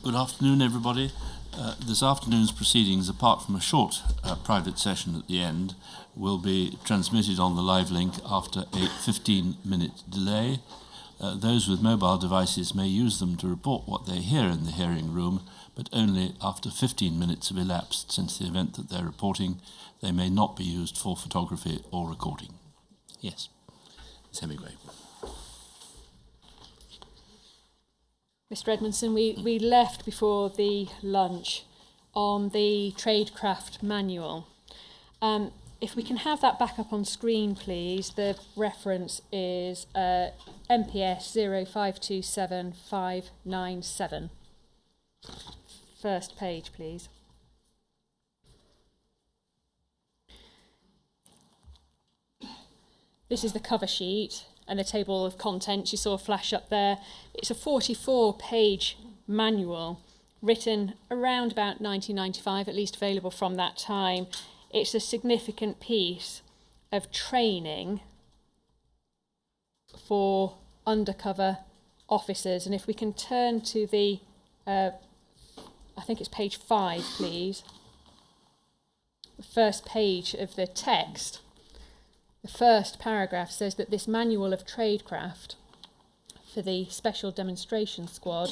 Good afternoon, everybody. This afternoon's proceedings, apart from a short private session at the end, will be transmitted on the live link after a 15-minute delay. Those with mobile devices may use them to report what they hear in the hearing room, but only after 15 minutes have elapsed since the event that they're reporting. They may not be used for photography or recording. Yes, Ms. Hemingway. Mr. Edmondson, we left before the lunch on the Tradecraft manual. If we can have that back up on screen, please. The reference is MPS 0527597. First page, please. This is the cover sheet and the table of contents you saw flash up there. It's a 44-page manual written around about 1995, at least available from that time. It's a significant piece of training for undercover officers. And if we can turn to the, I think it's page 5, please. The first page of the text. The first paragraph says that this manual of tradecraft for the Special Demonstration Squad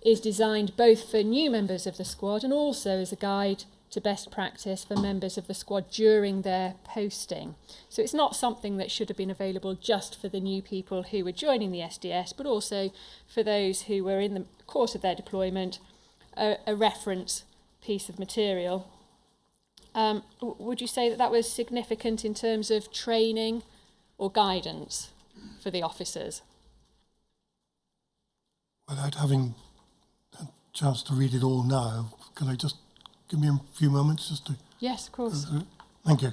is designed both for new members of the squad and also as a guide to best practice for members of the squad during their posting. So it's not something that should have been available just for the new people who were joining the SDS, but also for those who were in the course of their deployment, a reference piece of material. Would you say that that was significant in terms of training or guidance for the officers? Without having a chance to read it all now, can I just give me a few moments just to... Yes, of course. Thank you.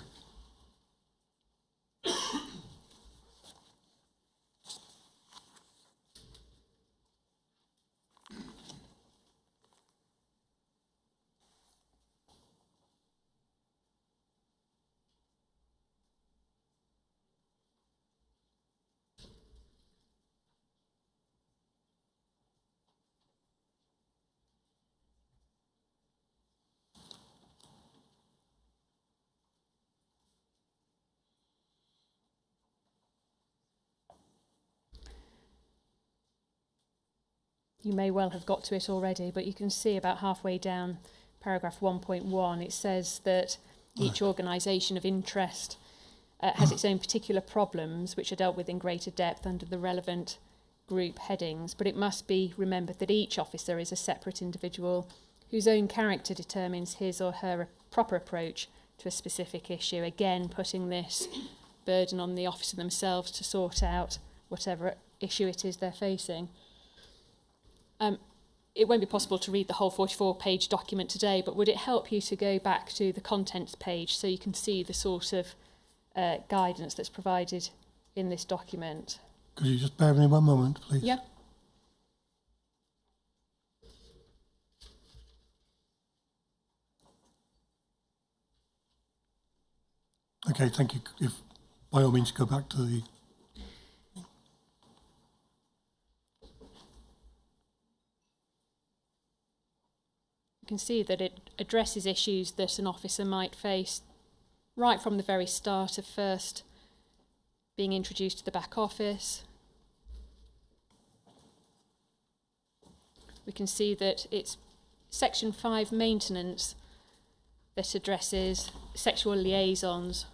You may well have got to it already, but you can see about halfway down paragraph 1.1, it says that each organisation of interest has its own particular problems, which are dealt with in greater depth under the relevant group headings, but it must be remembered that each officer is a separate individual whose own character determines his or her proper approach to a specific issue, again putting this burden on the officer themselves to sort out whatever issue it is they're facing. It won't be possible to read the whole 44-page document today, but would it help you to go back to the contents page so you can see the sort of guidance that's provided in this document? Could you just bear with me one moment, please? Yeah. Okay, thank you. If by all means go back to the... You can see that it addresses issues that an officer might face right from the very start of first being introduced to the back office. We can see that it's Section 5 maintenance that addresses sexual liaisons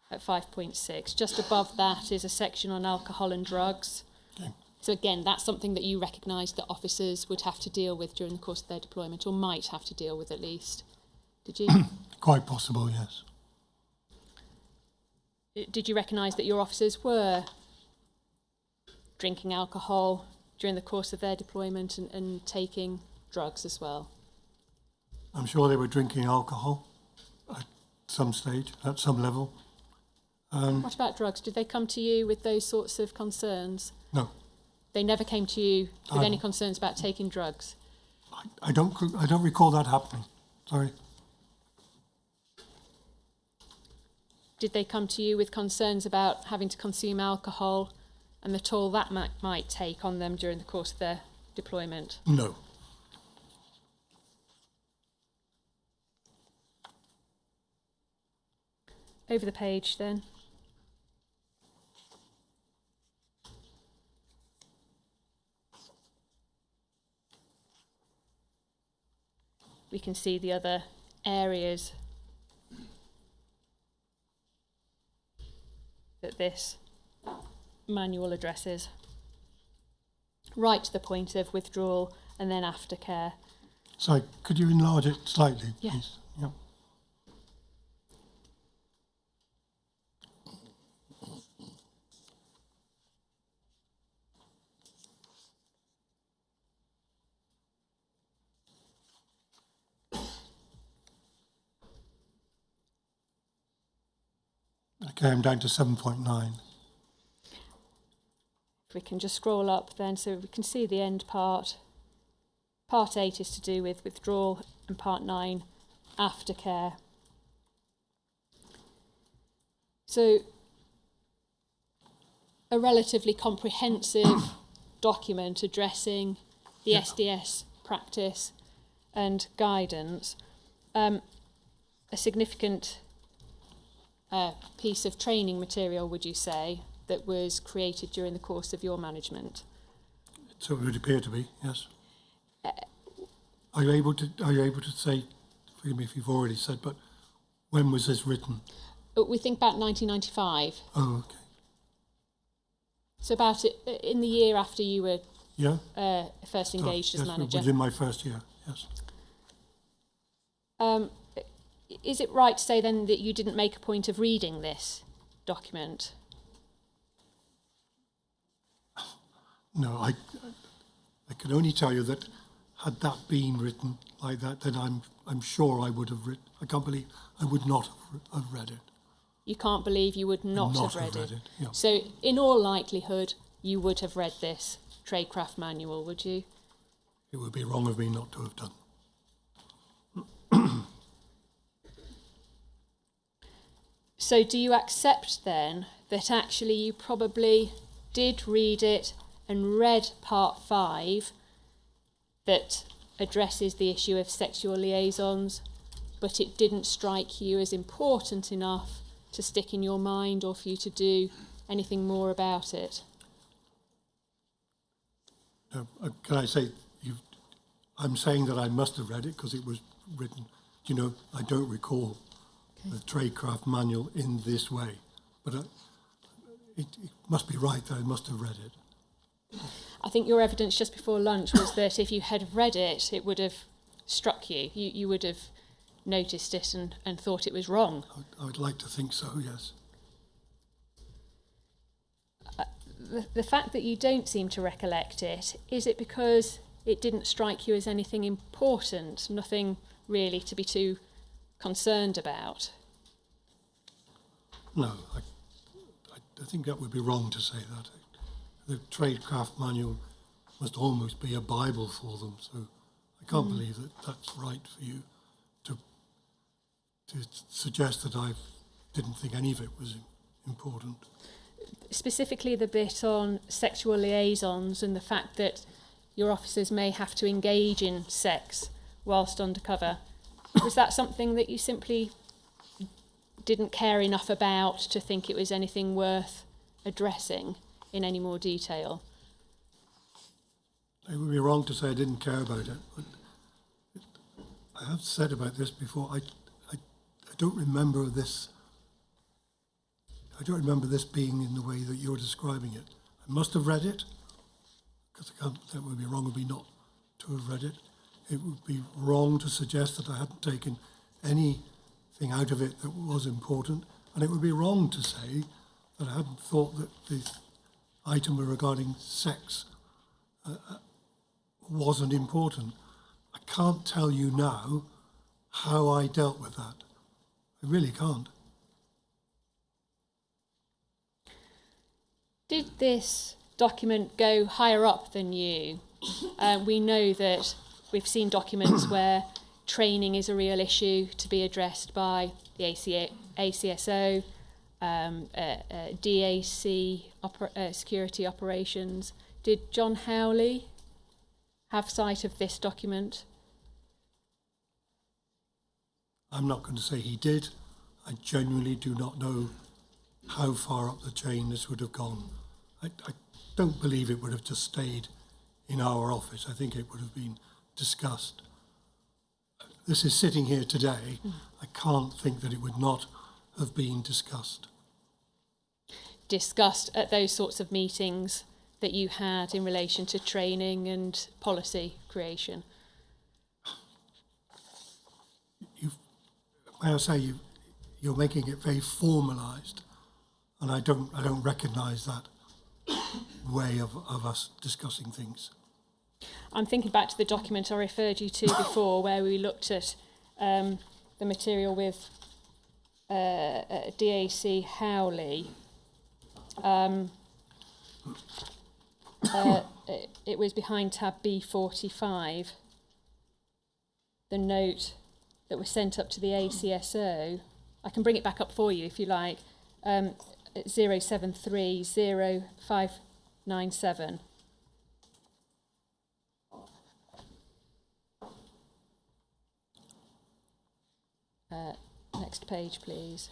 at 5.6. Just above that is a section on alcohol and drugs. Okay. So again, that's something that you recognise that officers would have to deal with during the course of their deployment, or might have to deal with at least. Did you? Quite possible, yes. Did you recognise that your officers were drinking alcohol during the course of their deployment and taking drugs as well? I'm sure they were drinking alcohol at some stage, at some level. What about drugs? Did they come to you with those sorts of concerns? No. They never came to you with any concerns about taking drugs? I don't recall that happening. Sorry. Did they come to you with concerns about having to consume alcohol and the toll that might take on them during the course of their deployment? No. over the page then. We can see the other areas that this manual addresses, right to the point of withdrawal and then aftercare. Sorry, could you enlarge it slightly, Yeah. please? Yeah. Okay, I'm down to 7.9. If we can just scroll up then so we can see the end part. Part 8 is to do with withdrawal and part 9, aftercare. So a relatively comprehensive document addressing the SDS practice and guidance. A significant piece of training material, would you say, that was created during the course of your management? So it would appear to be, yes. Are you able to say, forgive me if you've already said, but when was this written? We think about 1995. Oh, okay. So about in the year after you were Yeah? first engaged as Yes, manager. within my first year, yes. Is it right to say then that you didn't make a point of reading this document? No, I can only tell you that had that been written like that, then I'm sure I would have written. I can't believe I would not have read it. You can't believe you would not have read it. Yeah. So in all likelihood, you would have read this tradecraft manual, would you? It would be wrong of me not to have done. So do you accept then that actually you probably did read it and read part 5 that addresses the issue of sexual liaisons, but it didn't strike you as important enough to stick in your mind or for you to do anything more about it? Can I say, I'm saying that I must have read it because it was written. You know, I don't recall the tradecraft manual in this way, but it must be right that I must have read it. I think your evidence just before lunch was that if you had read it, it would have struck you. You would have noticed it and thought it was wrong. I would like to think so, yes. The fact that you don't seem to recollect it, is it because it didn't strike you as anything important, nothing really to be too concerned about? No, I think that would be wrong to say that. The tradecraft manual must almost be a Bible for them, so I can't believe that that's right for you to suggest that I didn't think any of it was important. Specifically the bit on sexual liaisons and the fact that your officers may have to engage in sex whilst undercover. Was that something that you simply didn't care enough about to think it was anything worth addressing in any more detail? It would be wrong to say I didn't care about it, but I have said about this before. I don't remember this. I don't remember this being in the way that you're describing it. I must have read it, because that would be wrong of me not to have read it. It would be wrong to suggest that I hadn't taken anything out of it that was important, and it would be wrong to say that I hadn't thought that the item regarding sex wasn't important. I can't tell you now how I dealt with that. I really can't. Did this document go higher up than you? We know that we've seen documents where training is a real issue to be addressed by the ACSO, DAC, security operations. Did John Howley have sight of this document? I'm not going to say he did. I genuinely do not know how far up the chain this would have gone. I don't believe it would have just stayed in our office. I think it would have been discussed. This is sitting here today. I can't think that it would not have been discussed. Discussed at those sorts of meetings that you had in relation to training and policy creation? May I say, you're making it very formalised, and I don't recognise that way of us discussing things. I'm thinking back to the document I referred you to before, where we looked at the material with DAC Howley. It was behind tab B45. The note that was sent up to the ACSO. I can bring it back up for you if you like. 0730-597. Next page, please.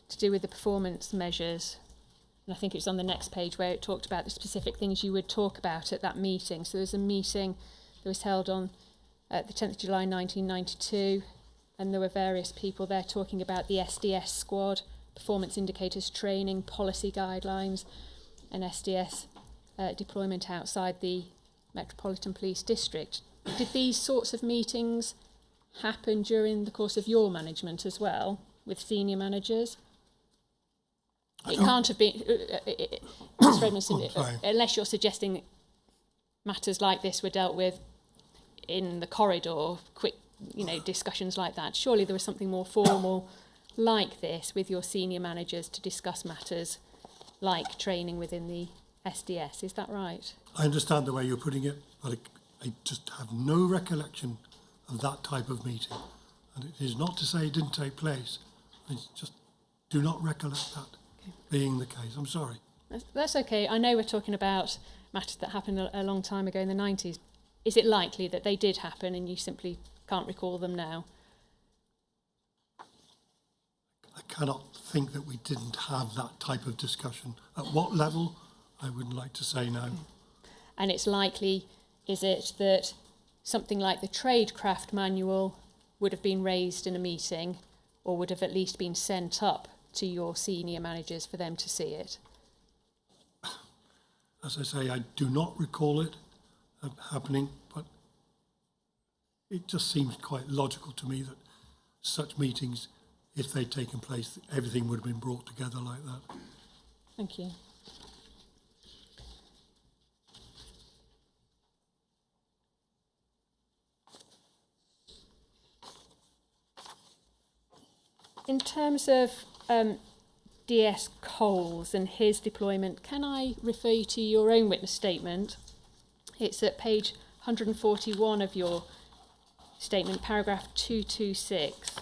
To do with the performance measures, and I think it's on the next page where it talked about the specific things you would talk about at that meeting. So there's a meeting that was held on the 10th of July 1992, and there were various people there talking about the SDS squad, performance indicators training, policy guidelines, and SDS deployment outside the Metropolitan Police District. Did these sorts of meetings happen during the course of your management as well, with senior managers? It can't have been, Mr. Edmondson, unless you're suggesting that matters like this were dealt with in the corridor, quick, discussions like that. Surely there was something more formal like this with your senior managers to discuss matters like training within the SDS. Is that right? I understand the way you're putting it, but I just have no recollection of that type of meeting. And it is not to say it didn't take place. I just do not recollect that being the case. I'm sorry. That's okay. I know we're talking about matters that happened a long time ago in the 90s. Is it likely that they did happen and you simply can't recall them now? I cannot think that we didn't have that type of discussion. At what level, I wouldn't like to say now. And it's likely, is it, that something like the Tradecraft manual would have been raised in a meeting, or would have at least been sent up to your senior managers for them to see it? As I say, I do not recall it happening, but it just seems quite logical to me that such meetings, if they'd taken place, everything would have been brought together like that. Thank you. In terms of DS Coles and his deployment, can I refer you to your own witness statement? It's at page 141 of your statement, paragraph 226.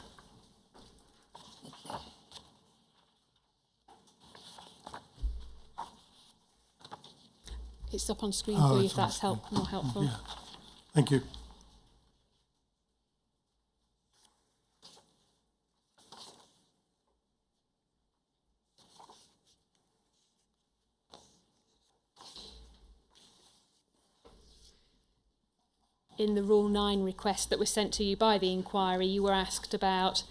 It's up on screen for you if that's more helpful. Yeah. Thank you. In the Rule 9 request that was sent to you by the inquiry, you were asked about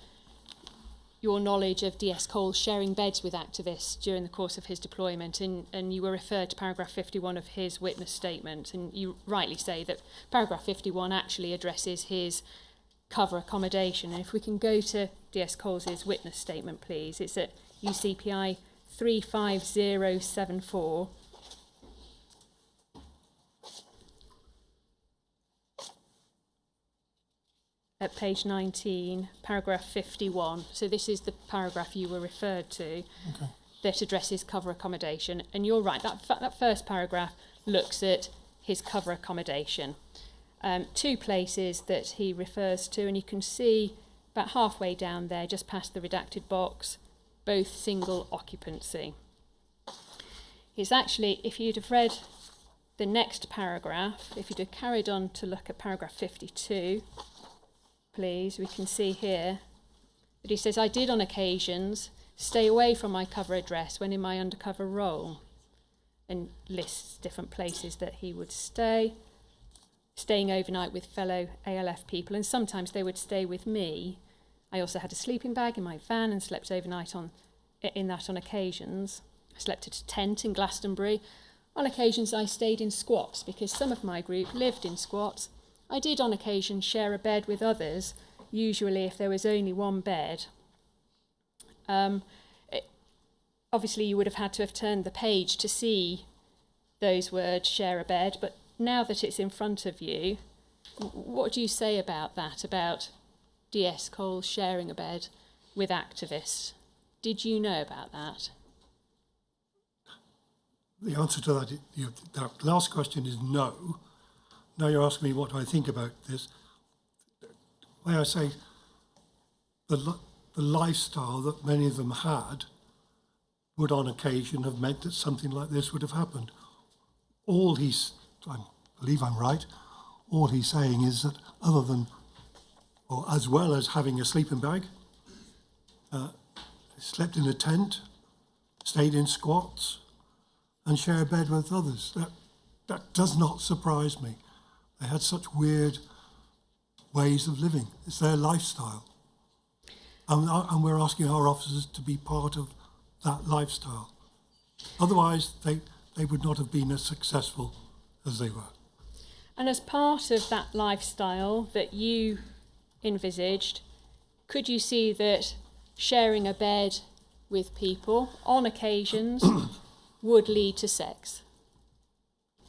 your knowledge of DS Coles sharing beds with activists during the course of his deployment, and you were referred to paragraph 51 of his witness statement, and you rightly say that paragraph 51 actually addresses his cover accommodation. And if we can go to DS Coles' witness statement, please. It's at UCPI 35074. At page 19, paragraph 51. So this is the paragraph you were referred to, that addresses cover accommodation. And you're right, that first paragraph looks at his cover accommodation. Two places that he refers to, and you can see about halfway down there, just past the redacted box, both single occupancy. It's actually, if you'd have read the next paragraph, if you'd have carried on to look at paragraph 52, please, we can see here that he says, I did on occasions stay away from my cover address when in my undercover role, and lists different places that he would stay, staying overnight with fellow ALF people, and sometimes they would stay with me. I also had a sleeping bag in my van and slept overnight in that on occasions. I slept at a tent in Glastonbury. On occasions I stayed in squats because some of my group lived in squats. I did on occasion share a bed with others, usually if there was only one bed. Obviously you would have had to have turned the page to see those words, share a bed, but now that it's in front of you, what do you say about that, about DS Cole sharing a bed with activists? Did you know about that? The answer to that, that last question is no. Now you're asking me what do I think about this. Why I say the lifestyle that many of them had would on occasion have meant that something like this would have happened. I believe I'm right, all he's saying is that other than, or as well as having a sleeping bag, slept in a tent, stayed in squats, and share a bed with others. That does not surprise me. They had such weird ways of living. It's their lifestyle. And we're asking our officers to be part of that lifestyle. Otherwise, they would not have been as successful as they were. And as part of that lifestyle that you envisaged, could you see that sharing a bed with people on occasions would lead to sex?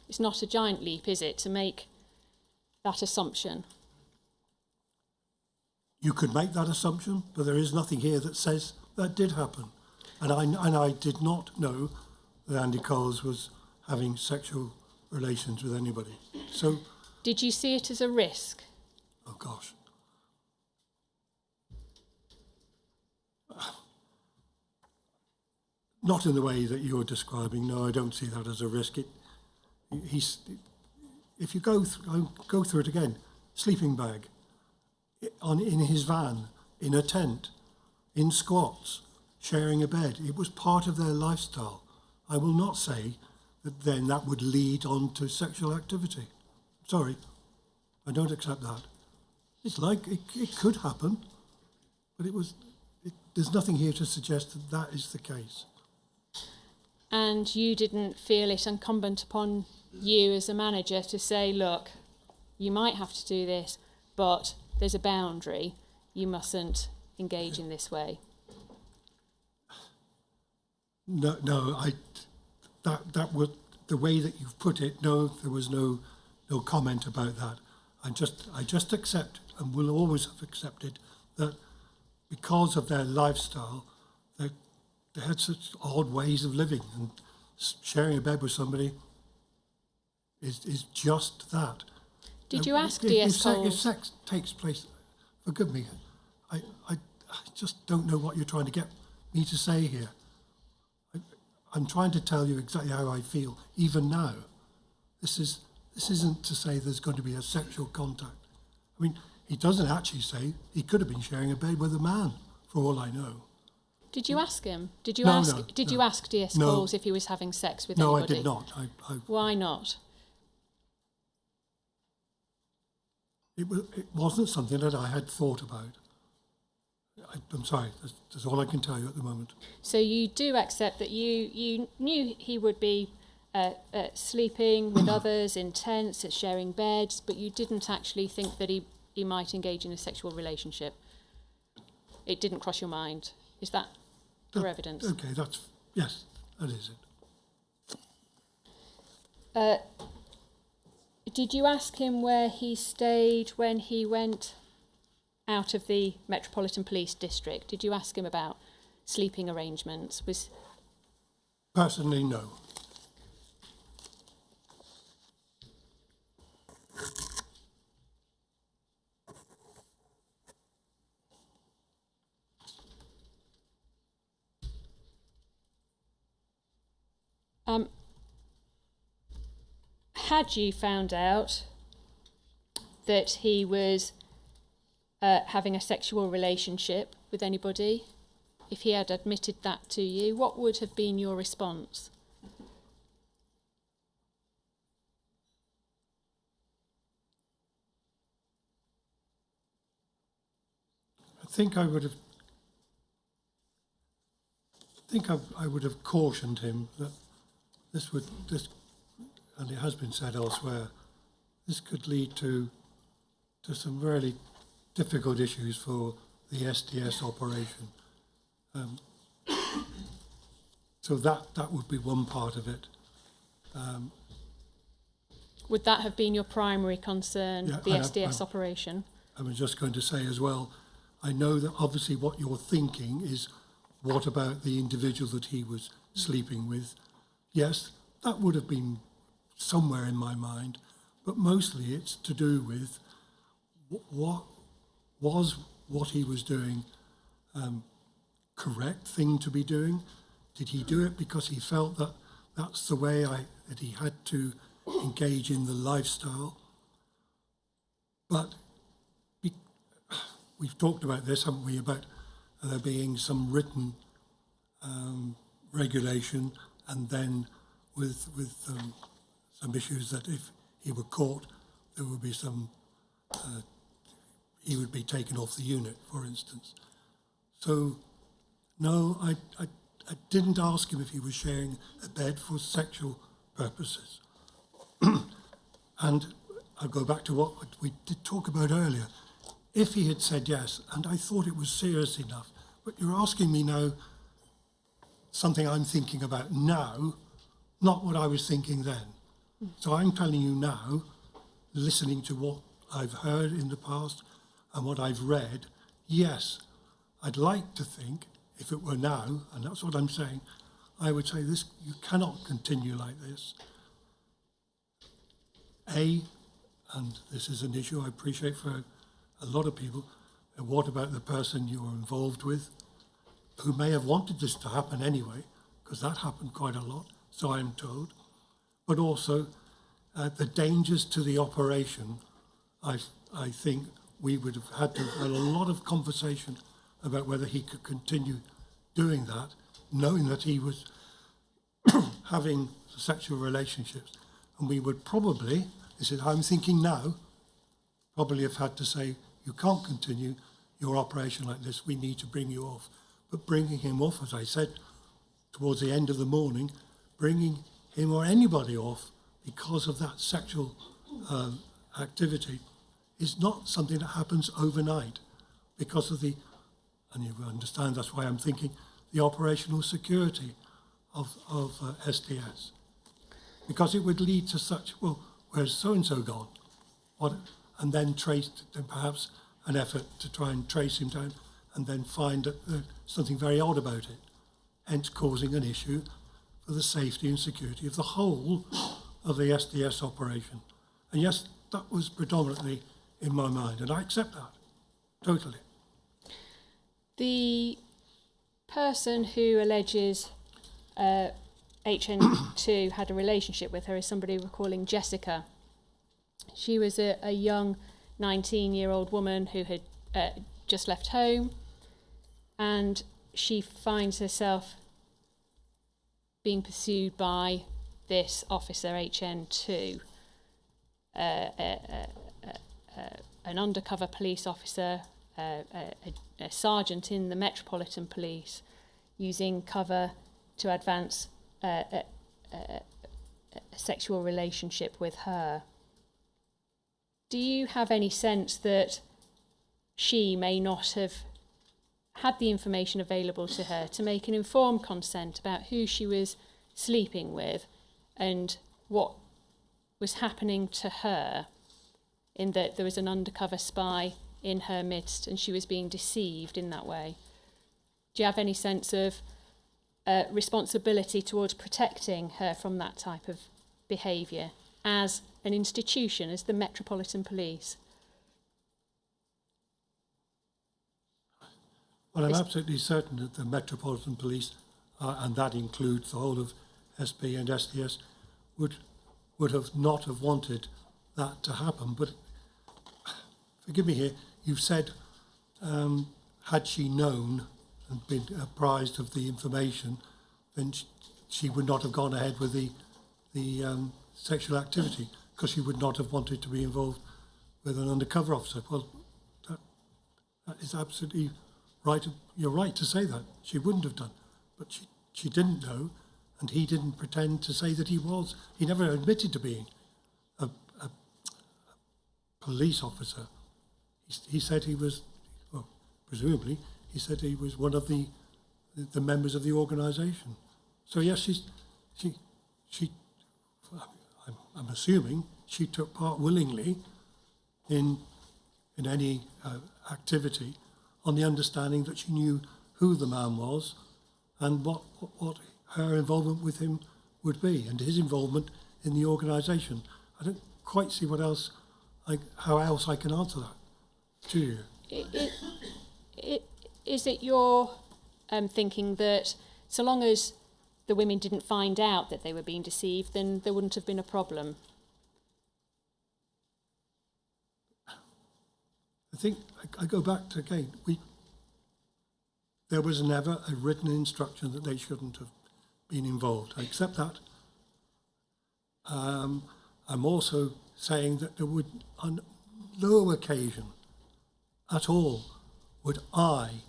It's not a giant leap, is it, to make that assumption? You could make that assumption, but there is nothing here that says that did happen. And I did not know that Andy Coles was having sexual relations with anybody. So, did you see it as a risk? Oh gosh. Not in the way that you're describing. No, I don't see that as a risk. If you go through it again, sleeping bag, in his van, in a tent, in squats, sharing a bed. It was part of their lifestyle. I will not say that then that would lead on to sexual activity. Sorry, I don't accept that. It's like it could happen, but there's nothing here to suggest that that is the case. And you didn't feel it incumbent upon you as a manager to say, look, you might have to do this, but there's a boundary. You mustn't engage in this way. No, that was the way that you've put it. No, there was no comment about that. I just accept and will always have accepted that because of their lifestyle, they had such odd ways of living, and sharing a bed with somebody is just that. Did you ask DS Coles? If sex takes place, forgive me, I just don't know what you're trying to get me to say here. I'm trying to tell you exactly how I feel, even now. This isn't to say there's going to be a sexual contact. I mean, he doesn't actually say he could have been sharing a bed with a man, for all I know. Did you ask him? Did you No, ask? no, did no. you ask DS No. Coles if he was having sex with No, anybody? I did not. Why not? It wasn't something that I had thought about. I'm sorry, that's all I can tell you at the moment. So you do accept that you knew he would be sleeping with others in tents, sharing beds, but you didn't actually think that he might engage in a sexual relationship. It didn't cross your mind. Is that your evidence? Okay, yes, that is it. Did you ask him where he stayed when he went out of the Metropolitan Police District? Did you ask him about sleeping arrangements? Personally, no. Had you found out that he was having a sexual relationship with anybody, if he had admitted that to you, what would have been your response? I think I would have cautioned him that this, and it has been said elsewhere, this could lead to some really difficult issues for the SDS operation. So that would be one part of it. Would that have been your primary concern, Yeah, the SDS operation? I was just going to say as well, I know that obviously what you're thinking is, what about the individual that he was sleeping with? Yes, that would have been somewhere in my mind, but mostly it's to do with what he was doing correct thing to be doing? Did he do it because he felt that that's the way that he had to engage in the lifestyle? But we've talked about this, haven't we, about there being some written regulation, and then with some issues that if he were caught, there would be some, he would be taken off the unit, for instance. So, no, I didn't ask him if he was sharing a bed for sexual purposes. And I'll go back to what we did talk about earlier. If he had said yes, and I thought it was serious enough, but you're asking me now something I'm thinking about now, not what I was thinking then. So I'm telling you now, listening to what I've heard in the past and what I've read, yes, I'd like to think, if it were now, and that's what I'm saying, I would say this, you cannot continue like this. And this is an issue I appreciate for a lot of people, what about the person you were involved with, who may have wanted this to happen anyway, because that happened quite a lot, so I'm told, but also the dangers to the operation. I think we would have had to have had a lot of conversation about whether he could continue doing that, knowing that he was having sexual relationships. And we would probably, this is how I'm thinking now, probably have had to say, you can't continue your operation like this, we need to bring you off. But bringing him off, as I said, towards the end of the morning, bringing him or anybody off because of that sexual activity is not something that happens overnight, because of the, and you understand that's why I'm thinking, the operational security of SDS. Because it would lead to such, well, where's so-and-so gone? What, and then perhaps an effort to try and trace him down, and then find that something very odd about it, hence causing an issue for the safety and security of the whole of the SDS operation. And yes, that was predominantly in my mind, and I accept that, totally. The person who alleges HN2 had a relationship with her is somebody we're calling Jessica. She was a young 19-year-old woman who had just left home, and she finds herself being pursued by this officer, HN2, an undercover police officer, a sergeant in the Metropolitan Police, using cover to advance a sexual relationship with her. Do you have any sense that she may not have had the information available to her to make an informed consent about who she was sleeping with and what was happening to her, in that there was an undercover spy in her midst and she was being deceived in that way? Do you have any sense of responsibility towards protecting her from that type of behaviour as an institution, as the Metropolitan Police? Well, I'm absolutely certain that the Metropolitan Police, and that includes the whole of SP and SDS would have not have wanted that to happen. But forgive me here, you've said, had she known and been apprised of the information, then she would not have gone ahead with the sexual activity, because she would not have wanted to be involved with an undercover officer. Well, that is absolutely right. You're right to say that. She wouldn't have done. But she didn't know, and he didn't pretend to say that he was. He never admitted to being a police officer. He said he was, well, presumably, he said he was one of the members of the organisation. So yes, I'm assuming she took part willingly in any activity, on the understanding that she knew who the man was and what her involvement with him would be, and his involvement in the organisation. I don't quite see how else I can answer that to you. Is it your thinking that so long as the women didn't find out that they were being deceived, then there wouldn't have been a problem? I think I go back to, again, there was never a written instruction that they shouldn't have been involved. I accept that. I'm also saying that there would, on no occasion at all, would I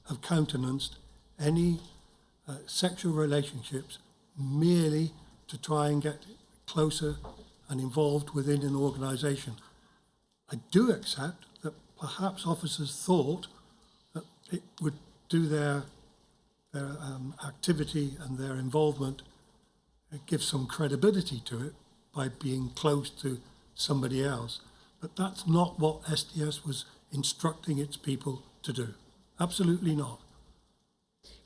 have countenanced any sexual relationships merely to try and get closer and involved within an organisation. I do accept that perhaps officers thought that it would do their activity and their involvement, give some credibility to it by being close to somebody else. But that's not what SDS was instructing its people to do. Absolutely not.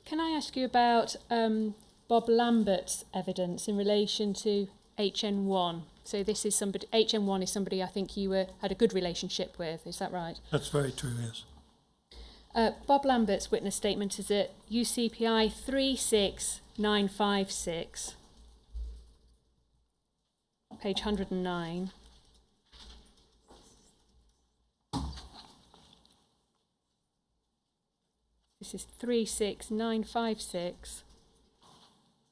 Can I ask you about Bob Lambert's evidence in relation to HN1? So this is somebody, HN1 is somebody I think you had a good relationship with, is that right? That's very true, yes. Bob Lambert's witness statement is at UCPI 36956, page 109. This is 36956,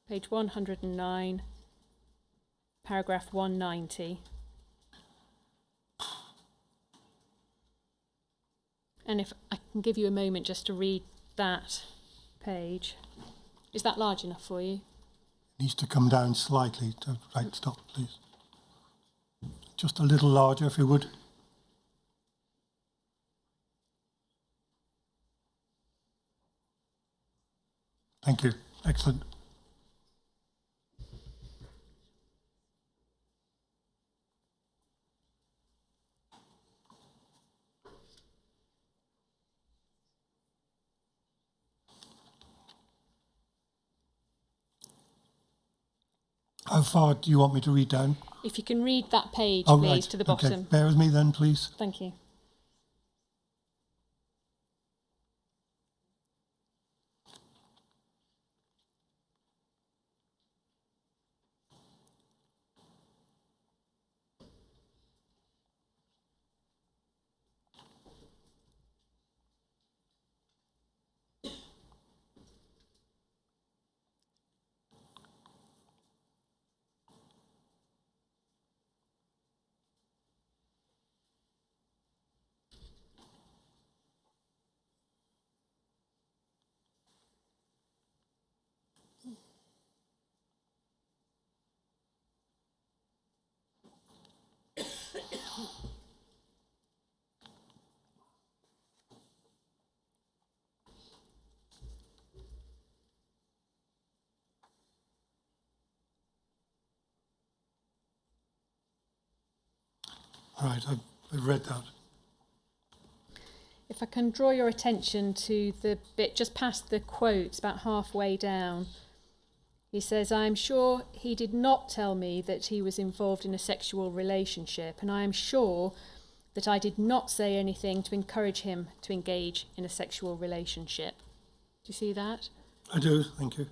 page 109, paragraph 190. And if I can give you a moment just to read that page. Is that large enough for you? It needs to come down slightly to right stop, please. Just a little larger, if you would. Thank you. Excellent. How far do you want me to read down? If you can read that page, please, to the bottom. Okay. Bear with me then, please. Thank you. All right, I've read that. If I can draw your attention to the bit just past the quotes, about halfway down. He says, "I am sure he did not tell me that he was involved in a sexual relationship, and I am sure that I did not say anything to encourage him to engage in a sexual relationship." Do you see that? I do, thank you.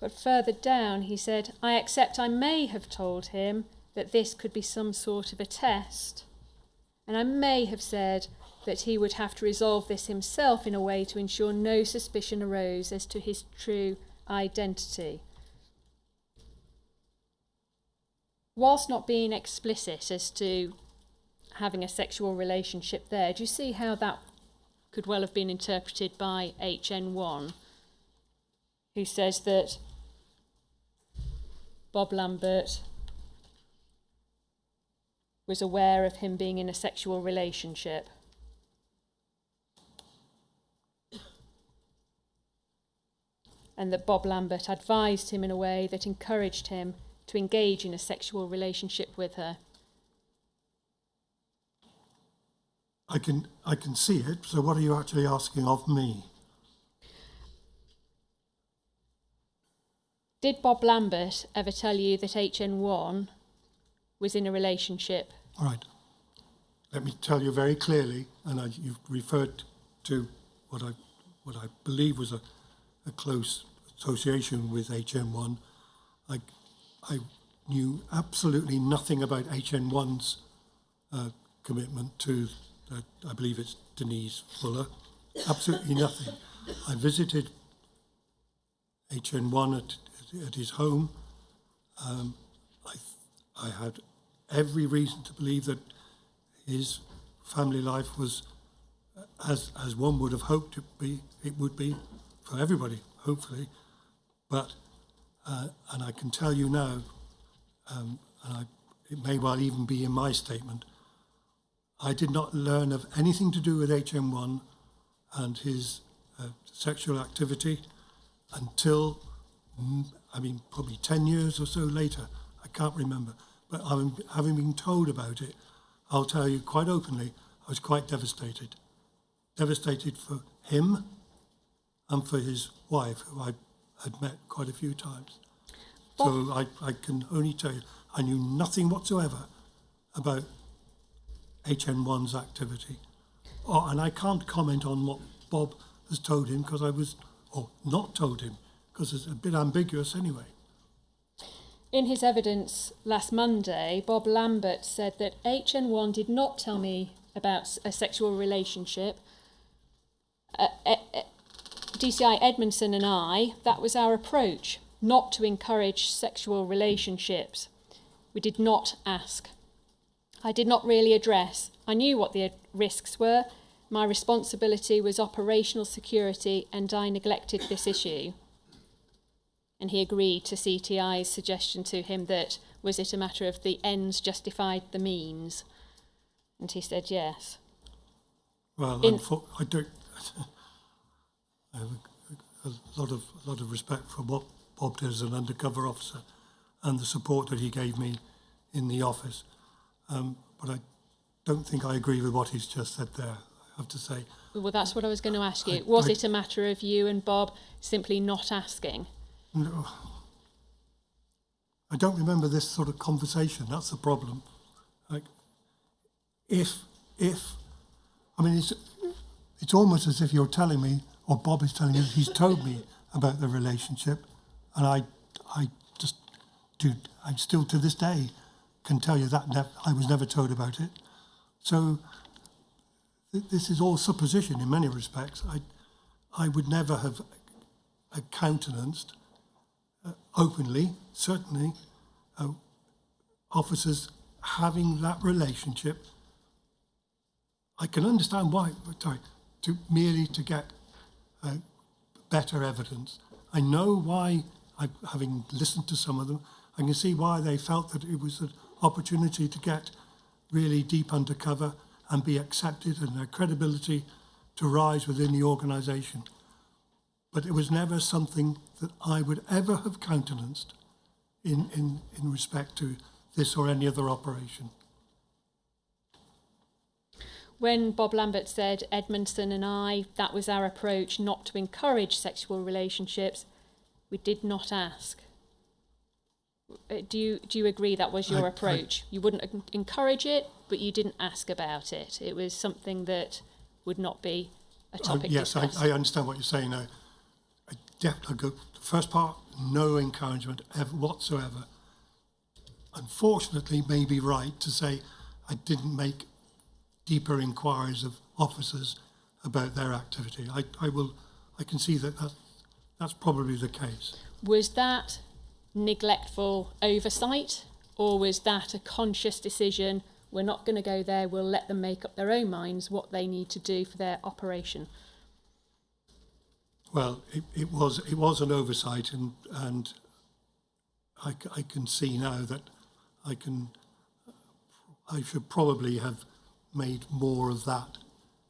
But further down he said, I accept I may have told him that this could be some sort of a test, and I may have said that he would have to resolve this himself in a way to ensure no suspicion arose as to his true identity. Whilst not being explicit as to having a sexual relationship there, do you see how that could well have been interpreted by HN1, who says that Bob Lambert was aware of him being in a sexual relationship? And that Bob Lambert advised him in a way that encouraged him to engage in a sexual relationship with her. I can see it, so what are you actually asking of me? Did Bob Lambert ever tell you that HN1 was in a relationship? All right. Let me tell you very clearly, and you've referred to what I believe was a close association with HN1. I knew absolutely nothing about HN1's commitment to, I believe it's Denise Fuller. Absolutely nothing. I visited HN1 at his home. I had every reason to believe that his family life was as one would have hoped it would be for everybody, hopefully. But and I can tell you now, it may well even be in my statement, I did not learn of anything to do with HM1 and his sexual activity until, probably 10 years or so later. I can't remember. But having been told about it, I'll tell you quite openly, I was quite devastated. Devastated for him and for his wife, who I had met quite a few times. So I can only tell you, I knew nothing whatsoever about HN1's activity. And I can't comment on what Bob has told him because or not told him, because it's a bit ambiguous anyway. In his evidence last Monday, Bob Lambert said that HN1 did not tell me about a sexual relationship. DCI Edmondson and I, that was our approach, not to encourage sexual relationships. We did not ask. I did not really address. I knew what the risks were. My responsibility was operational security, and I neglected this issue. And he agreed to CTI's suggestion to him that, was it a matter of the ends justified the means? And he said yes. Well, I don't. I have a lot of respect for what Bob did as an undercover officer and the support that he gave me in the office. But I don't think I agree with what he's just said there, I have to say. Well, that's what I was going to ask you. Was it a matter of you and Bob simply not asking? No. I don't remember this sort of conversation. That's the problem. It's almost as if you're telling me, or Bob is telling me, that he's told me about the relationship, and I still to this day can tell you that I was never told about it. So this is all supposition in many respects. I would never have countenanced openly, certainly, officers having that relationship. I can understand why, merely to get better evidence. I know why, having listened to some of them, I can see why they felt that it was an opportunity to get really deep undercover and be accepted and their credibility to rise within the organisation. But it was never something that I would ever have countenanced in respect to this or any other operation. When Bob Lambert said Edmondson and I, that was our approach, not to encourage sexual relationships, we did not ask. Do you agree that was your approach? You wouldn't encourage it, but you didn't ask about it. It was something that would not be a topic yes, discussed. I understand what you're saying now. The first part, no encouragement ever whatsoever. Unfortunately, may be right to say I didn't make deeper inquiries of officers about their activity. I can see that's probably the case. Was that neglectful oversight, or was that a conscious decision? We're not going to go there. We'll let them make up their own minds what they need to do for their operation. Well, it was an oversight, and I can see now that I should probably have made more of that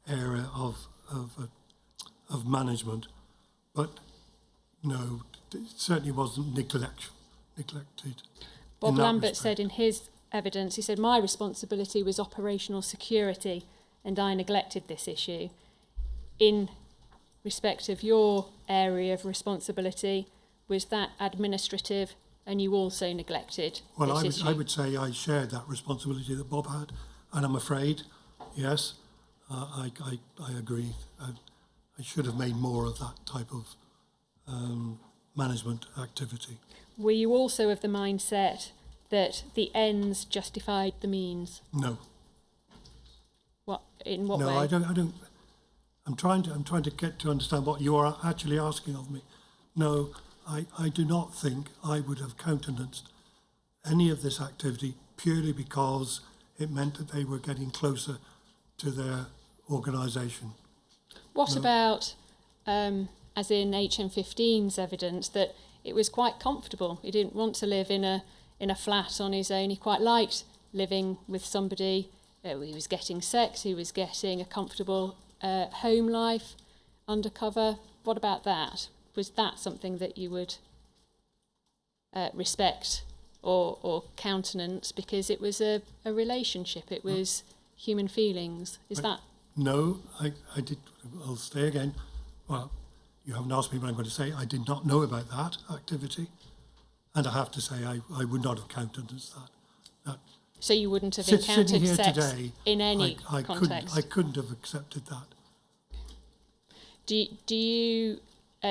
area of management, but no, it certainly wasn't neglected. Bob Lambert said in his evidence, he said, my responsibility was operational security and I neglected this issue. In respect of your area of responsibility, was that administrative and you also neglected this issue? I would say I shared that responsibility that Bob had, and I'm afraid, yes, I agree. I should have made more of that type of management activity. Were you also of the mindset that the ends justified the means? No. In what way? No, I don't. I'm trying to get to understand what you are actually asking of me. No, I do not think I would have countenanced any of this activity purely because it meant that they were getting closer to their organisation. What about, as in HM15's evidence, that it was quite comfortable? He didn't want to live in a flat on his own. He quite liked living with somebody. He was getting sex. He was getting a comfortable home life, undercover. What about that? Was that something that you would respect or countenance because it was a relationship? It was human feelings. No, I did. I'll say again. Well, you haven't asked me what I'm going to say. I did not know about that activity. And I have to say, I would not have countenanced that. So you wouldn't have encountered sex today, in any context? I couldn't have accepted that. Do you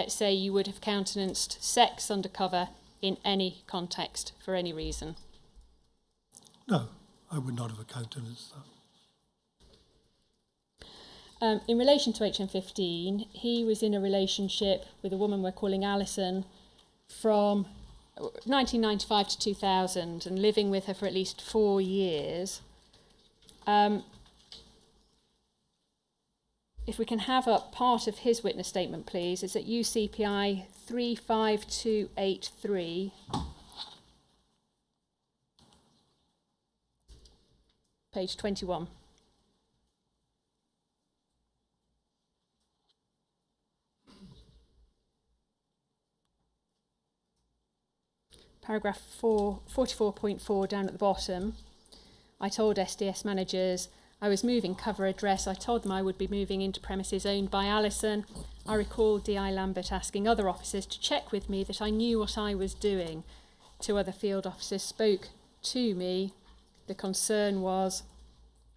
say you would have countenanced sex undercover in any context for any reason? No, I would not have countenanced that. In relation to HM15, he was in a relationship with a woman we're calling Alison from 1995 to 2000 and living with her for at least 4 years. If we can have up part of his witness statement, please. It's at UCPI 35283, page 21. Paragraph 44.4 down at the bottom. I told SDS managers I was moving cover address. I told them I would be moving into premises owned by Alison. I recall D.I. Lambert asking other officers to check with me that I knew what I was doing. 2 other field officers spoke to me. The concern was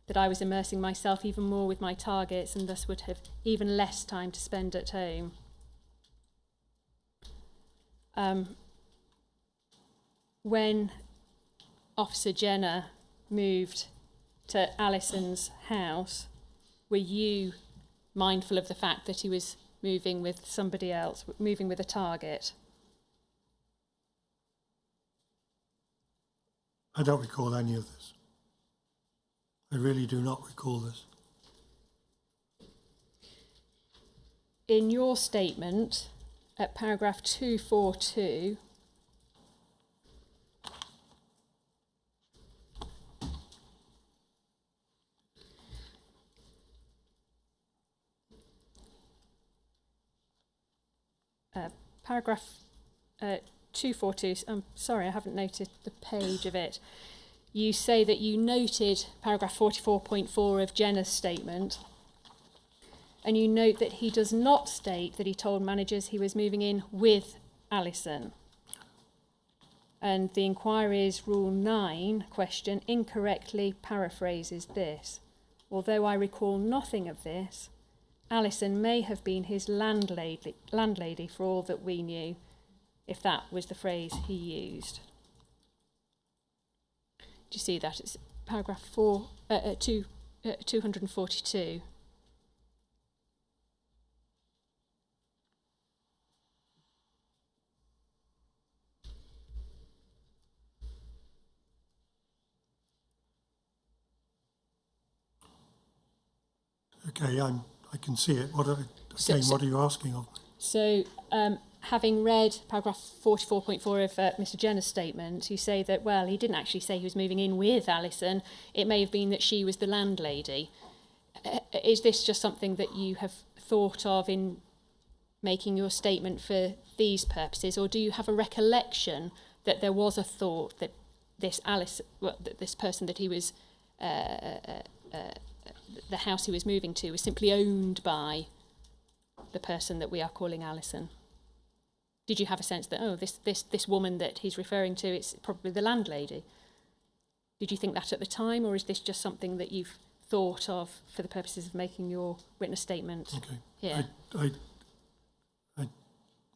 that I was immersing myself even more with my targets and thus would have even less time to spend at home. When Officer Jenner moved to Alison's house, were you mindful of the fact that he was moving with somebody else, moving with a target? I don't recall any of this. I really do not recall this. In your statement, at paragraph 242, paragraph 242, I'm sorry, I haven't noted the page of it. You say that you noted paragraph 44.4 of Jenner's statement, and you note that he does not state that he told managers he was moving in with Alison. And the inquiry's Rule 9 question incorrectly paraphrases this. Although I recall nothing of this, Alison may have been his landlady for all that we knew. if that was the phrase he used. Do you see that? It's paragraph 242. Okay, I can see it. What are you asking of me? So, having read paragraph 44.4 of Mr. Jenner's statement, you say that, well, he didn't actually say he was moving in with Alison. It may have been that she was the landlady. Is this just something that you have thought of in making your statement for these purposes, or do you have a recollection that there was a thought that this this person that he was, the house he was moving to was simply owned by the person that we are calling Alison? Did you have a sense that, oh, this woman that he's referring to, it's probably the landlady? Did you think that at the time, or is this just something that you've thought of for the purposes of making your witness statement? Okay. Here? I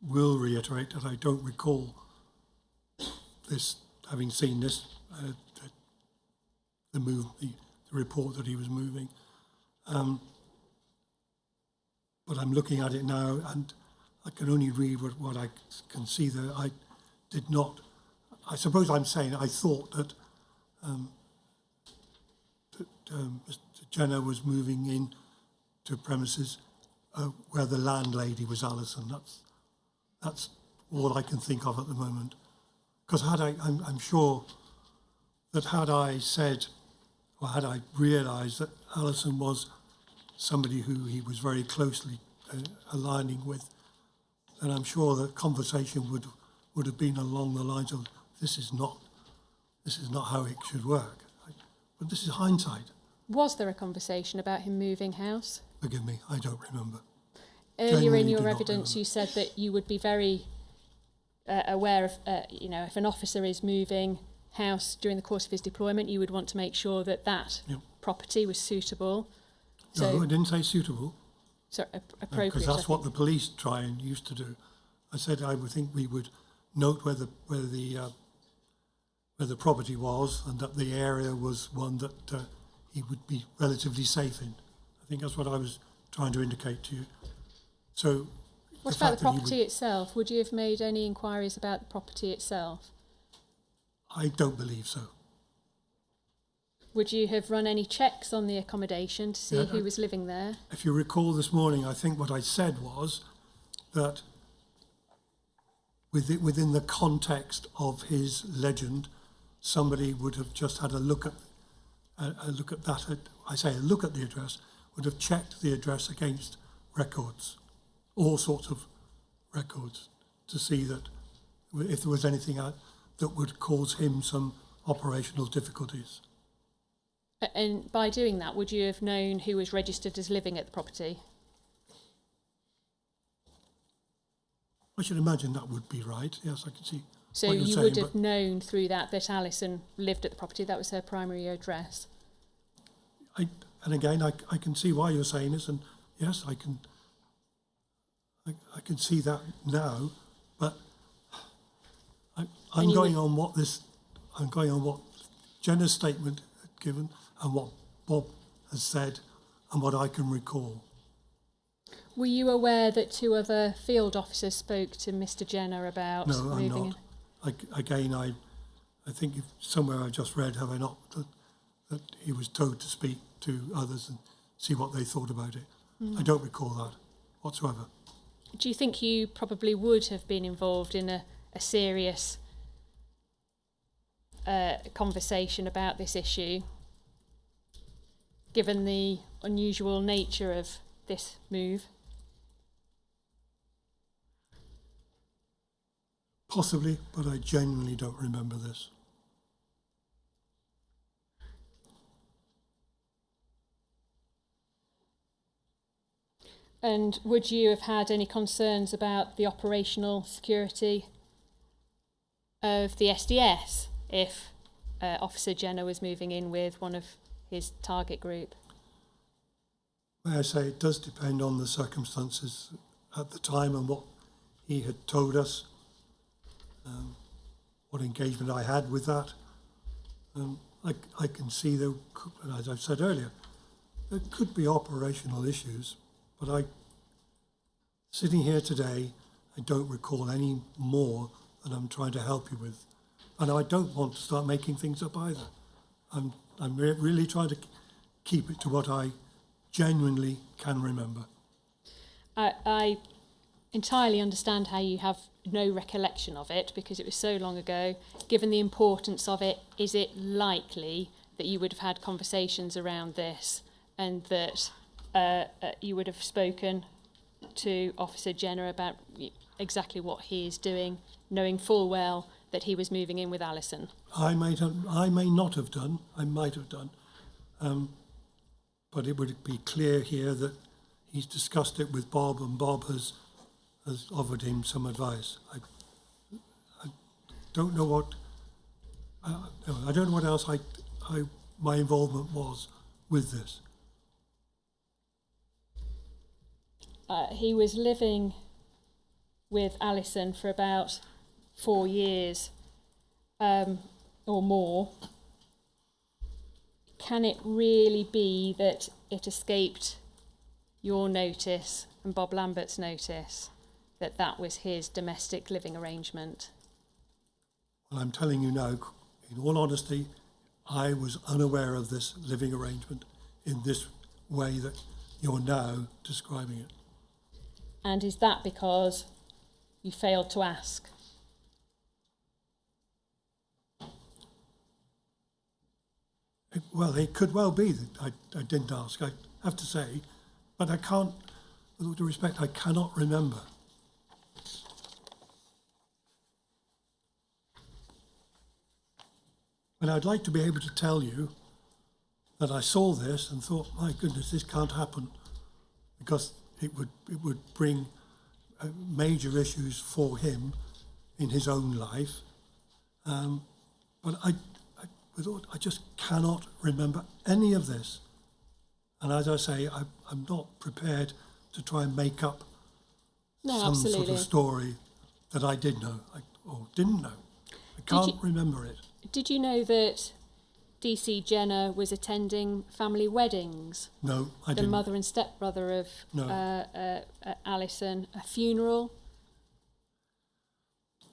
will reiterate that I don't recall this, having seen this, the report that he was moving. But I'm looking at it now, and I can only read what I can see there. I did not. I suppose I'm saying I thought that Mr. Jenner was moving in to premises where the landlady was Alison. That's all I can think of at the moment. Because I'm sure that had I said, or had I realised that Alison was somebody who he was very closely aligning with, then I'm sure the conversation would have been along the lines of, this is not how it should work. But this is hindsight. Was there a conversation about him moving house? Forgive me, I don't remember. Earlier Genuinely in your do not evidence, remember. you said that you would be very aware of, if an officer is moving house during the course of his deployment, you would want to make sure that Yep. property was suitable. No, I didn't say suitable. Appropriate. Because that's what the police try and used to do. I said I would think we would note where the property was, and that the area was one that he would be relatively safe in. I think that's what I was trying to indicate to you. So, what about the property itself? Would you have made any inquiries about the property itself? I don't believe so. Would you have run any checks on the accommodation to see who was living there? If you recall this morning, I think what I said was that within the context of his legend, somebody would have just had a look at that. I say a look at the address, would have checked the address against records, all sorts of records, to see that if there was anything that would cause him some operational difficulties. And by doing that, would you have known who was registered as living at the property? I should imagine that would be right. Yes, I can see. So what you're you saying, would have known through that Alison lived at the property. That was her primary address. And again, I can see why you're saying this, and yes, I can see that now. But I'm going on what Jenner's statement had given, and what Bob has said, and what I can recall. Were you aware that 2 other field officers spoke to Mr. Jenner about No, I'm moving not. I think somewhere I just read, have I not, that he was told to speak to others and see what they thought about it. I don't recall that whatsoever. Do you think you probably would have been involved in a serious conversation about this issue, given the unusual nature of this move? Possibly, but I genuinely don't remember this. And would you have had any concerns about the operational security of the SDS if Officer Jenner was moving in with one of his target group? May I say, it does depend on the circumstances at the time and what he had told us. what engagement I had with that. I can see there, as I've said earlier, there could be operational issues, but sitting here today, I don't recall any more than I'm trying to help you with. And I don't want to start making things up either. I'm really trying to keep it to what I genuinely can remember. I entirely understand how you have no recollection of it because it was so long ago. Given the importance of it, is it likely that you would have had conversations around this and that you would have spoken to Officer Jenner about exactly what he is doing, knowing full well that he was moving in with Alison? I may not have done. I might have done. But it would be clear here that he's discussed it with Bob, and Bob has offered him some advice. I don't know what. I don't know what else my involvement was with this. He was living with Alison for about 4 years or more. Can it really be that it escaped your notice and Bob Lambert's notice that that was his domestic living arrangement? Well, I'm telling you now, in all honesty, I was unaware of this living arrangement in this way that you're now describing it. And is that because you failed to ask? Well, it could well be that I didn't ask, I have to say, but I can't, with all due respect, I cannot remember. And I'd like to be able to tell you that I saw this and thought, my goodness, this can't happen, because it would bring major issues for him in his own life. But I just cannot remember any of this. And as I say, I'm not prepared to try and make up some sort of story that I did know or didn't know. I can't remember it. Did you know that DC Jenner was attending family weddings? No, I didn't. The mother and stepbrother of Alison, a funeral?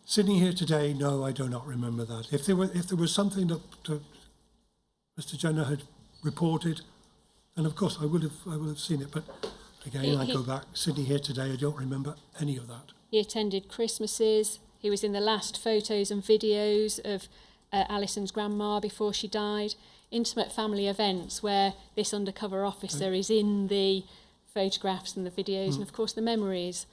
Sitting here today, no, I do not remember that. If there was something that Mr. Jenner had reported, then of course I would have seen it. But again, I go back. Sitting here today, I don't remember any of that. He attended Christmases. He was in the last photos and videos of Alison's grandma before she died. Intimate family events where this undercover officer is in the photographs and the videos, and of course the memories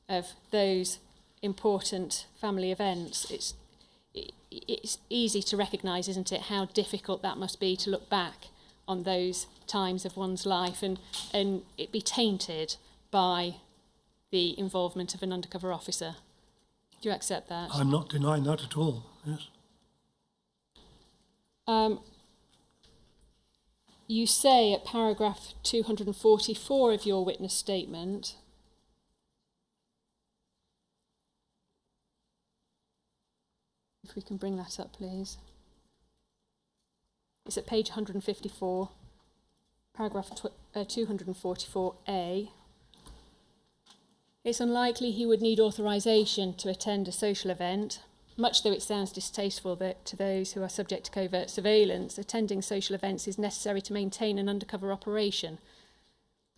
of those important family events. It's easy to recognise, isn't it, how difficult that must be to look back on those times of one's life and it be tainted by the involvement of an undercover officer. Do you accept that? I'm not denying that at all, yes. You say at paragraph 244 of your witness statement, if we can bring that up, please. It's at page 154, paragraph 244A. It's unlikely he would need authorisation to attend a social event. Much though it sounds distasteful that to those who are subject to covert surveillance, attending social events is necessary to maintain an undercover operation.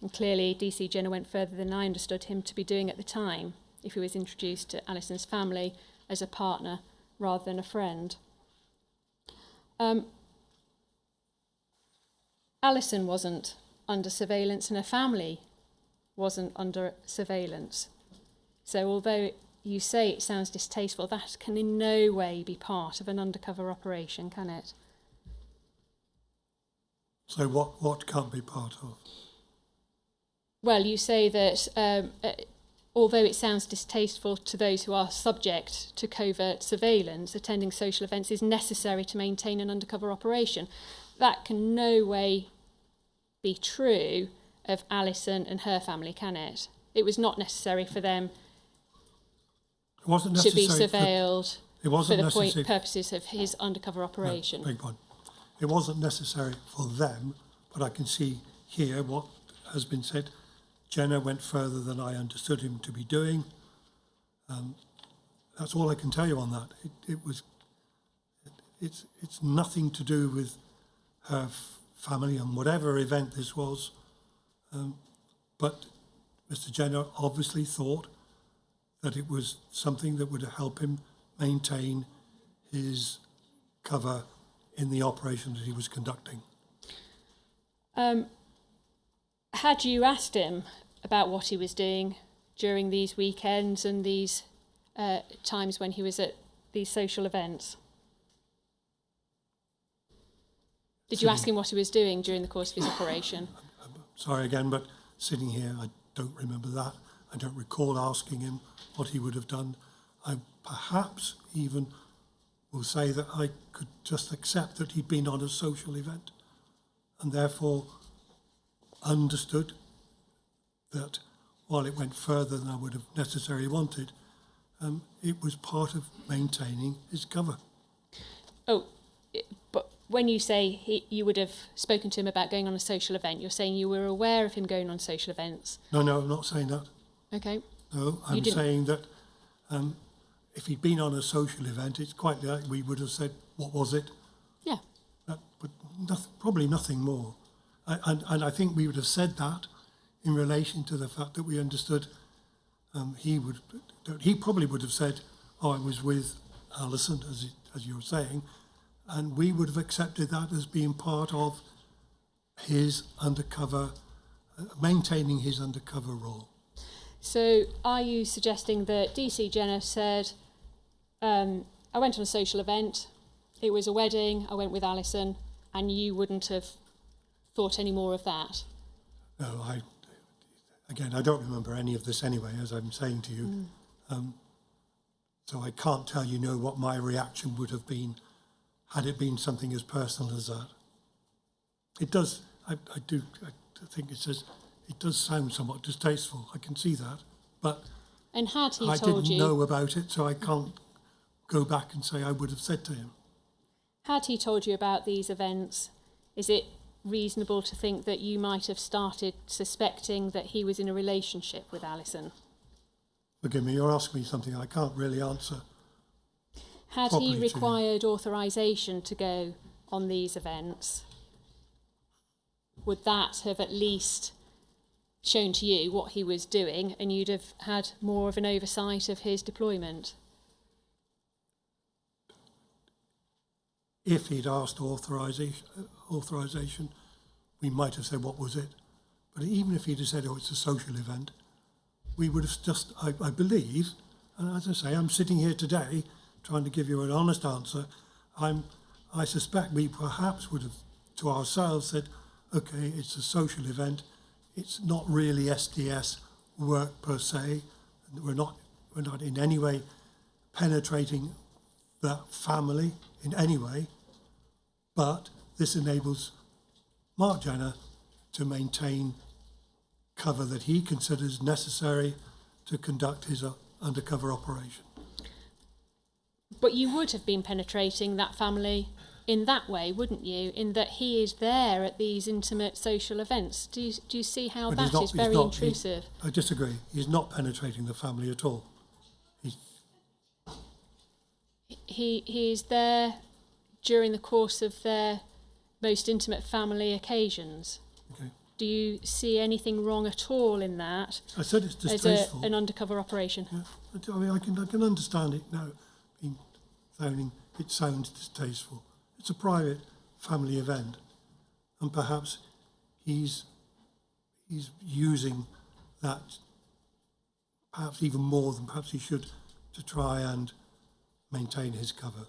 And clearly, DC Jenner went further than I understood him to be doing at the time, if he was introduced to Alison's family as a partner rather than a friend. Alison wasn't under surveillance and her family wasn't under surveillance. So although you say it sounds distasteful, that can in no way be part of an undercover operation, can it? So what can't be part of? Well, you say that although it sounds distasteful to those who are subject to covert surveillance, attending social events is necessary to maintain an undercover operation. That can no way be true of Alison and her family, can it? It was not necessary for them to be surveilled It for wasn't the necessary. purposes of his undercover operation. No, beg pardon. It wasn't necessary for them, but I can see here what has been said. Jenner went further than I understood him to be doing. That's all I can tell you on that. It's nothing to do with her family and whatever event this was. But Mr. Jenner obviously thought that it was something that would help him maintain his cover in the operation that he was conducting. Had you asked him about what he was doing during these weekends and these times when he was at these social events? Did you ask him what he was doing during the course of his operation? I'm sorry again, but sitting here, I don't remember that. I don't recall asking him what he would have done. I perhaps even will say that I could just accept that he'd been on a social event and therefore understood that while it went further than I would have necessarily wanted, it was part of maintaining his cover. Oh, but when you say you would have spoken to him about going on a social event, you're saying you were aware of him going on social events? No, I'm not saying that. Okay. No, I'm saying that if he'd been on a social event, it's quite like we would have said, what was it? Yeah. But probably nothing more. And I think we would have said that in relation to the fact that we understood he probably would have said, oh, I was with Alison, as you were saying, and we would have accepted that as being part of his undercover, maintaining his undercover role. So are you suggesting that DC Jenner said, I went on a social event, it was a wedding, I went with Alison, and you wouldn't have thought any more of that? No, I don't remember any of this anyway, as I'm saying to you. So I can't tell you what my reaction would have been had it been something as personal as that. It does, I think it does sound somewhat distasteful. I can see that, but and had he I told didn't you, know about it, so I can't go back and say I would have said to him. Had he told you about these events, is it reasonable to think that you might have started suspecting that he was in a relationship with Alison? Forgive me, you're asking me something I can't really answer. Had he required authorisation to go on these events? Would that have at least shown to you what he was doing and you'd have had more of an oversight of his deployment? If he'd asked authorisation, we might have said, what was it? But even if he'd have said, oh, it's a social event, we would have just, I believe, and as I say, I'm sitting here today trying to give you an honest answer. I suspect we perhaps would have, to ourselves, said, okay, it's a social event. It's not really SDS work per se. We're not in any way penetrating that family in any way, but this enables Mark Jenner to maintain cover that he considers necessary to conduct his undercover operation. But you would have been penetrating that family in that way, wouldn't you? In that he is there at these intimate social events. Do you see how that is very intrusive? I disagree. He's not penetrating the family at all. He is there during the course of their most intimate family occasions. Okay. Do you see anything wrong at all in that? I said it's distasteful. As an undercover operation. Yeah. I mean, I can understand it now. It sounds distasteful. It's a private family event, and perhaps he's using that perhaps even more than perhaps he should to try and maintain his cover.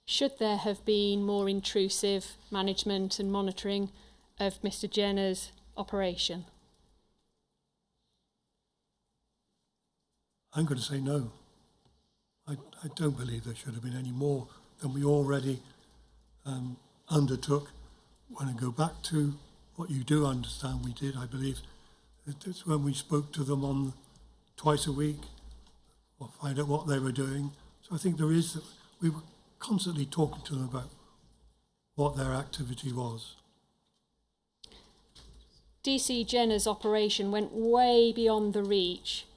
Should there have been more intrusive management and monitoring of Mr. Jenner's operation? I'm going to say no. I don't believe there should have been any more than we already undertook. When I go back to what you do understand we did, I believe it's when we spoke to them on twice a week, or find out what they were doing, So I think we were constantly talking to them about what their activity was. DC Jenner's operation went way beyond the reach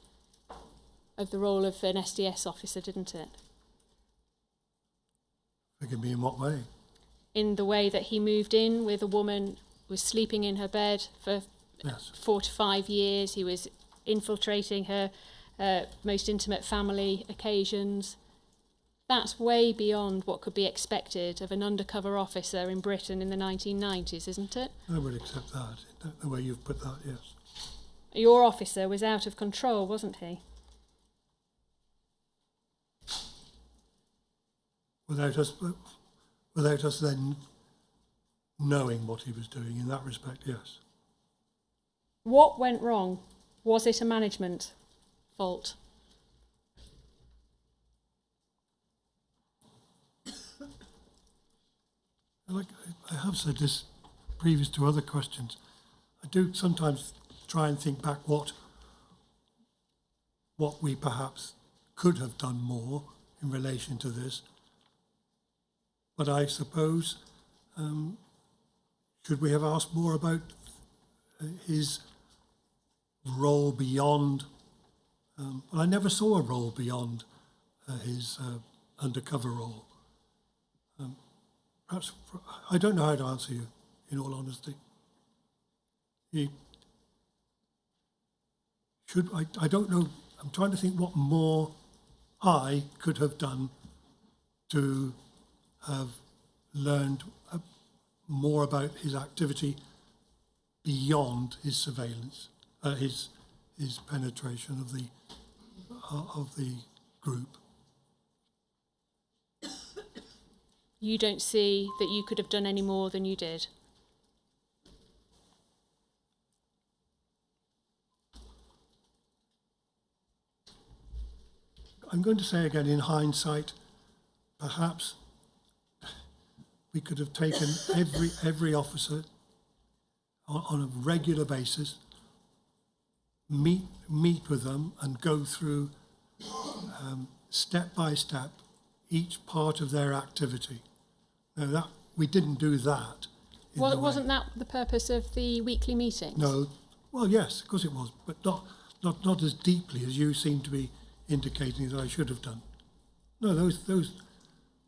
of the role of an SDS officer, didn't it? Forgive me, in what way? In the way that he moved in with a woman, was sleeping in her bed for Yes. 4 to 5 years. He was infiltrating her most intimate family occasions. That's way beyond what could be expected of an undercover officer in Britain in the 1990s, isn't it? I would accept that, the way you've put that, yes. Your officer was out of control, wasn't he? Without us then knowing what he was doing, in that respect, yes. What went wrong? Was it a management fault? Like I have said this previous to other questions, I do sometimes try and think back what we perhaps could have done more in relation to this. But I suppose, should we have asked more about his role beyond? Well, I never saw a role beyond his undercover role. Perhaps, I don't know how to answer you, in all honesty. I don't know, I'm trying to think what more I could have done to have learned more about his activity beyond his surveillance, his penetration of the group. You don't see that you could have done any more than you did? I'm going to say again, in hindsight, perhaps we could have taken every officer on a regular basis, meet with them and go through step by step each part of their activity. Now we didn't do that. Well, wasn't that the purpose of the weekly meetings? No. Well, yes, of course it was, but not as deeply as you seem to be indicating that I should have done. No, those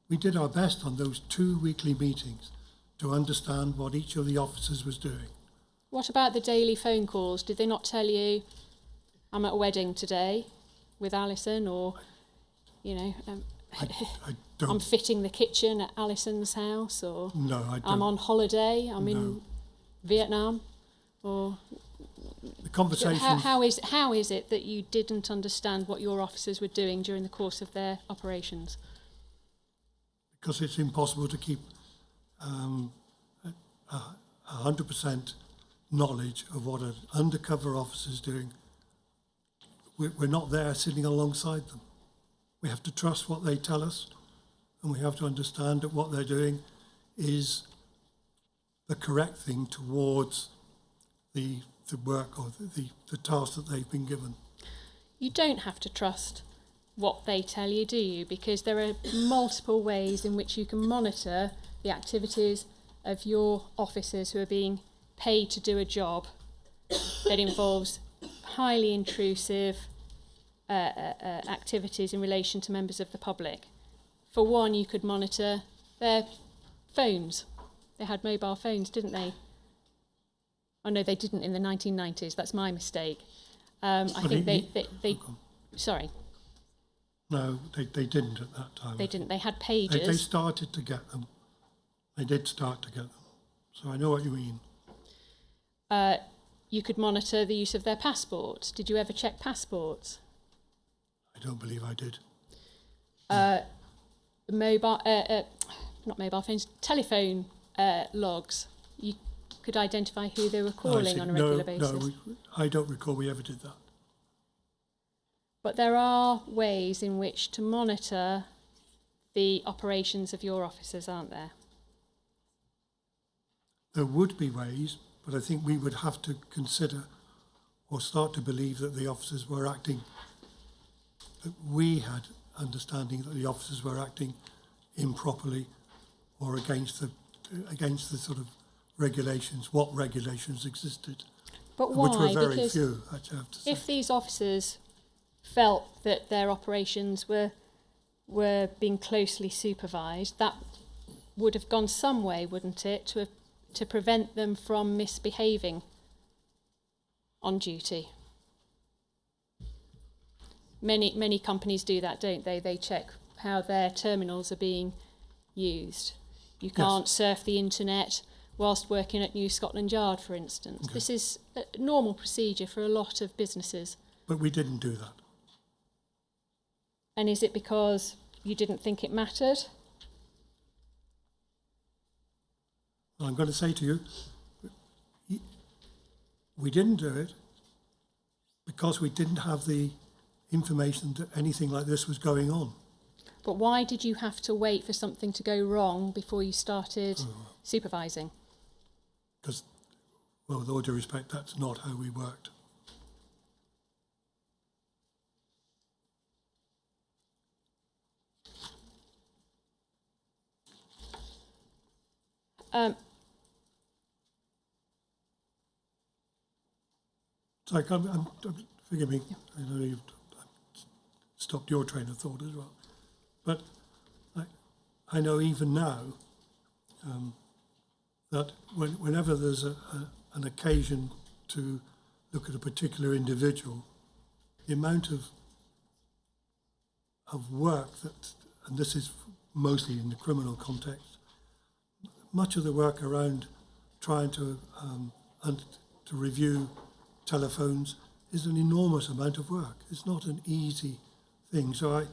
we did our best on those 2 weekly meetings to understand what each of the officers was doing. What about the daily phone calls? Did they not tell you, I'm at a wedding today with Alison, or, I don't. I'm fitting the kitchen at Alison's house, or No, I don't. I'm on holiday, I'm in Vietnam, or The conversation. how is it that you didn't understand what your officers were doing during the course of their operations? Because it's impossible to keep 100% knowledge of what an undercover officer is doing. We're not there sitting alongside them. We have to trust what they tell us, and we have to understand that what they're doing is the correct thing towards the work or the task that they've been given. You don't have to trust what they tell you, do you? Because there are multiple ways in which you can monitor the activities of your officers who are being paid to do a job that involves highly intrusive activities in relation to members of the public. For one, you could monitor their phones. They had mobile phones, didn't they? Oh no, they didn't in the 1990s. That's my mistake. I think they sorry. No, they didn't at that time. They didn't. They had pages. They started to get them. They did start to get them. So I know what you mean. You could monitor the use of their passports. Did you ever check passports? I don't believe I did. Not mobile phones, telephone logs. You could identify who they were calling on a regular basis. No, I don't recall we ever did that. But there are ways in which to monitor the operations of your officers, aren't there? There would be ways, but I think we would have to consider or start to believe that the officers were acting, that we had understanding that the officers were acting improperly or against the sort of regulations, what regulations existed. But why? Which were very Because few, I have to say. if these officers felt that their operations were being closely supervised, that would have gone some way, wouldn't it, to prevent them from misbehaving on duty. Many companies do that, don't they? They check how their terminals are being used. You can't surf the internet whilst working at New Scotland Yard, for instance. Okay. This is a normal procedure for a lot of businesses. But we didn't do that. And is it because you didn't think it mattered? Well, I'm going to say to you, we didn't do it because we didn't have the information that anything like this was going on. But why did you have to wait for something to go wrong before you started supervising? Because, well, with all due respect, that's not how we worked. Sorry, forgive me, I know you've stopped your train of thought as well. But I know even now that whenever there's an occasion to look at a particular individual, the amount of work that, and this is mostly in the criminal context, much of the work around trying to review telephones is an enormous amount of work. It's not an easy thing. So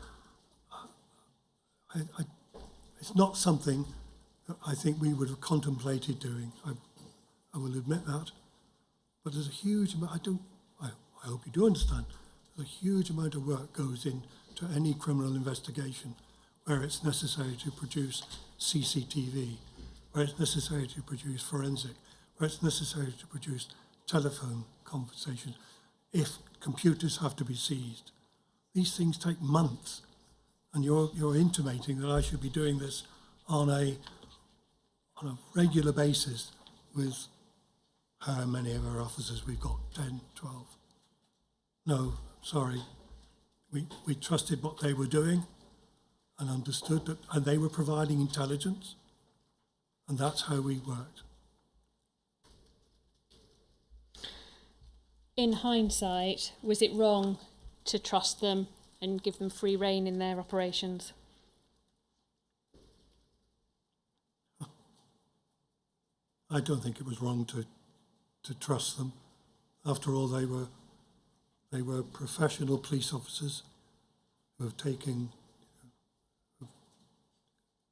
it's not something that I think we would have contemplated doing. I will admit that. But there's a huge amount, I hope you do understand, there's a huge amount of work goes into any criminal investigation where it's necessary to produce CCTV, where it's necessary to produce forensic, where it's necessary to produce telephone conversations, if computers have to be seized. These things take months, and you're intimating that I should be doing this on a regular basis with how many of our officers we've got, 10, 12. No, sorry. We trusted what they were doing and understood that, and they were providing intelligence, and that's how we worked. In hindsight, was it wrong to trust them and give them free rein in their operations? I don't think it was wrong to trust them. After all, they were professional police officers who have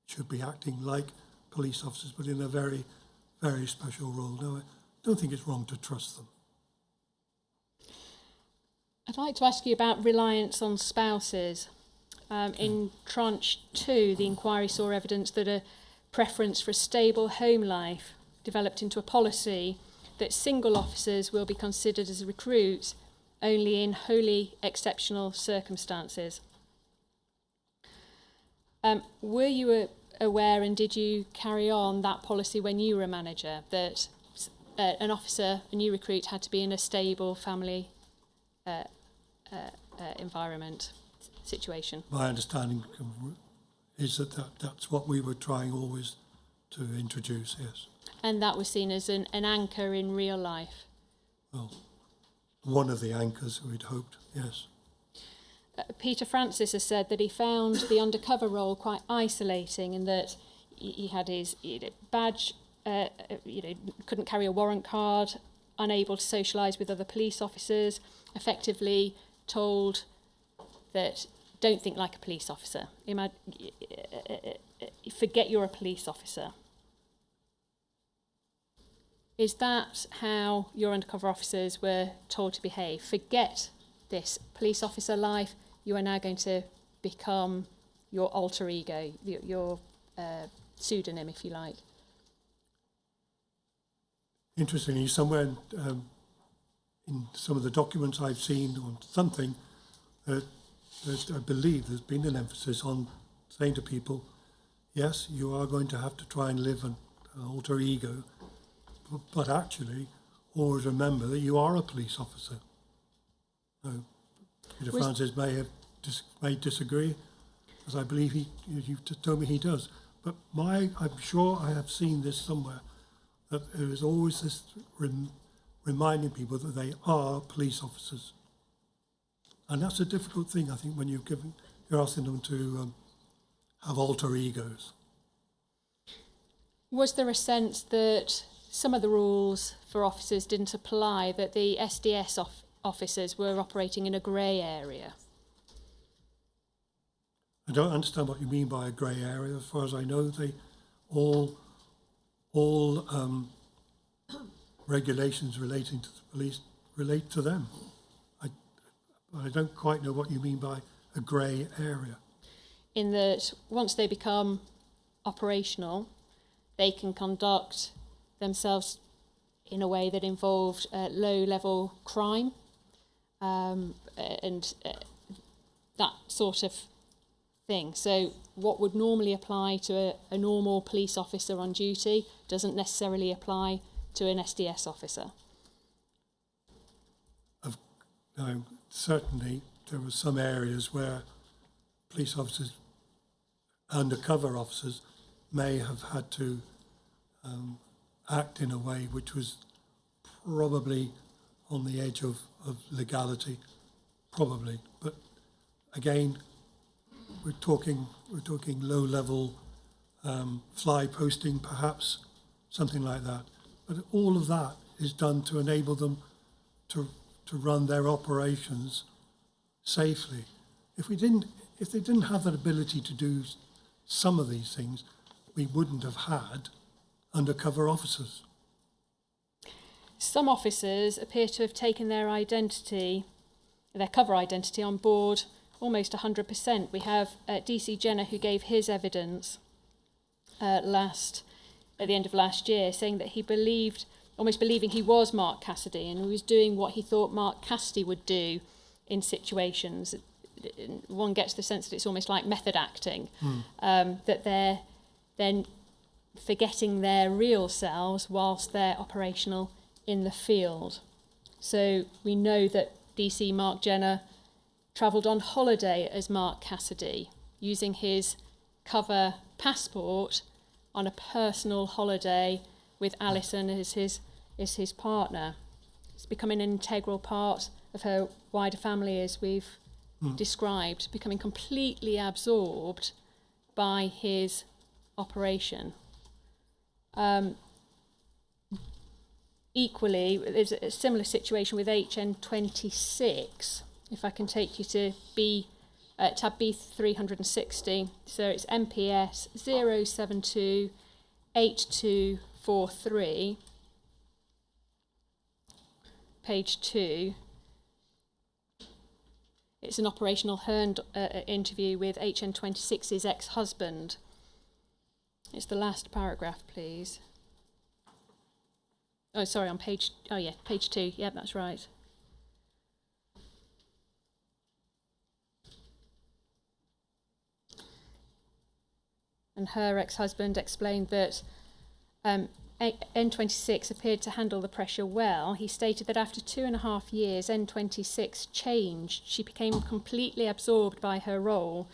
should be acting like police officers, but in a very, very special role. No, I don't think it's wrong to trust them. I'd like to ask you about reliance on spouses. In Tranche 2, the inquiry saw evidence that a preference for a stable home life developed into a policy that single officers will be considered as recruits only in wholly exceptional circumstances. Were you aware, and did you carry on that policy when you were a manager, that an officer, a new recruit, had to be in a stable family environment situation? My understanding is that's what we were trying always to introduce, yes. And that was seen as an anchor in real life? Well, one of the anchors we'd hoped, yes. Peter Francis has said that he found the undercover role quite isolating, in that he had his badge, couldn't carry a warrant card, unable to socialise with other police officers, effectively told that don't think like a police officer. Forget you're a police officer. Is that how your undercover officers were told to behave? Forget this police officer life. You are now going to become your alter ego, your pseudonym, if you like. Interestingly, somewhere in some of the documents I've seen on something, I believe there's been an emphasis on saying to people, yes, you are going to have to try and live an alter ego, but actually always remember that you are a police officer. So, Peter Francis may disagree, as I believe you've told me he does. But I'm sure I have seen this somewhere, that there is always this reminding people that they are police officers. And that's a difficult thing, I think, when you're asking them to have alter egos. Was there a sense that some of the rules for officers didn't apply, that the SDS officers were operating in a grey area? I don't understand what you mean by a grey area. As far as I know, they all regulations relating to the police relate to them. I don't quite know what you mean by a grey area. In that once they become operational, they can conduct themselves in a way that involved low-level crime and that sort of thing. So what would normally apply to a normal police officer on duty doesn't necessarily apply to an SDS officer. Certainly, there were some areas where police officers, undercover officers, may have had to act in a way which was probably on the edge of legality, probably. But again, we're talking low-level fly posting, perhaps, something like that. But all of that is done to enable them to run their operations safely. If they didn't have that ability to do some of these things, we wouldn't have had undercover officers. Some officers appear to have taken their cover identity on board almost 100%. We have DC Jenner, who gave his evidence at the end of last year, saying that he almost believing he was Mark Cassidy and he was doing what he thought Mark Cassidy would do in situations. One gets the sense that it's almost like method acting, that they're then forgetting their real selves whilst they're operational in the field. So we know that DC Mark Jenner travelled on holiday as Mark Cassidy, using his cover passport on a personal holiday with Alison as his partner. It's becoming an integral part of her wider family, as we've described, becoming completely absorbed by his operation. Equally, there's a similar situation with HN26. If I can take you to tab B360, so it's MPS 0728243, page 2. It's an operational Hearn interview with HN26's ex-husband. It's the last paragraph, please. Oh, sorry, on page 2. Yeah, that's right. And her ex-husband explained that N26 appeared to handle the pressure well. He stated that after 2.5 years, N26 changed. She became completely absorbed by her role,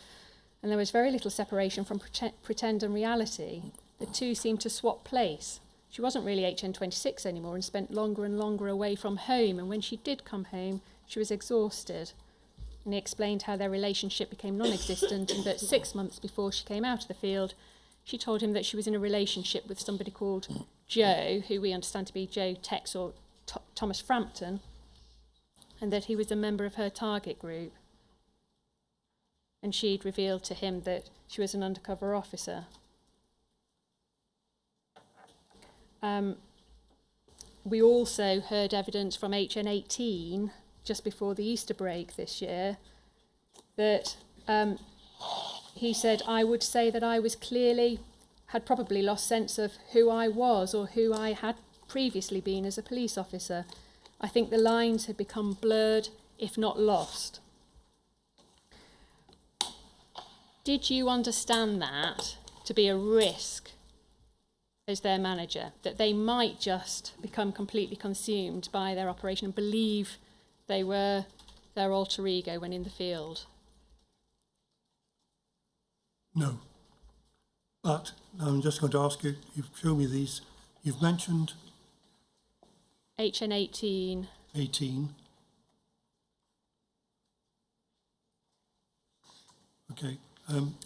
and there was very little separation from pretend and reality. The two seemed to swap place. She wasn't really HN26 anymore and spent longer and longer away from home, and when she did come home, she was exhausted. And he explained how their relationship became non-existent and that 6 months before she came out of the field, she told him that she was in a relationship with somebody called Joe, who we understand to be Joe Tex or Thomas Frampton, and that he was a member of her target group. And she'd revealed to him that she was an undercover officer. We also heard evidence from HN18 just before the Easter break this year that he said, I would say that I had probably lost sense of who I was or who I had previously been as a police officer. I think the lines had become blurred, if not lost. Did you understand that to be a risk as their manager, that they might just become completely consumed by their operation and believe they were their alter ego when in the field? No. But I'm just going to ask you, you've shown me these, you've mentioned HN 18. 18. Okay.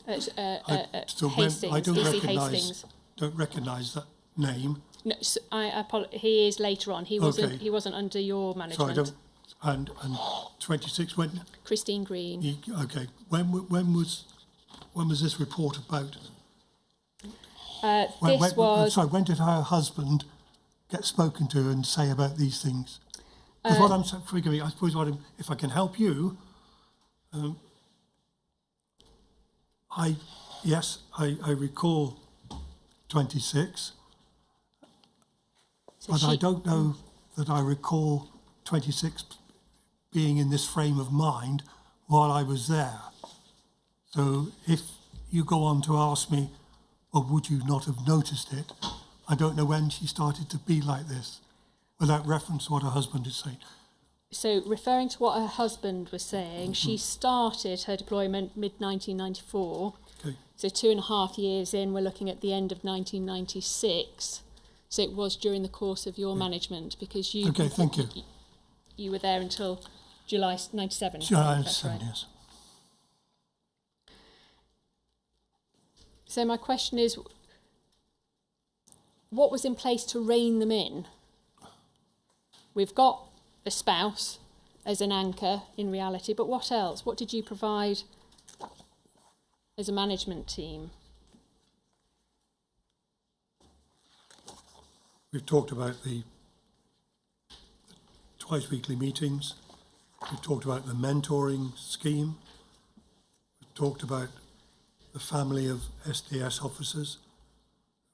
Hastings, I don't DC Hastings. recognise that name. No, so he is later on. He wasn't. Okay. He wasn't under your So management. I don't. And 26. When? Christine Green. Okay. When was this report about? When did her husband get spoken to and say about these things? Because what I'm forgive me. I suppose if I can help you. I recall 26, but I don't know that I recall 26 being in this frame of mind while I was there. So if you go on to ask me, well, would you not have noticed it? I don't know when she started to be like this, without reference to what her husband is saying. So referring to what her husband was saying, she started her deployment mid-1994. Okay. So 2.5 years in, we're looking at the end of 1996. So it was during the course of your management, because you... Okay, thank you. You were there until July 97. July that's 97, right. yes. So my question is, what was in place to rein them in? We've got the spouse as an anchor in reality, but what else? What did you provide as a management team? We've talked about the twice weekly meetings. We've talked about the mentoring scheme. We've talked about the family of SDS officers,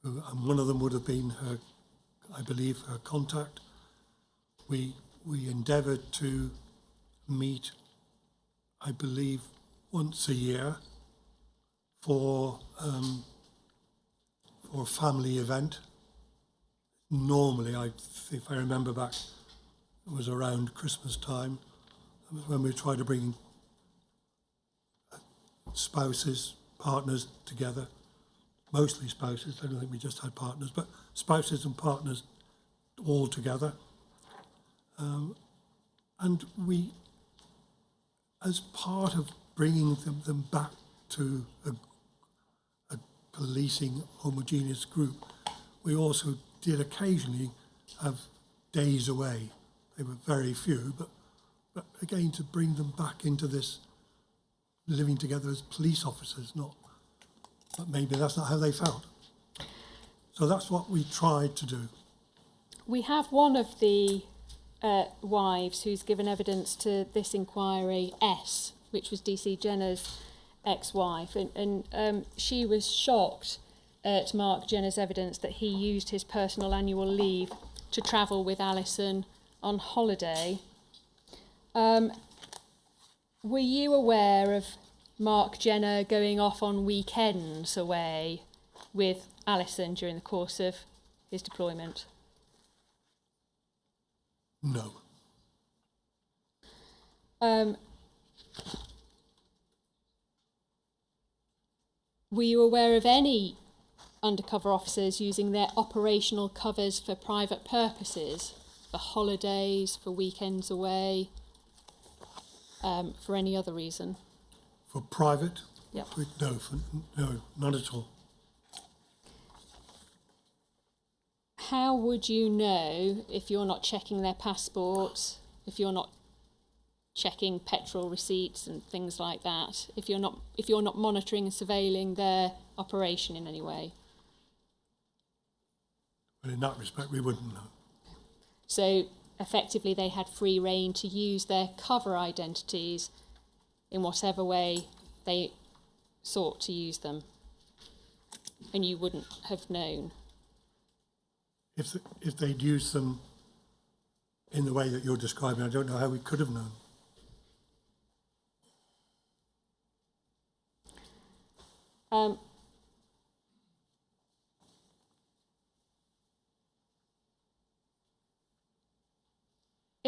and one of them would have been her, I believe, her contact. We endeavoured to meet, I believe, once a year for a family event. Normally, if I remember back, it was around Christmas time. It was when we tried to bring spouses, partners together, mostly spouses. I don't think we just had partners, but spouses and partners all together. And we, as part of bringing them back to a policing homogeneous group, we also did occasionally have days away. They were very few, but again, to bring them back into this living together as police officers, but maybe that's not how they felt. So that's what we tried to do. We have one of the wives who's given evidence to this inquiry, S, which was DC Jenner's ex-wife, and she was shocked at Mark Jenner's evidence that he used his personal annual leave to travel with Alison on holiday. Were you aware of Mark Jenner going off on weekends away with Alison during the course of his deployment? No. Were you aware of any undercover officers using their operational covers for private purposes, for holidays, for weekends away, for any other reason? For private? Yep. No, not at all. How would you know if you're not checking their passports, if you're not checking petrol receipts and things like that, if you're not monitoring and surveilling their operation in any way? But in that respect, we wouldn't know. So effectively, they had free rein to use their cover identities in whatever way they sought to use them, and you wouldn't have known. If they'd used them in the way that you're describing, I don't know how we could have known. Is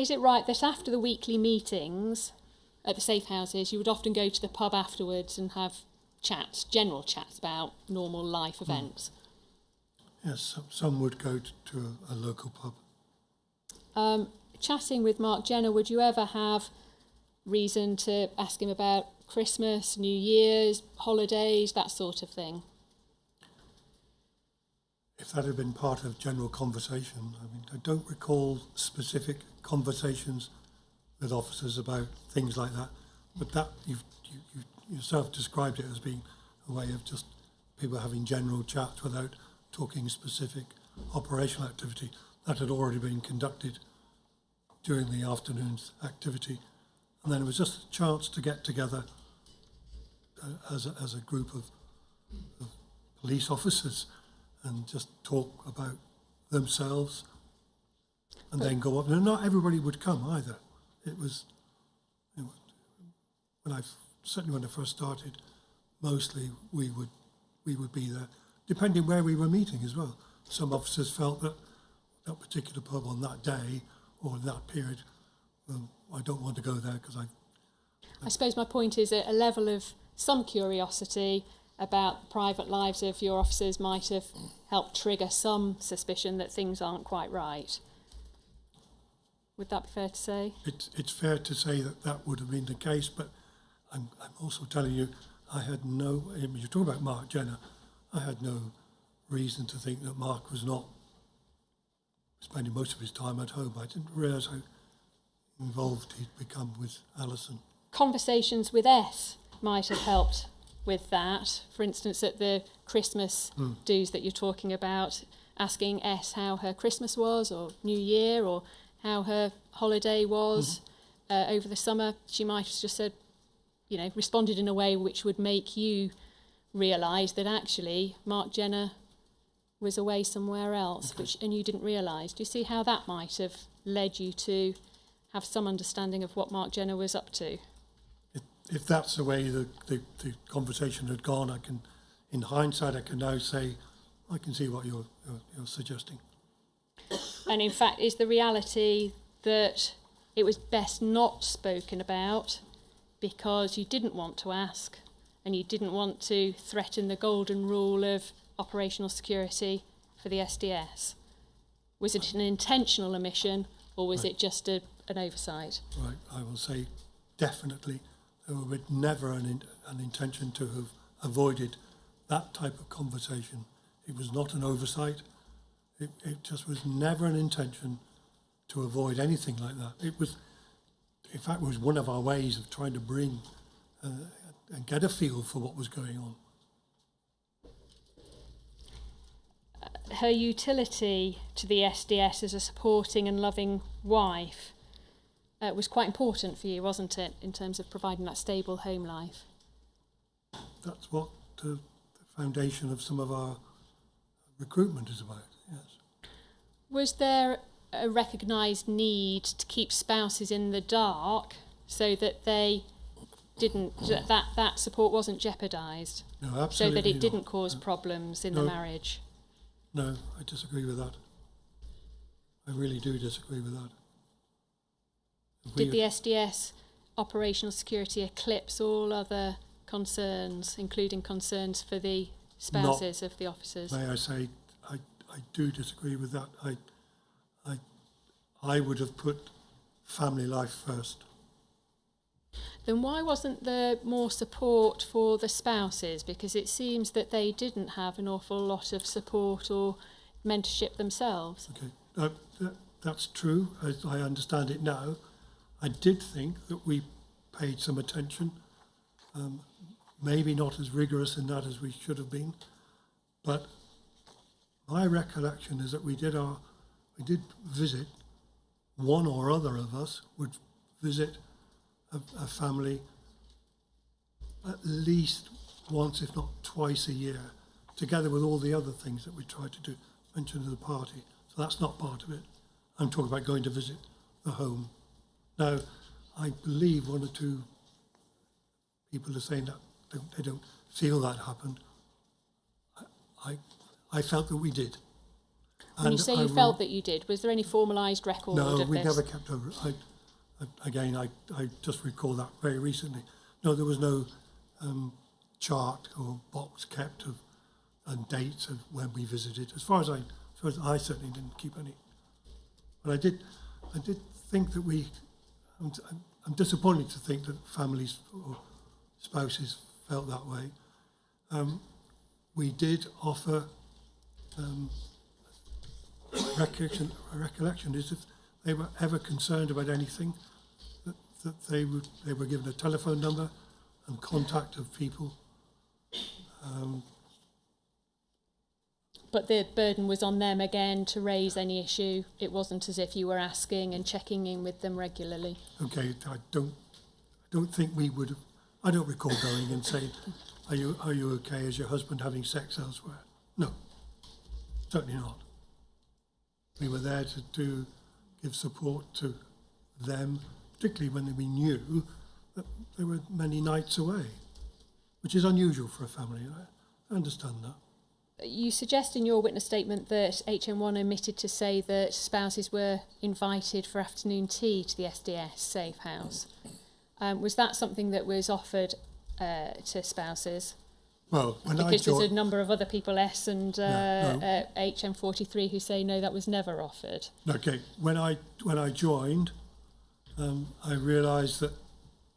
it right that after the weekly meetings at the safe houses, you would often go to the pub afterwards and have chats, general chats about normal life events? Yes, some would go to a local pub. Chatting with Mark Jenner, would you ever have reason to ask him about Christmas, New Year's, holidays, that sort of thing? If that had been part of general conversation, I mean, I don't recall specific conversations with officers about things like that, but that you yourself described it as being a way of just people having general chats without talking specific operational activity. That had already been conducted during the afternoon's activity, and then it was just a chance to get together as a group of police officers and just talk about themselves, and then go up. And not everybody would come either. It was, certainly when I first started, mostly we would be there, depending where we were meeting as well. Some officers felt that that particular pub on that day or in that period, I don't want to go there because I suppose my point is a level of some curiosity about the private lives of your officers might have helped trigger some suspicion that things aren't quite right. Would that be fair to say? It's fair to say that would have been the case, but I'm also telling you, I had no, you talk about Mark Jenner, I had no reason to think that Mark was not spending most of his time at home. I didn't realise how involved he'd become with Alison. Conversations with S might have helped with that. For instance, at the Christmas do's that you're talking about, asking S how her Christmas was, or New Year, or how her holiday was over the summer. She might have just said, responded in a way which would make you realise that actually Mark Jenner was away somewhere else, and you didn't realise. Do you see how that might have led you to have some understanding of what Mark Jenner was up to? If that's the way the conversation had gone, in hindsight, I can now say, I can see what you're suggesting. And in fact, is the reality that it was best not spoken about because you didn't want to ask and you didn't want to threaten the golden rule of operational security for the SDS? Was it an intentional omission, or was it just an oversight? Right, I will say definitely there was never an intention to have avoided that type of conversation. It was not an oversight. It just was never an intention to avoid anything like that. It was, in fact, was one of our ways of trying to bring and get a feel for what was going on. Her utility to the SDS as a supporting and loving wife was quite important for you, wasn't it, in terms of providing that stable home life? That's what the foundation of some of our recruitment is about, yes. Was there a recognised need to keep spouses in the dark so that they didn't, that support wasn't jeopardised? No, absolutely so that it not. didn't cause problems in the marriage? No, I disagree with that. I really do disagree with that. Did the SDS operational security eclipse all other concerns, including concerns for the spouses of the officers? May I say, I do disagree with that. I would have put family life first. Then why wasn't there more support for the spouses? Because it seems that they didn't have an awful lot of support or mentorship themselves. Okay, that's true, as I understand it now. I did think that we paid some attention, maybe not as rigorous in that as we should have been, but my recollection is that we did visit, one or other of us would visit a family at least once, if not twice a year, together with all the other things that we tried to do, mention to the party. So that's not part of it. I'm talking about going to visit the home. Now, I believe one or two people are saying that they don't feel that happened. I felt that we did. When you say you felt that you did, was there any formalised record no, of this? we never kept a. I just recall that very recently. No, there was no chart or box kept of and dates of when we visited. As far as I certainly didn't keep any. But I did think that we. I'm disappointed to think that families or spouses felt that way. We did offer recollection is if they were ever concerned about anything, that they were given a telephone number and contact of people. But the burden was on them again to raise any issue. It wasn't as if you were asking and checking in with them regularly. Okay, I don't think we would have. I don't recall going and saying, "Are you okay? Is your husband having sex elsewhere?" No, certainly not. We were there to give support to them, particularly when we knew that they were many nights away, which is unusual for a family. I understand that. You suggest in your witness statement that HM1 omitted to say that spouses were invited for afternoon tea to the SDS safe house. Was that something that was offered to spouses? Well, because there's a number of other people, S and HM43, who say no, that was never offered. Okay, when I joined, I realised that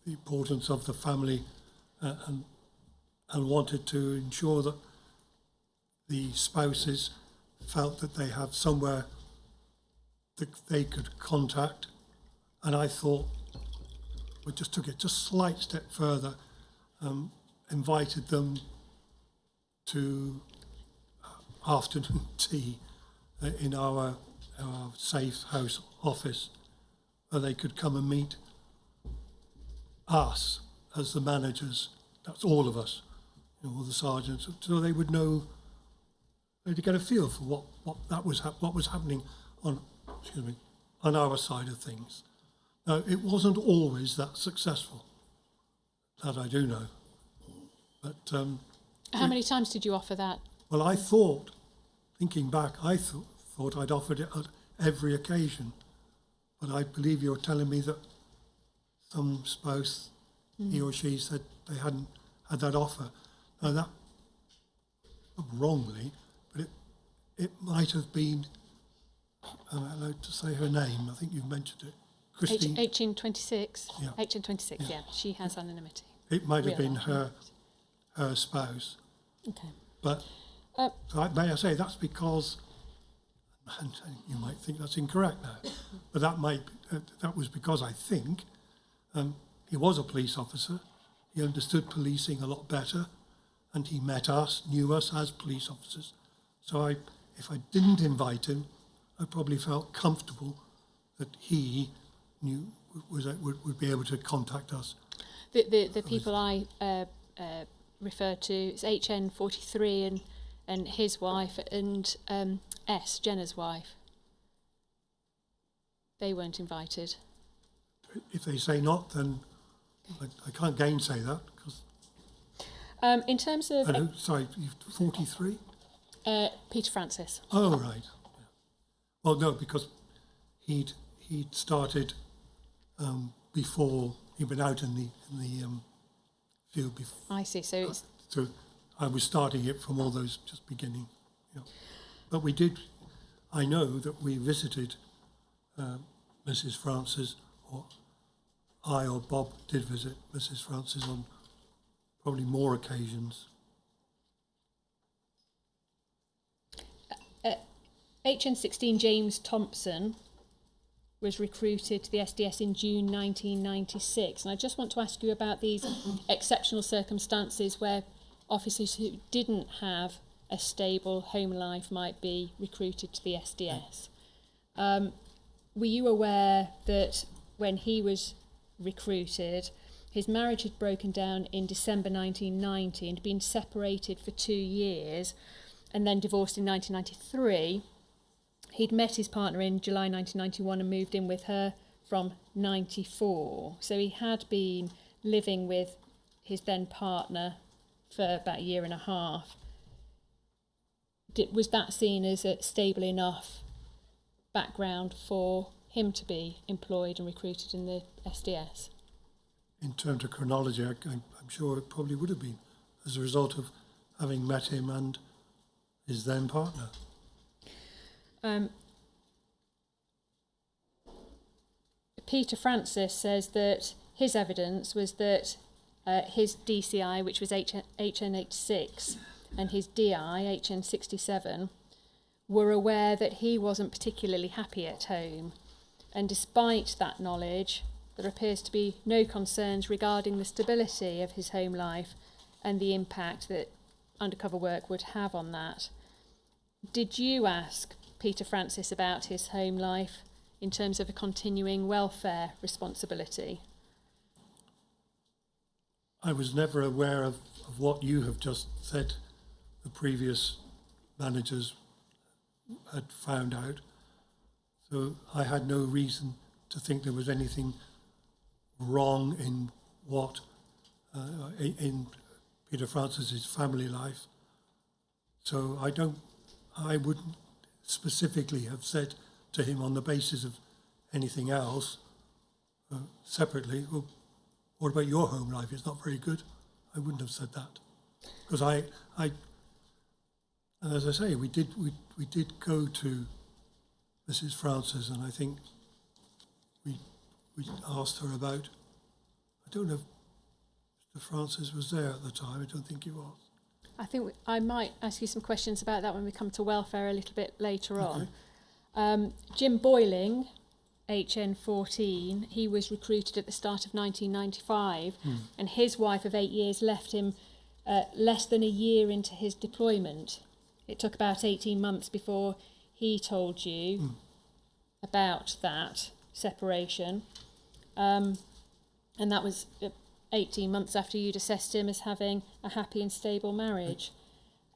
the importance of the family and wanted to ensure that the spouses felt that they have somewhere that they could contact, and I thought we just took it just a slight step further, invited them to afternoon tea in our safe house office, where they could come and meet us as the managers. That's all of us, all the sergeants, so they would know. To get a feel for what was happening on our side of things. Now, it wasn't always that successful. That I do know. But how many times did you offer that? Well, I thought, thinking back, I thought I'd offered it at every occasion, but I believe you're telling me that some spouse, he or she, said they hadn't had that offer. Now that, wrongly. It might have been, am I allowed to say her name? I think you've mentioned it. Christine. HN26. Yeah. HN26, yeah. She has anonymity. It might have been her spouse. Okay. But may I say that's because, and you might think that's incorrect now, but that was because I think he was a police officer. He understood policing a lot better, and he met us, knew us as police officers. So if I didn't invite him, I probably felt comfortable that he knew would be able to contact us. The people I refer to is HN43 and his wife and S, Jenna's wife. They weren't invited. If they say not, then I can't gainsay that. In terms of... sorry, 43? Peter Francis. Oh, right. Yeah. Well, no, because he'd started before he'd been out in the field before. I see. So I was starting it from all those just beginning. You know. But we did. I know that we visited Mrs. Francis, or I or Bob did visit Mrs. Francis on probably more occasions. HN16 James Thompson was recruited to the SDS in June 1996, and I just want to ask you about these exceptional circumstances where officers who didn't have a stable home life might be recruited to the SDS. Were you aware that when he was recruited, his marriage had broken down in December 1990 and been separated for 2 years and then divorced in 1993? He'd met his partner in July 1991 and moved in with her from 94. So he had been living with his then partner for about a year and a half. was that seen as a stable enough background for him to be employed and recruited in the SDS? In terms of chronology, I'm sure it probably would have been as a result of having met him and his then partner. Peter Francis says that his evidence was that his DCI, which was HN86, and his DI, HN67, were aware that he wasn't particularly happy at home. And despite that knowledge, there appears to be no concerns regarding the stability of his home life and the impact that undercover work would have on that. Did you ask Peter Francis about his home life in terms of a continuing welfare responsibility? I was never aware of what you have just said the previous managers had found out. So I had no reason to think there was anything wrong in what in Peter Francis's family life. So I wouldn't specifically have said to him on the basis of anything else separately, well, what about your home life? It's not very good. I wouldn't have said that, because I and as I say, we did go to Mrs. Francis, and I think we asked her about. I don't know if Mr. Francis was there at the time. I don't think he was. I think I might ask you some questions about that when we come to welfare a little bit later Okay. on. Jim Boyling, HN14, he was recruited at the start of 1995, and his wife of 8 years left him less than a year into his deployment. It took about 18 months before he told you about that separation, and that was 18 months after you'd assessed him as having a happy and stable marriage.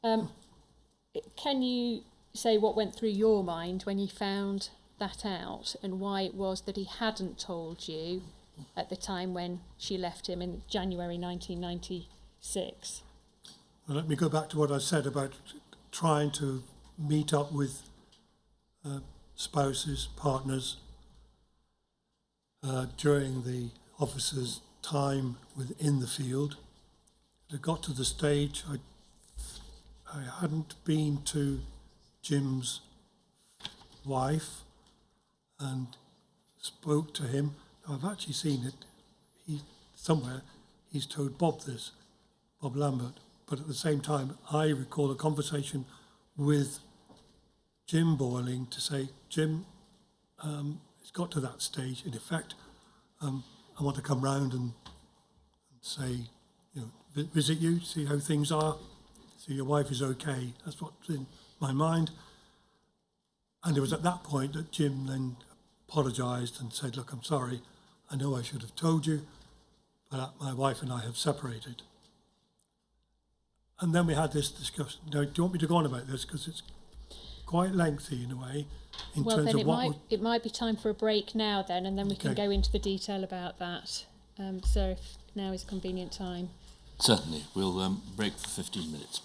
Can you say what went through your mind when you found that out, and why it was that he hadn't told you at the time when she left him in January 1996? Well, let me go back to what I said about trying to meet up with spouses, partners, during the officer's time within the field. It got to the stage I hadn't been to Jim's wife and spoke to him. I've actually seen it. He's told Bob this, Bob Lambert. But at the same time, I recall a conversation with Jim Boyling to say, Jim, it's got to that stage. In effect, I want to come round and say, visit you, see how things are, see your wife is okay. That's what's in my mind. And it was at that point that Jim then apologised and said, look, I'm sorry. I know I should have told you, but my wife and I have separated. And then we had this discussion. Now, do you want me to go on about this? Because it's quite lengthy in a way. It might be time for a break now then, and then we can go into the detail about that. So if now is a convenient time. Certainly. We'll break for 15 minutes.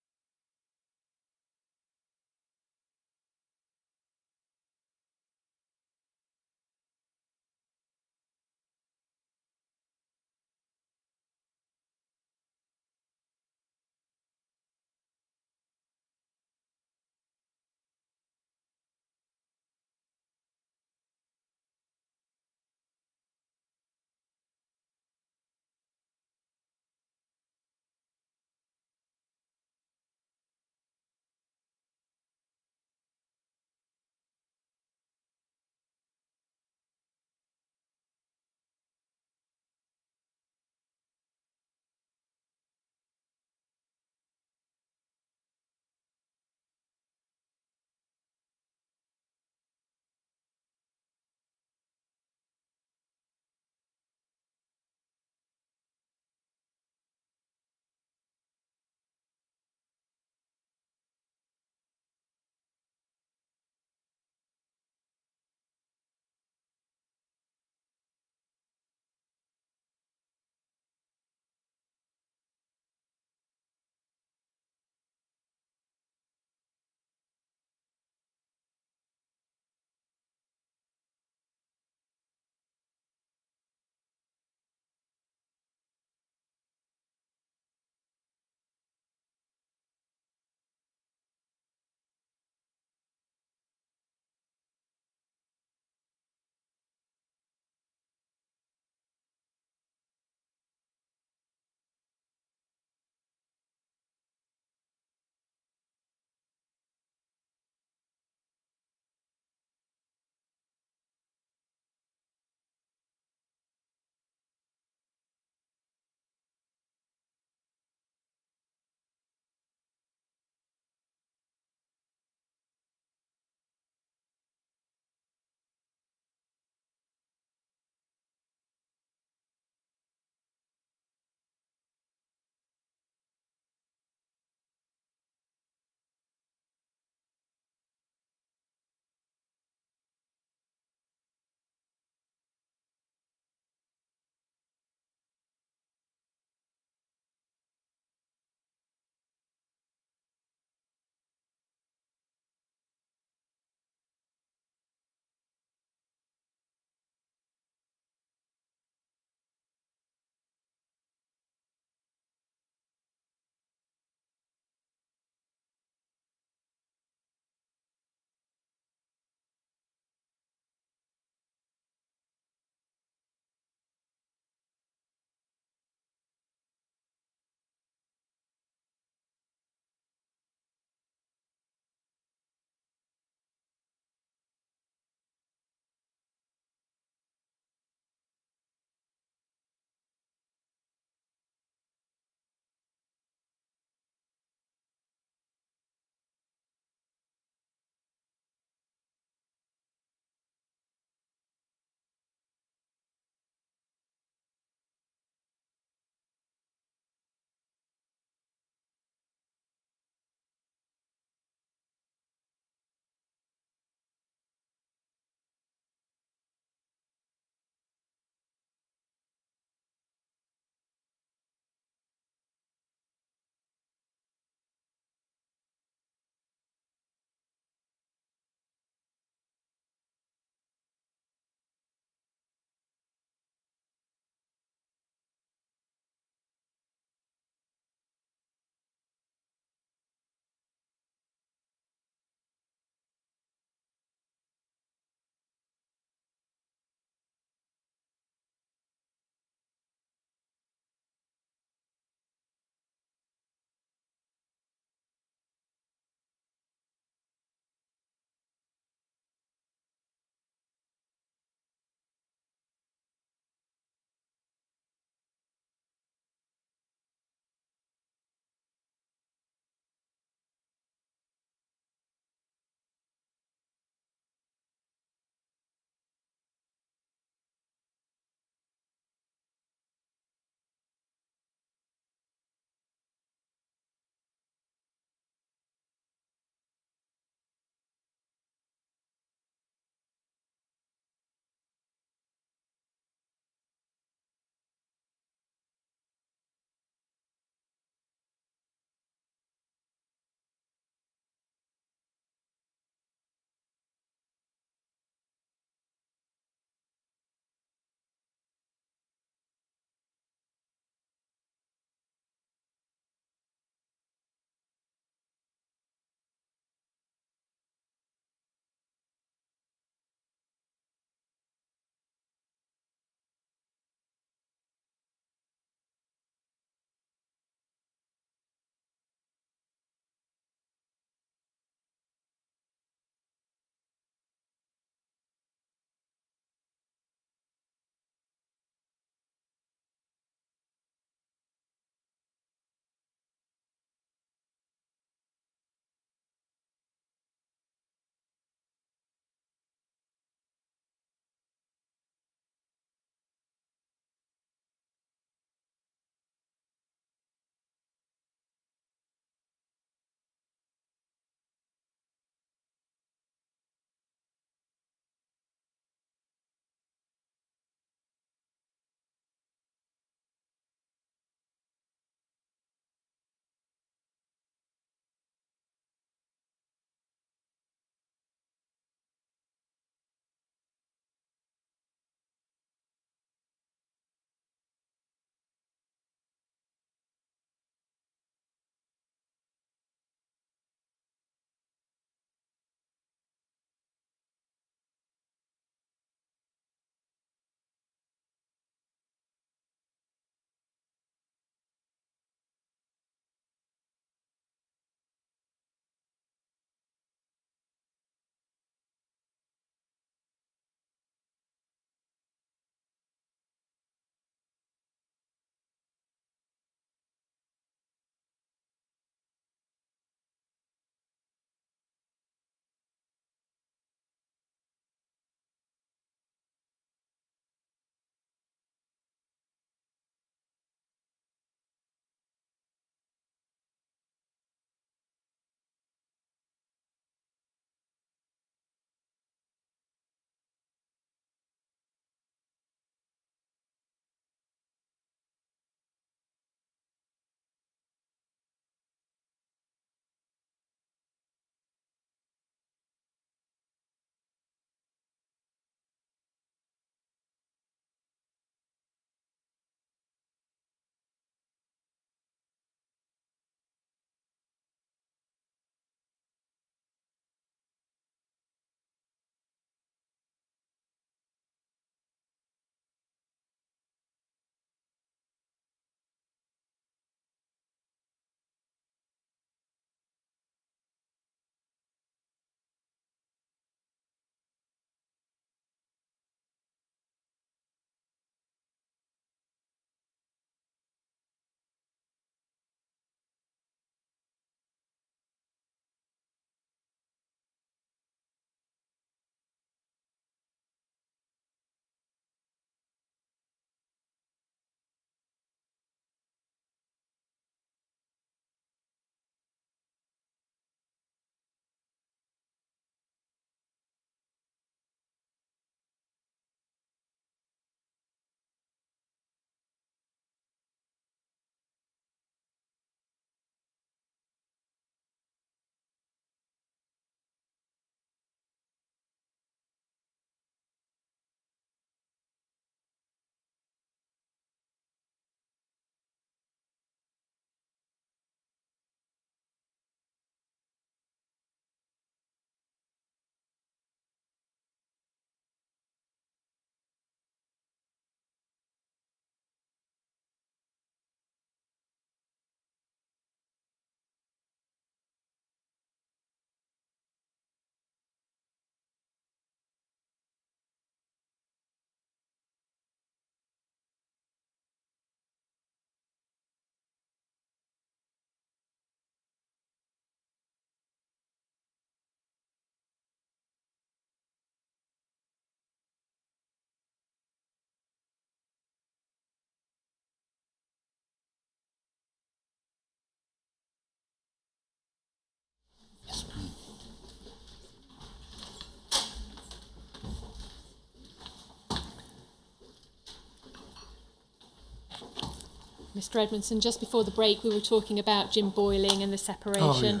Mr. Edmondson. Just before the break, we were talking about Jim Boyling and the separation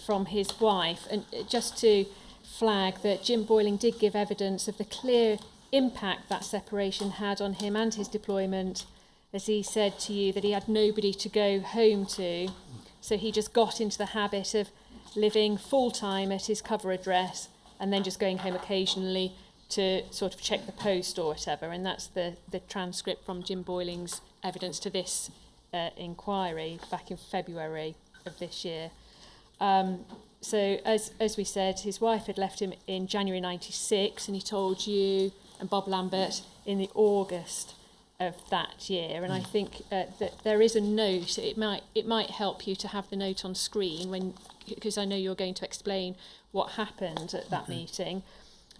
from his wife. And just to flag that Jim Boyling did give evidence of the clear impact that separation had on him and his deployment, as he said to you that he had nobody to go home to. So he just got into the habit of living full-time at his cover address and then just going home occasionally to sort of check the post or whatever. And that's the transcript from Jim Boyling's evidence to this inquiry back in February of this year. So as we said, his wife had left him in January 96, and he told you and Bob Lambert in the August of that year. And I think that there is a note. It might help you to have the note on screen because I know you're going to explain what happened at that meeting.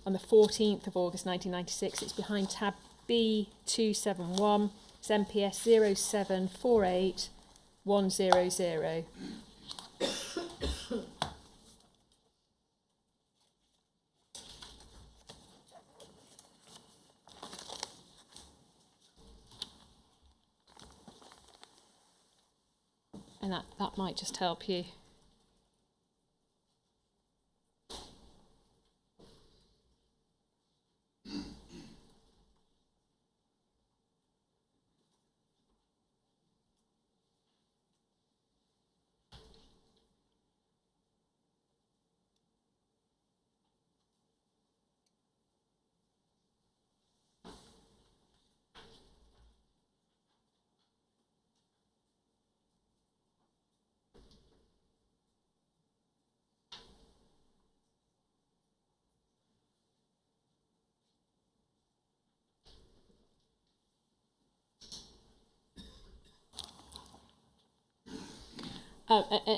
On the 14th of August 1996, it's behind tab B271, it's MPS 0748100. And that might just help you.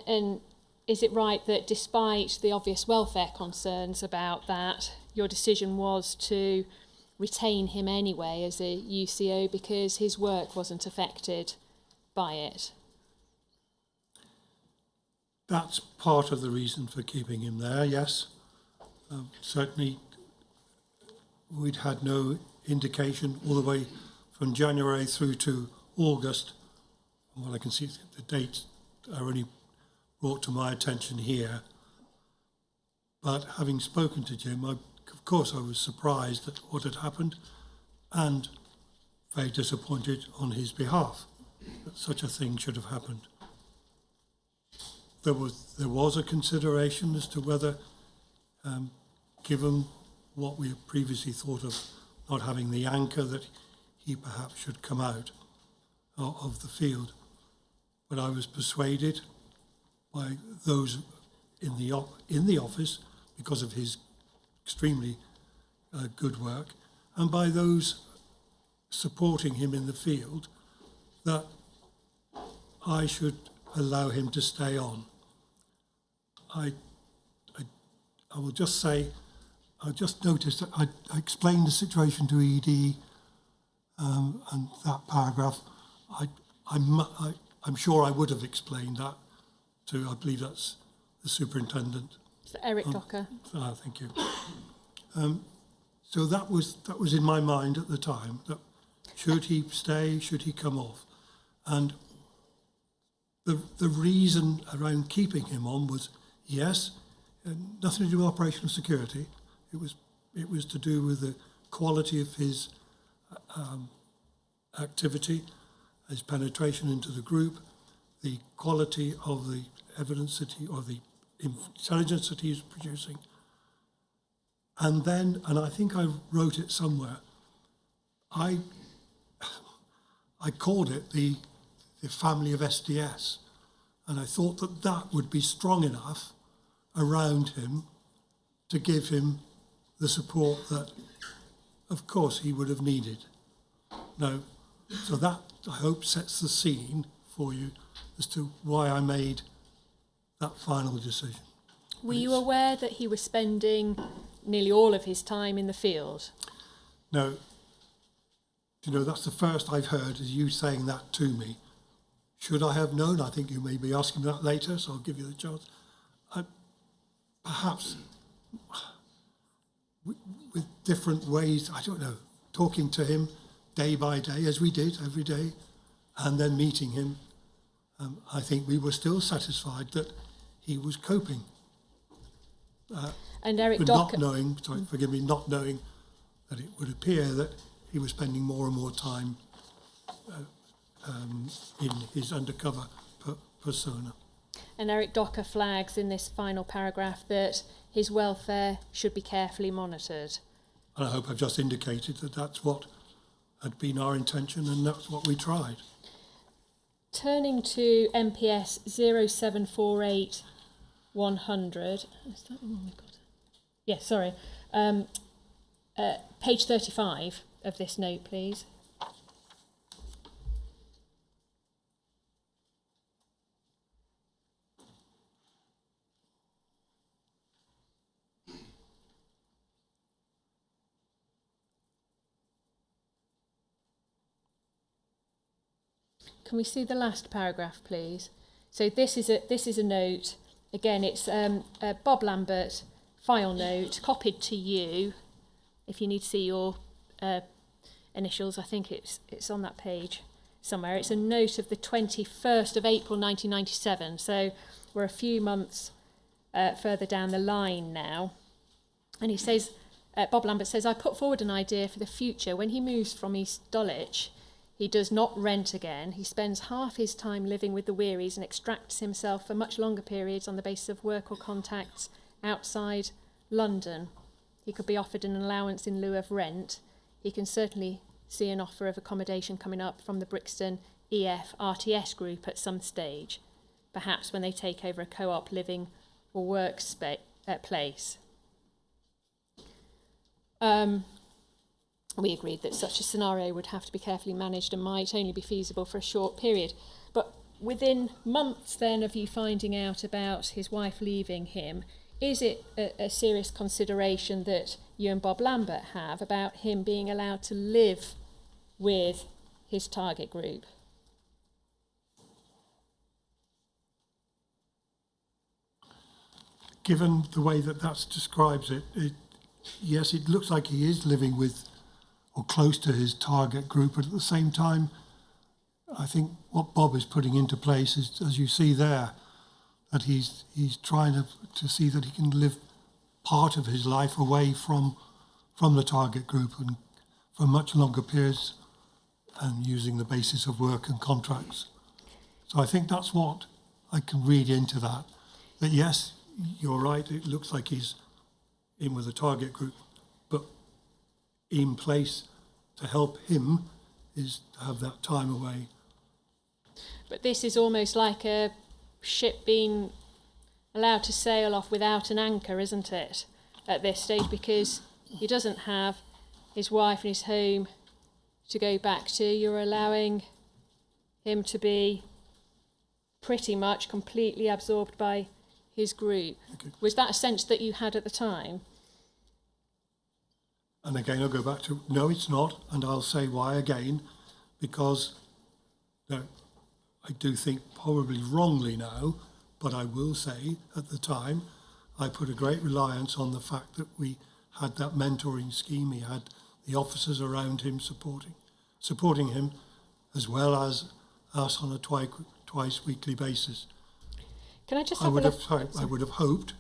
And is it right that despite the obvious welfare concerns about that, your decision was to retain him anyway as a UCO because his work wasn't affected by it? That's part of the reason for keeping him there, yes. Certainly, we'd had no indication all the way from January through to August. Well, I can see the dates are only brought to my attention here. But having spoken to Jim, of course I was surprised at what had happened and very disappointed on his behalf that such a thing should have happened. There was a consideration as to whether, given what we had previously thought of not having the anchor, that he perhaps should come out of the field. But I was persuaded by those in the office, because of his extremely good work, and by those supporting him in the field, that I should allow him to stay on. I will just say, I just noticed that I explained the situation to ED and that paragraph. I'm sure I would have explained that to, I believe that's the superintendent. So Eric Docker. Thank you. So that was in my mind at the time, that should he stay, should he come off? And the reason around keeping him on was, yes, nothing to do with operational security. It was to do with the quality of his activity, his penetration into the group, the quality of the evidence that or the intelligence that he's producing. And then, and I think I wrote it somewhere, I called it the family of SDS. And I thought that that would be strong enough around him to give him the support that, of course, he would have needed. Now, so that, I hope, sets the scene for you as to why I made that final decision. Were you aware that he was spending nearly all of his time in the field? No. You know, that's the first I've heard, is you saying that to me. Should I have known? I think you may be asking that later, so I'll give you the chance. Perhaps with different ways, I don't know, talking to him day by day, as we did every day, and then meeting him, I think we were still satisfied that he was coping. And Eric But Docker... not knowing that it would appear that he was spending more and more time in his undercover persona. And Eric Docker flags in this final paragraph that his welfare should be carefully monitored. And I hope I've just indicated that that's what had been our intention and that's what we tried. Turning to MPS 0748 100. Is that the one we got? Yes, sorry. Page 35 of this note, please. Can we see the last paragraph, please? So this is a note. Again, it's a Bob Lambert file note copied to you. If you need to see your initials, I think it's on that page somewhere. It's a note of the 21st of April 1997. So we're a few months further down the line now. And he says, Bob Lambert says, I put forward an idea for the future. When he moves from East Dulwich, he does not rent again. He spends half his time living with the Wearies and extracts himself for much longer periods on the basis of work or contacts outside London. He could be offered an allowance in lieu of rent. He can certainly see an offer of accommodation coming up from the Brixton EF RTS group at some stage, perhaps when they take over a co-op living or work place. We agreed that such a scenario would have to be carefully managed and might only be feasible for a short period. But within months then of you finding out about his wife leaving him, is it a serious consideration that you and Bob Lambert have about him being allowed to live with his target group? Given the way that describes it, yes, it looks like he is living with or close to his target group, but at the same time, I think what Bob is putting into place is, as you see there, that he's trying to see that he can live part of his life away from the target group and for much longer periods and using the basis of work and contracts. So I think that's what I can read into that. That yes, you're right, it looks like he's in with a target group, but in place to help him is to have that time away. But this is almost like a ship being allowed to sail off without an anchor, isn't it, at this stage, because he doesn't have his wife and his home to go back to. You're allowing him to be pretty much completely absorbed by his group. Okay. Was that a sense that you had at the time? And again, I'll go back to, no, it's not, and I'll say why again, because I do think probably wrongly now, but I will say at the time, I put a great reliance on the fact that we had that mentoring scheme. He had the officers around him supporting him, as well as us on a twice weekly basis. Can I just I would have hoped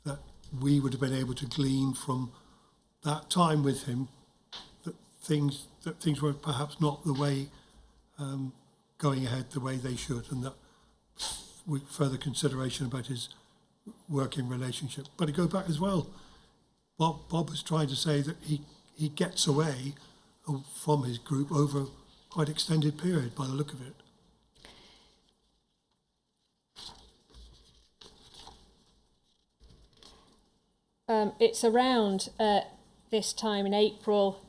that we would have been able to glean from that time with him that things were perhaps not the way going ahead the way they should, and that with further consideration about his working relationship. But to go back as well, Bob was trying to say that he gets away from his group over quite extended period by the look of it. It's around this time in April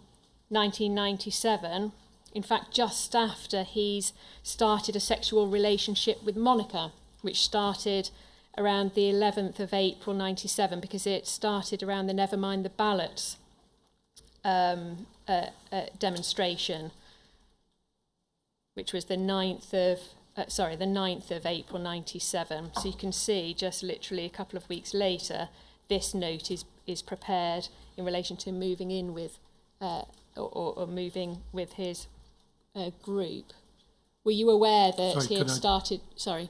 1997, in fact just after he's started a sexual relationship with Monica, which started around the 11th of April 97, because it started around the Nevermind the Ballots demonstration, which was the 9th of April 97. So you can see just literally a couple of weeks later, this note is prepared in relation to moving in with or moving with his group. Were you aware that Sorry, he had can I- started... Sorry.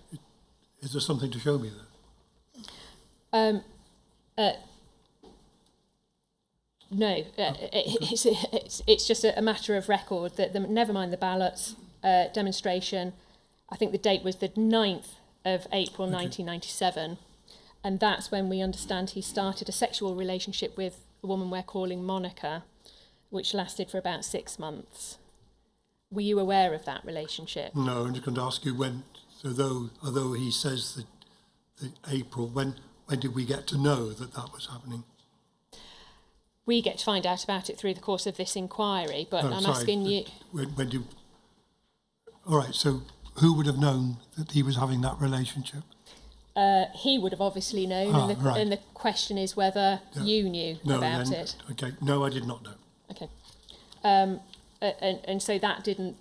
Is there something to show me there? No, it's just a matter of record that never mind the ballots demonstration. I think the date was the 9th of April 1997, and that's when we understand he started a sexual relationship with a woman we're calling Monica, which lasted for about 6 months. Were you aware of that relationship? No, I'm just going to ask you when. So although he says that April, when did we get to know that was happening? We get to find out about it through the course of this inquiry, but Oh, I'm sorry, asking you... When do? All right. So who would have known that he was having that relationship? He would have obviously known, right. and the question is whether you knew about it. Okay. No, I did not know. Okay. And so that didn't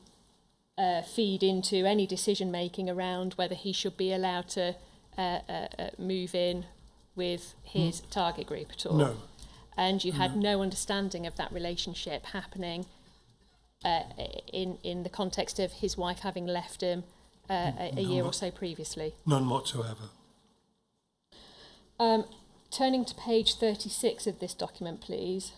feed into any decision making around whether he should be allowed to move in with his target group at all? No. And you had no understanding of that relationship happening in the context of his wife having left him a year or so previously? None whatsoever. Turning to page 36 of this document, please.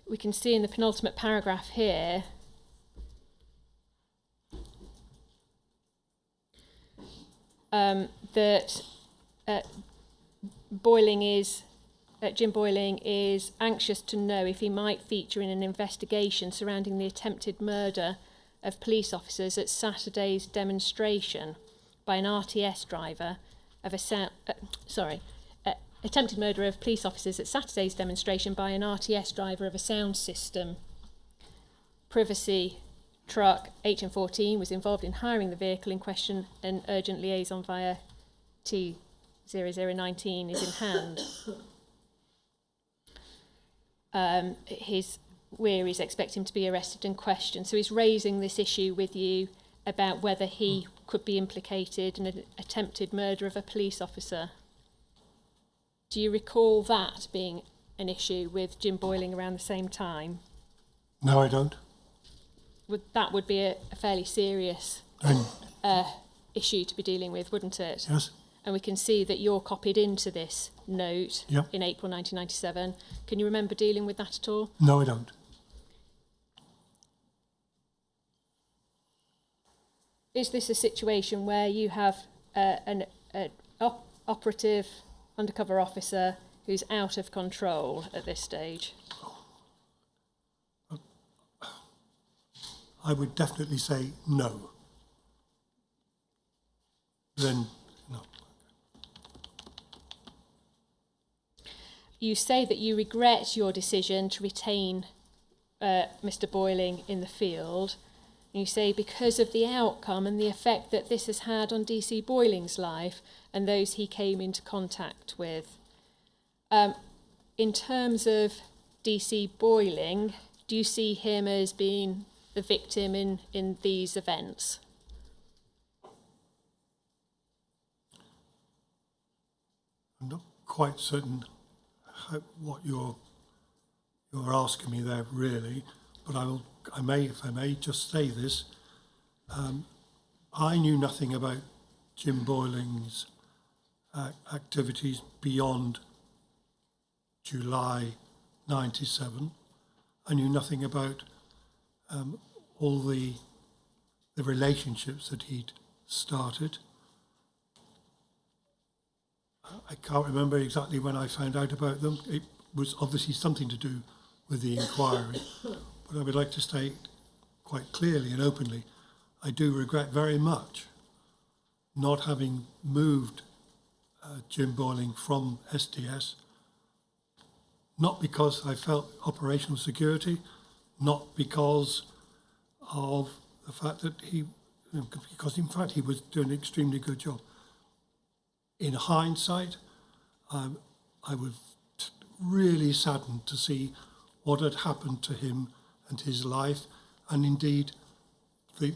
We can see in the penultimate paragraph here that Jim Boiling is anxious to know if he might feature in an investigation surrounding the attempted murder of police officers at Saturday's demonstration by an RTS driver of attempted murder of police officers at Saturday's demonstration by an RTS driver of a sound system. Privacy truck HM14 was involved in hiring the vehicle in question, and urgent liaison via T0019 is in hand. His wearies expect him to be arrested and questioned. So he's raising this issue with you about whether he could be implicated in an attempted murder of a police officer. Do you recall that being an issue with Jim Boiling around the same time? No, I don't. That would be a fairly serious issue to be dealing with, wouldn't it? Yes. And we can see that you're copied into this note in April 1997. Can you remember dealing with that at all? No, I don't. Is this a situation where you have an operative undercover officer who's out of control at this stage? I would definitely say no. Then, no. You say that you regret your decision to retain Mr. Boiling in the field. You say because of the outcome and the effect that this has had on DC Boiling's life and those he came into contact with. In terms of DC Boiling, do you see him as being the victim in these events? I'm not quite certain what you're asking me there, really, but if I may just say this. I knew nothing about Jim Boiling's activities beyond July 97. I knew nothing about all the relationships that he'd started. I can't remember exactly when I found out about them. It was obviously something to do with the inquiry. But I would like to state quite clearly and openly, I do regret very much not having moved Jim Boiling from SDS, not because I felt operational security, not because of the fact that because in fact he was doing an extremely good job. In hindsight, I was really saddened to see what had happened to him and his life, and indeed the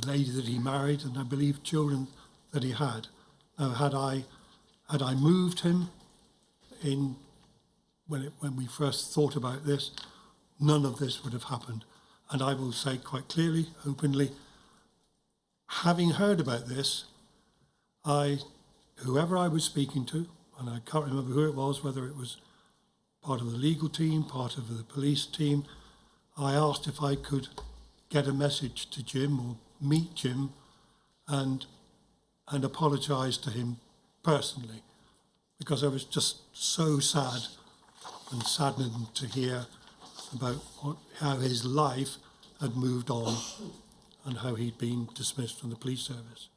lady that he married, and I believe children that he had, Now, had I moved him in when we first thought about this, none of this would have happened. And I will say quite clearly, openly, having heard about this, whoever I was speaking to, and I can't remember who it was, whether it was part of the legal team, part of the police team, I asked if I could get a message to Jim or meet Jim and apologise to him personally, because I was just so sad and saddened to hear about how his life had moved on and how he'd been dismissed from the police service.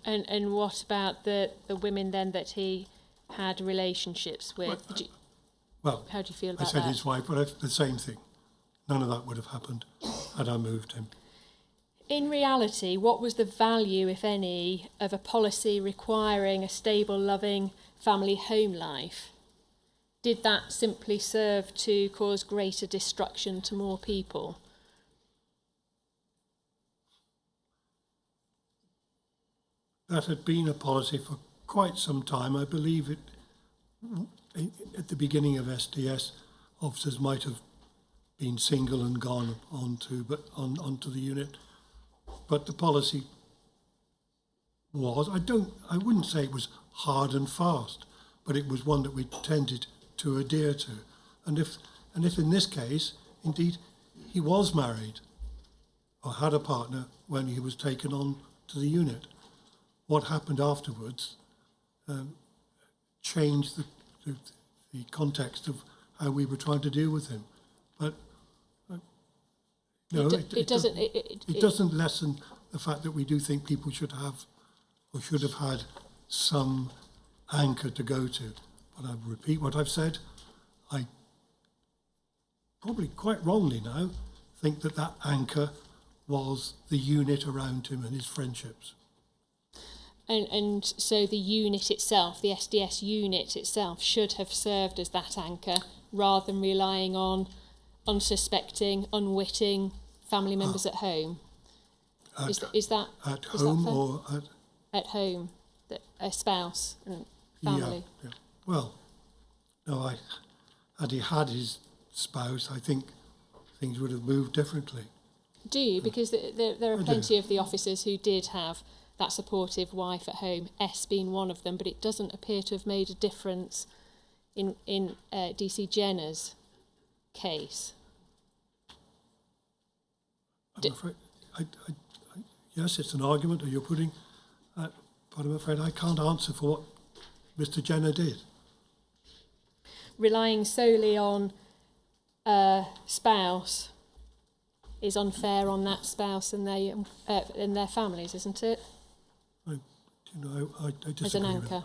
And what about the women then that he had relationships with? Well, how do you feel about I said that? his wife, but the same thing. None of that would have happened had I moved him. In reality, what was the value, if any, of a policy requiring a stable, loving family home life? Did that simply serve to cause greater destruction to more people? That had been a policy for quite some time. I believe at the beginning of SDS, officers might have been single and gone onto the unit. But the policy was, I wouldn't say it was hard and fast, but it was one that we tended to adhere to. And if in this case, indeed, he was married or had a partner when he was taken on to the unit, what happened afterwards changed the context of how we were trying to deal with him. But no, it doesn't lessen the fact that we do think people should have or should have had some anchor to go to. But I repeat what I've said. I probably quite wrongly now think that anchor was the unit around him and his friendships. And so the unit itself, the SDS unit itself, should have served as that anchor rather than relying on unsuspecting, unwitting family members at home. Is that at home fair? or at home, a spouse and family? Yeah. Well, no, had he had his spouse, I think things would have moved differently. Do you? Because there are plenty of the officers who did have that supportive wife at home, S being one of them, but it doesn't appear to have made a difference in DC Jenner's case. I'm afraid, yes, it's an argument that you're putting, but I'm afraid I can't answer for what Mr. Jenner did. Relying solely on a spouse is unfair on that spouse and their families, isn't it? I disagree. As an anchor.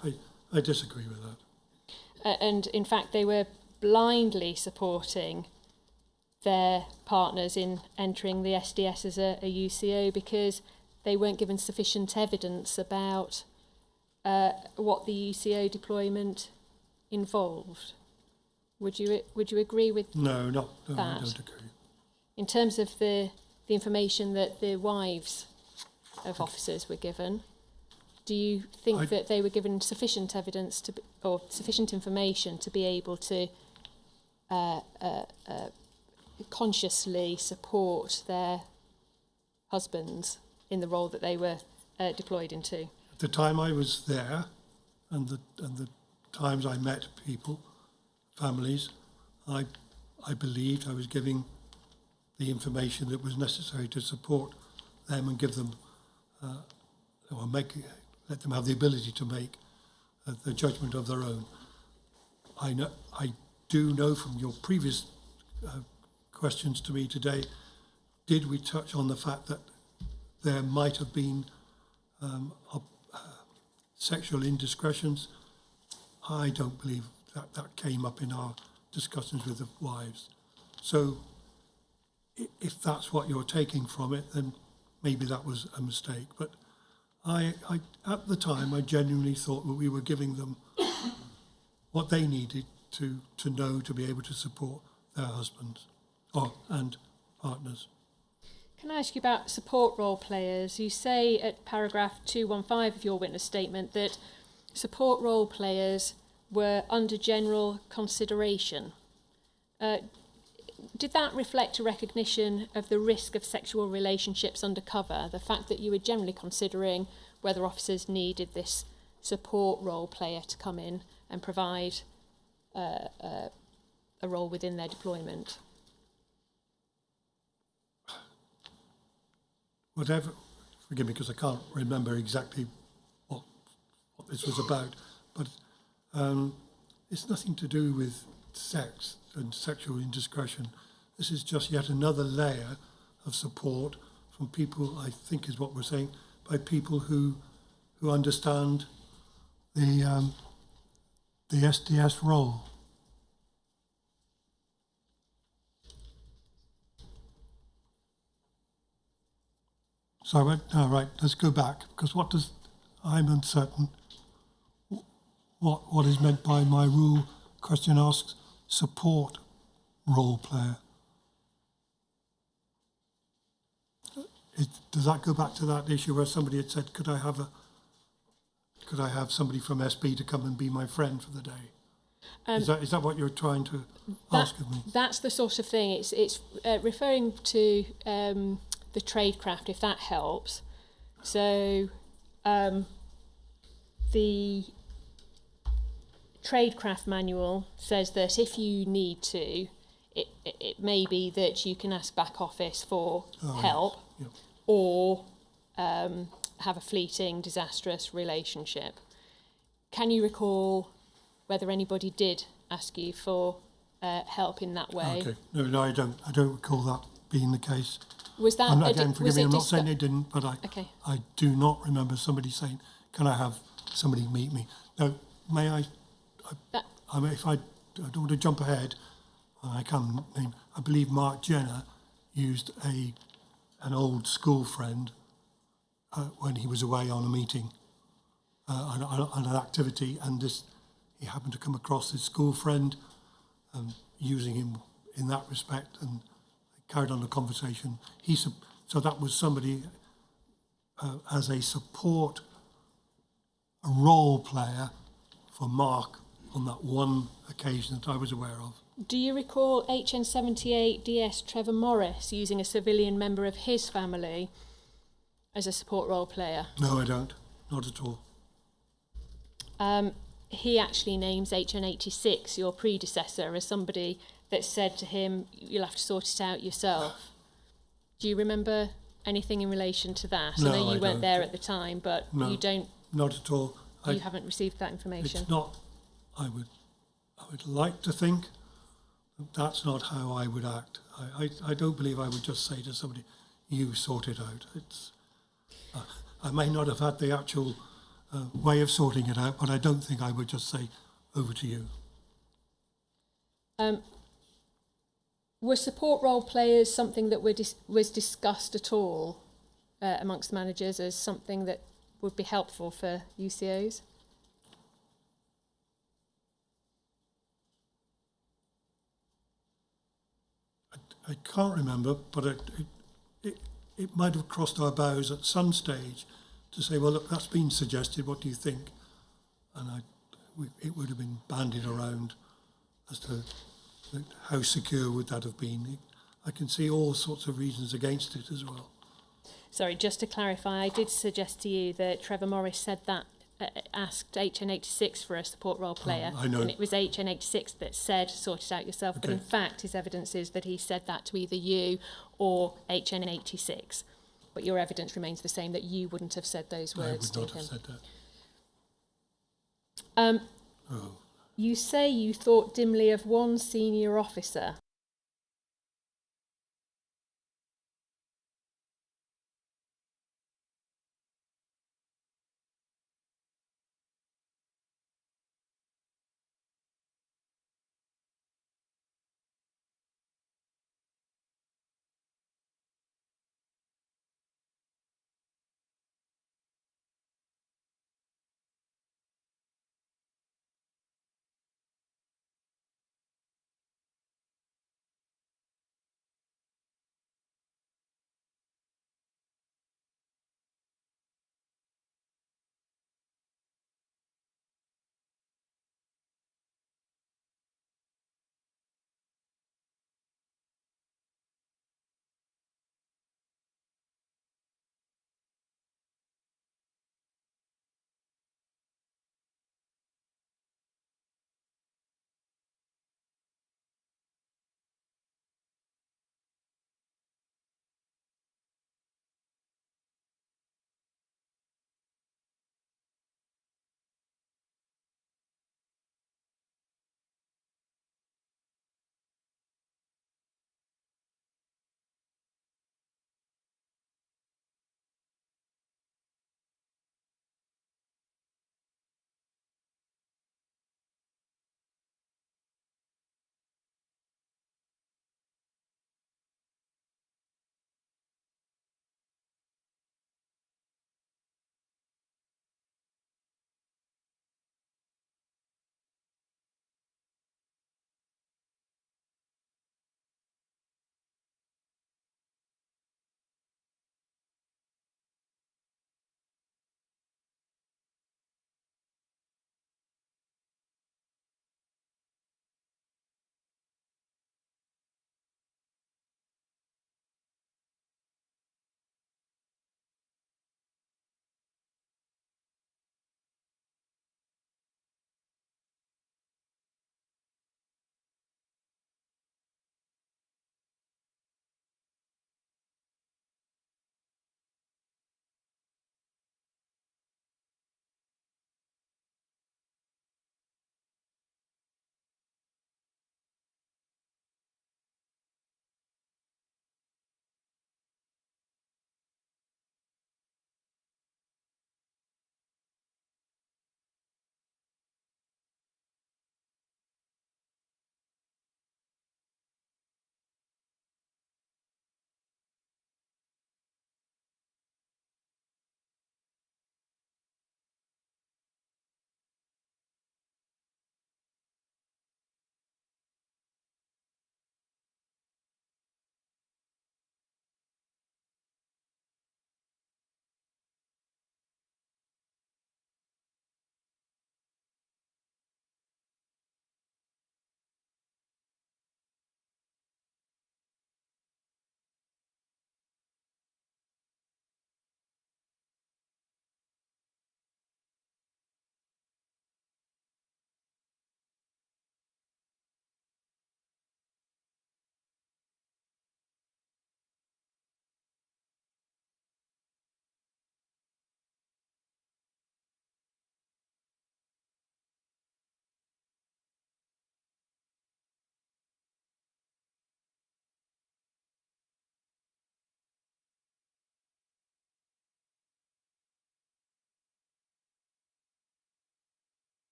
I disagree with that. And in fact, they were blindly supporting their partners in entering the SDS as a UCO because they weren't given sufficient evidence about what the UCO deployment involved. Would you agree with No, that? I don't agree. In terms of the information that the wives of officers were given, do you think that they were given sufficient evidence or sufficient information to be able to consciously support their husbands in the role that they were deployed into? At the time I was there, and the times I met people, families, I believed I was giving the information that was necessary to support them and give them, let them have the ability to make the judgment of their own. I do know from your previous questions to me today, did we touch on the fact that there might have been sexual indiscretions? I don't believe that came up in our discussions with the wives. So if that's what you're taking from it, then maybe that was a mistake. But I at the time, I genuinely thought that we were giving them what they needed to know to be able to support their husbands and partners. Can I ask you about support role players? You say at paragraph 215 of your witness statement that support role players were under general consideration. Did that reflect a recognition of the risk of sexual relationships undercover, the fact that you were generally considering whether officers needed this support role player to come in and provide a role within their deployment? Whatever, forgive me because I can't remember exactly what this was about, but it's nothing to do with sex and sexual indiscretion. This is just yet another layer of support from people, I think is what we're saying, by people who understand the SDS role. So I went, all right, let's go back, because I'm uncertain what is meant by my rule. Question asks, support role player. Does that go back to that issue where somebody had said, could I have somebody from SB to come and be my friend for the day? Is that what you're trying to ask of me? That's the sort of thing. It's referring to the tradecraft, if that helps. So the tradecraft manual says that if you need to, it may be that you can ask back office for help, yes. Yep. or have a fleeting, disastrous relationship. Can you recall whether anybody did ask you for help in that way? Okay. No, I don't recall that being the case. Was that again, forgive me, I'm not saying they didn't, but okay. I do not remember somebody saying, can I have somebody meet me? Now, may I mean, if I don't want to jump ahead, I can name, I believe Mark Jenner used an old school friend when he was away on a meeting, on an activity, and he happened to come across his school friend, using him in that respect, and carried on the conversation. So that was somebody as a support, a role player for Mark on that one occasion that I was aware of. Do you recall HN78 DS Trevor Morris using a civilian member of his family as a support role player? No, I don't. Not at all. He actually names HN86, your predecessor, as somebody that said to him, you'll have to sort it out yourself. Do you remember anything in relation to that? No, I know you weren't don't. there at the time, but No, you don't. Not at all. You haven't received that information. It's not. I would like to think that that's not how I would act. I don't believe I would just say to somebody, "You sort it out." I may not have had the actual way of sorting it out, but I don't think I would just say, "Over to you." Were support role players something that was discussed at all amongst the managers as something that would be helpful for UCOs? I can't remember, but it might have crossed our bows at some stage to say, well, look, that's been suggested, what do you think? And it would have been bandied around as to how secure would that have been. I can see all sorts of reasons against it as well. Sorry, just to clarify, I did suggest to you that Trevor Morris said that, asked HN86 for a support role player. I know. And it was HN86 that said, sort it out yourself. Okay. But in fact, his evidence is that he said that to either you or HN86. But your evidence remains the same, that you wouldn't have said those words to him. I would not have said that. You say you thought dimly of one senior officer.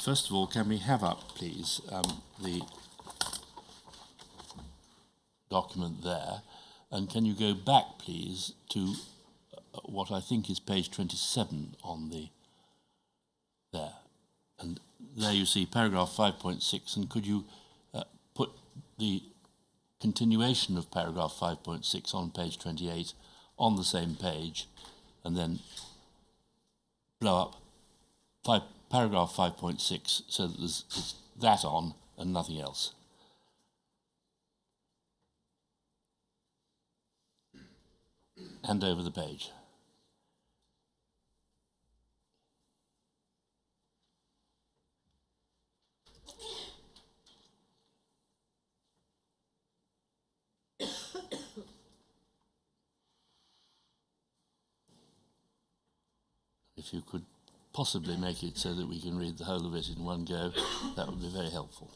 First of all, can we have up, please, the document there, and can you go back, please, to what I think is page 27 on the there, and there you see paragraph 5.6, and could you put the continuation of paragraph 5.6 on page 28 on the same page, and then blow up paragraph 5.6 so that it's that on and nothing else. Hand over the page. If you could possibly make it so that we can read the whole of it in one go, that would be very helpful.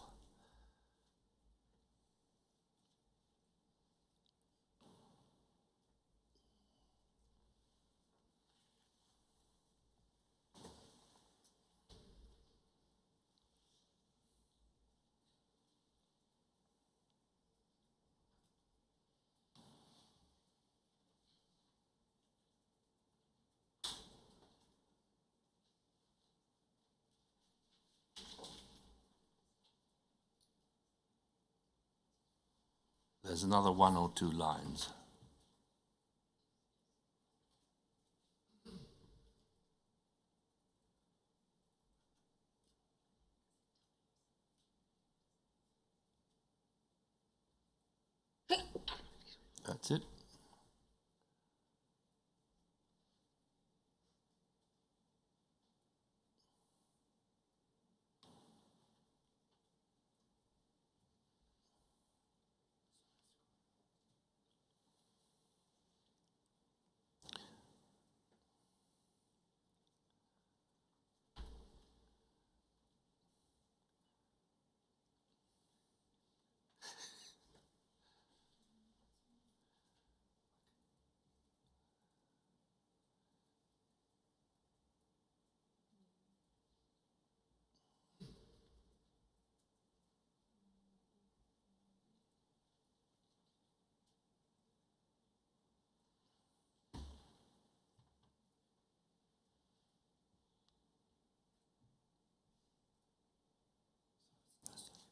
There's another 1 or 2 lines. That's it.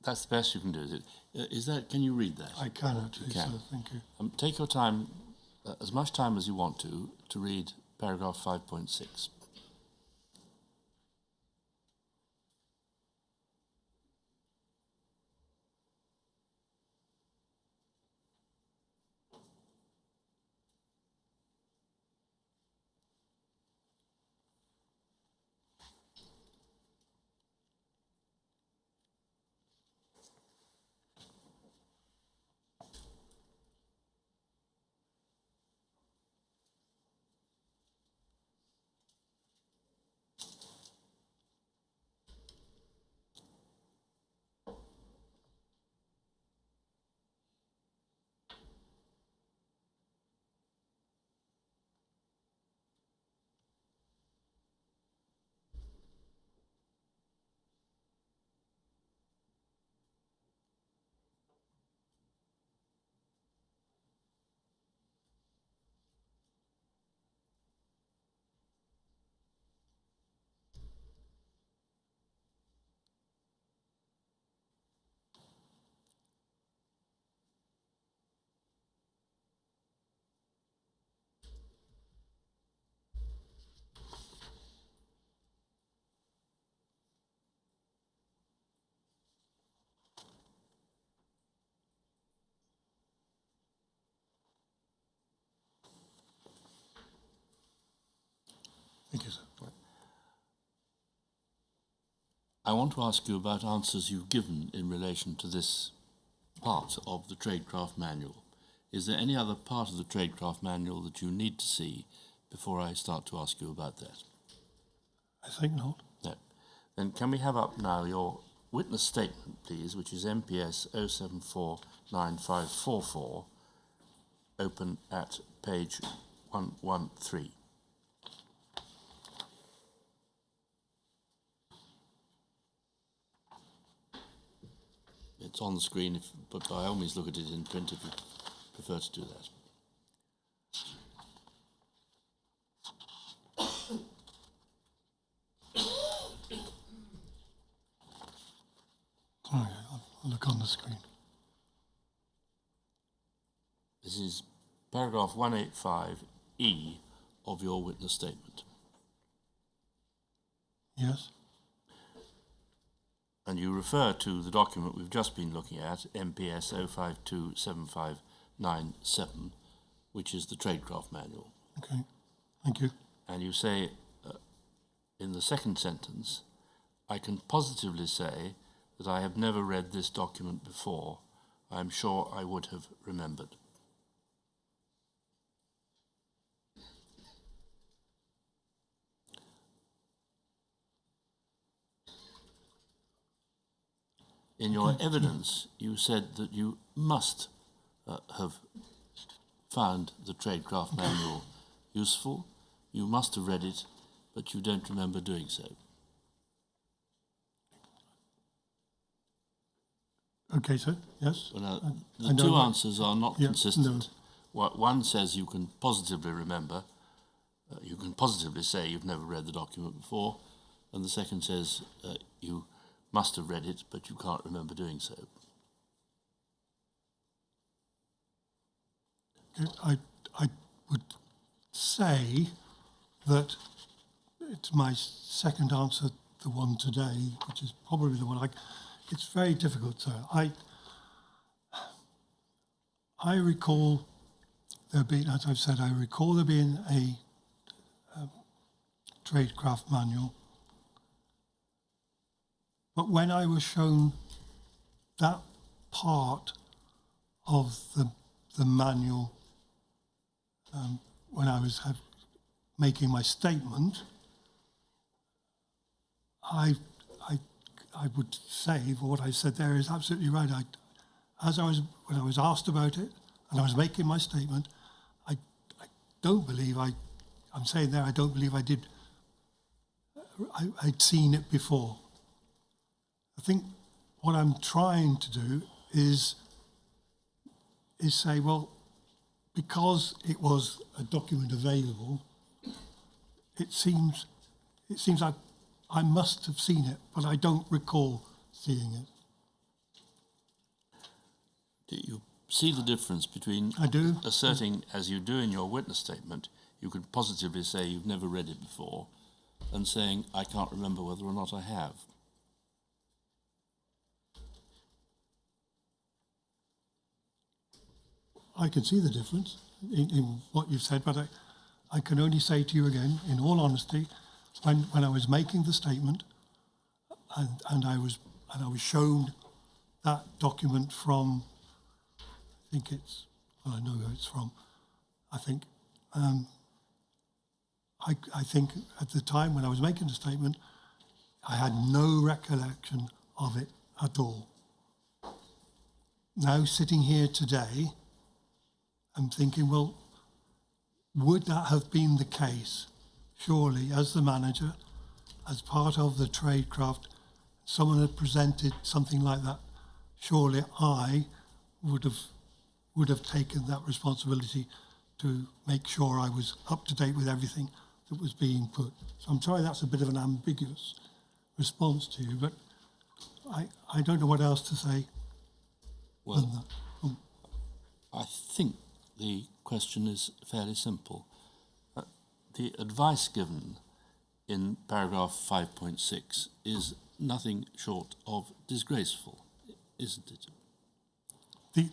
That's the best you can do, is it? Is that? Can you read that? I cannot do so, thank you. Take your time, as much time as you want to read paragraph 5.6. Thank you, sir. I want to ask you about answers you've given in relation to this part of the Tradecraft Manual. Is there any other part of the Tradecraft Manual that you need to see before I start to ask you about that? I think not. No. Then can we have up now your witness statement, please, which is MPS 0749544, open at page 113. It's on the screen, but by all means look at it in print if you prefer to do that. Sorry, I'll look on the screen. This is paragraph 185E of your witness statement. Yes? And you refer to the document we've just been looking at, MPS 0527597, which is the Tradecraft Manual. Okay, thank you. And you say in the second sentence, I can positively say that I have never read this document before. I am sure I would have remembered. In your evidence, you said that you must have found the Tradecraft Manual useful. You must have read it, but you don't remember doing so. Okay, sir, yes? Well, I the know two that- answers are not Yeah, consistent. One says you can positively remember, you can positively say you've never read the document before, and the second says you must have read it, but you can't remember doing so. I would say that it's my second answer, the one today, which is probably the one it's very difficult, sir. I recall there being, as I've said, I recall there being a Tradecraft Manual. But when I was shown that part of the manual, when I was making my statement, I would say what I said there is absolutely right. When I was asked about it and I was making my statement, I don't believe I'm saying there I don't believe I did. I'd seen it before. I think what I'm trying to do is say, well, because it was a document available, it seems like I must have seen it, but I don't recall seeing it. Do you see the difference between I do. asserting, as you do in your witness statement, you could positively say you've never read it before, and saying, I can't remember whether or not I have? I can see the difference in what you've said, but I can only say to you again, in all honesty, when I was making the statement, and I was shown that document from, I think it's, well, I know who it's from. I think at the time when I was making the statement, I had no recollection of it at all. Now sitting here today, I'm thinking, well, would that have been the case? Surely, as the manager, as part of the Tradecraft, someone had presented something like that. Surely I would have taken that responsibility to make sure I was up to date with everything that was being put. So I'm sorry that's a bit of an ambiguous response to you, but I don't know what else to say than that. I think the question is fairly simple. The advice given in paragraph 5.6 is nothing short of disgraceful, isn't it? The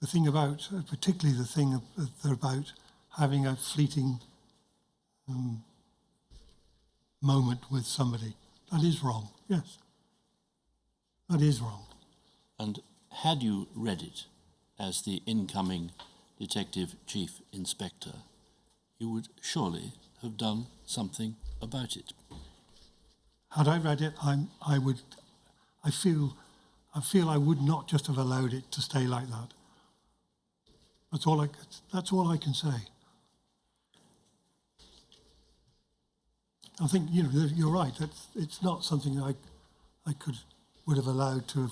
thing about, particularly the thing about having a fleeting moment with somebody, that is wrong, yes. That is wrong. And had you read it as the incoming Detective Chief Inspector, you would surely have done something about it. Had I read it, I feel I would not just have allowed it to stay like that. That's all I can say. I think, you're right. It's not something I could would have allowed to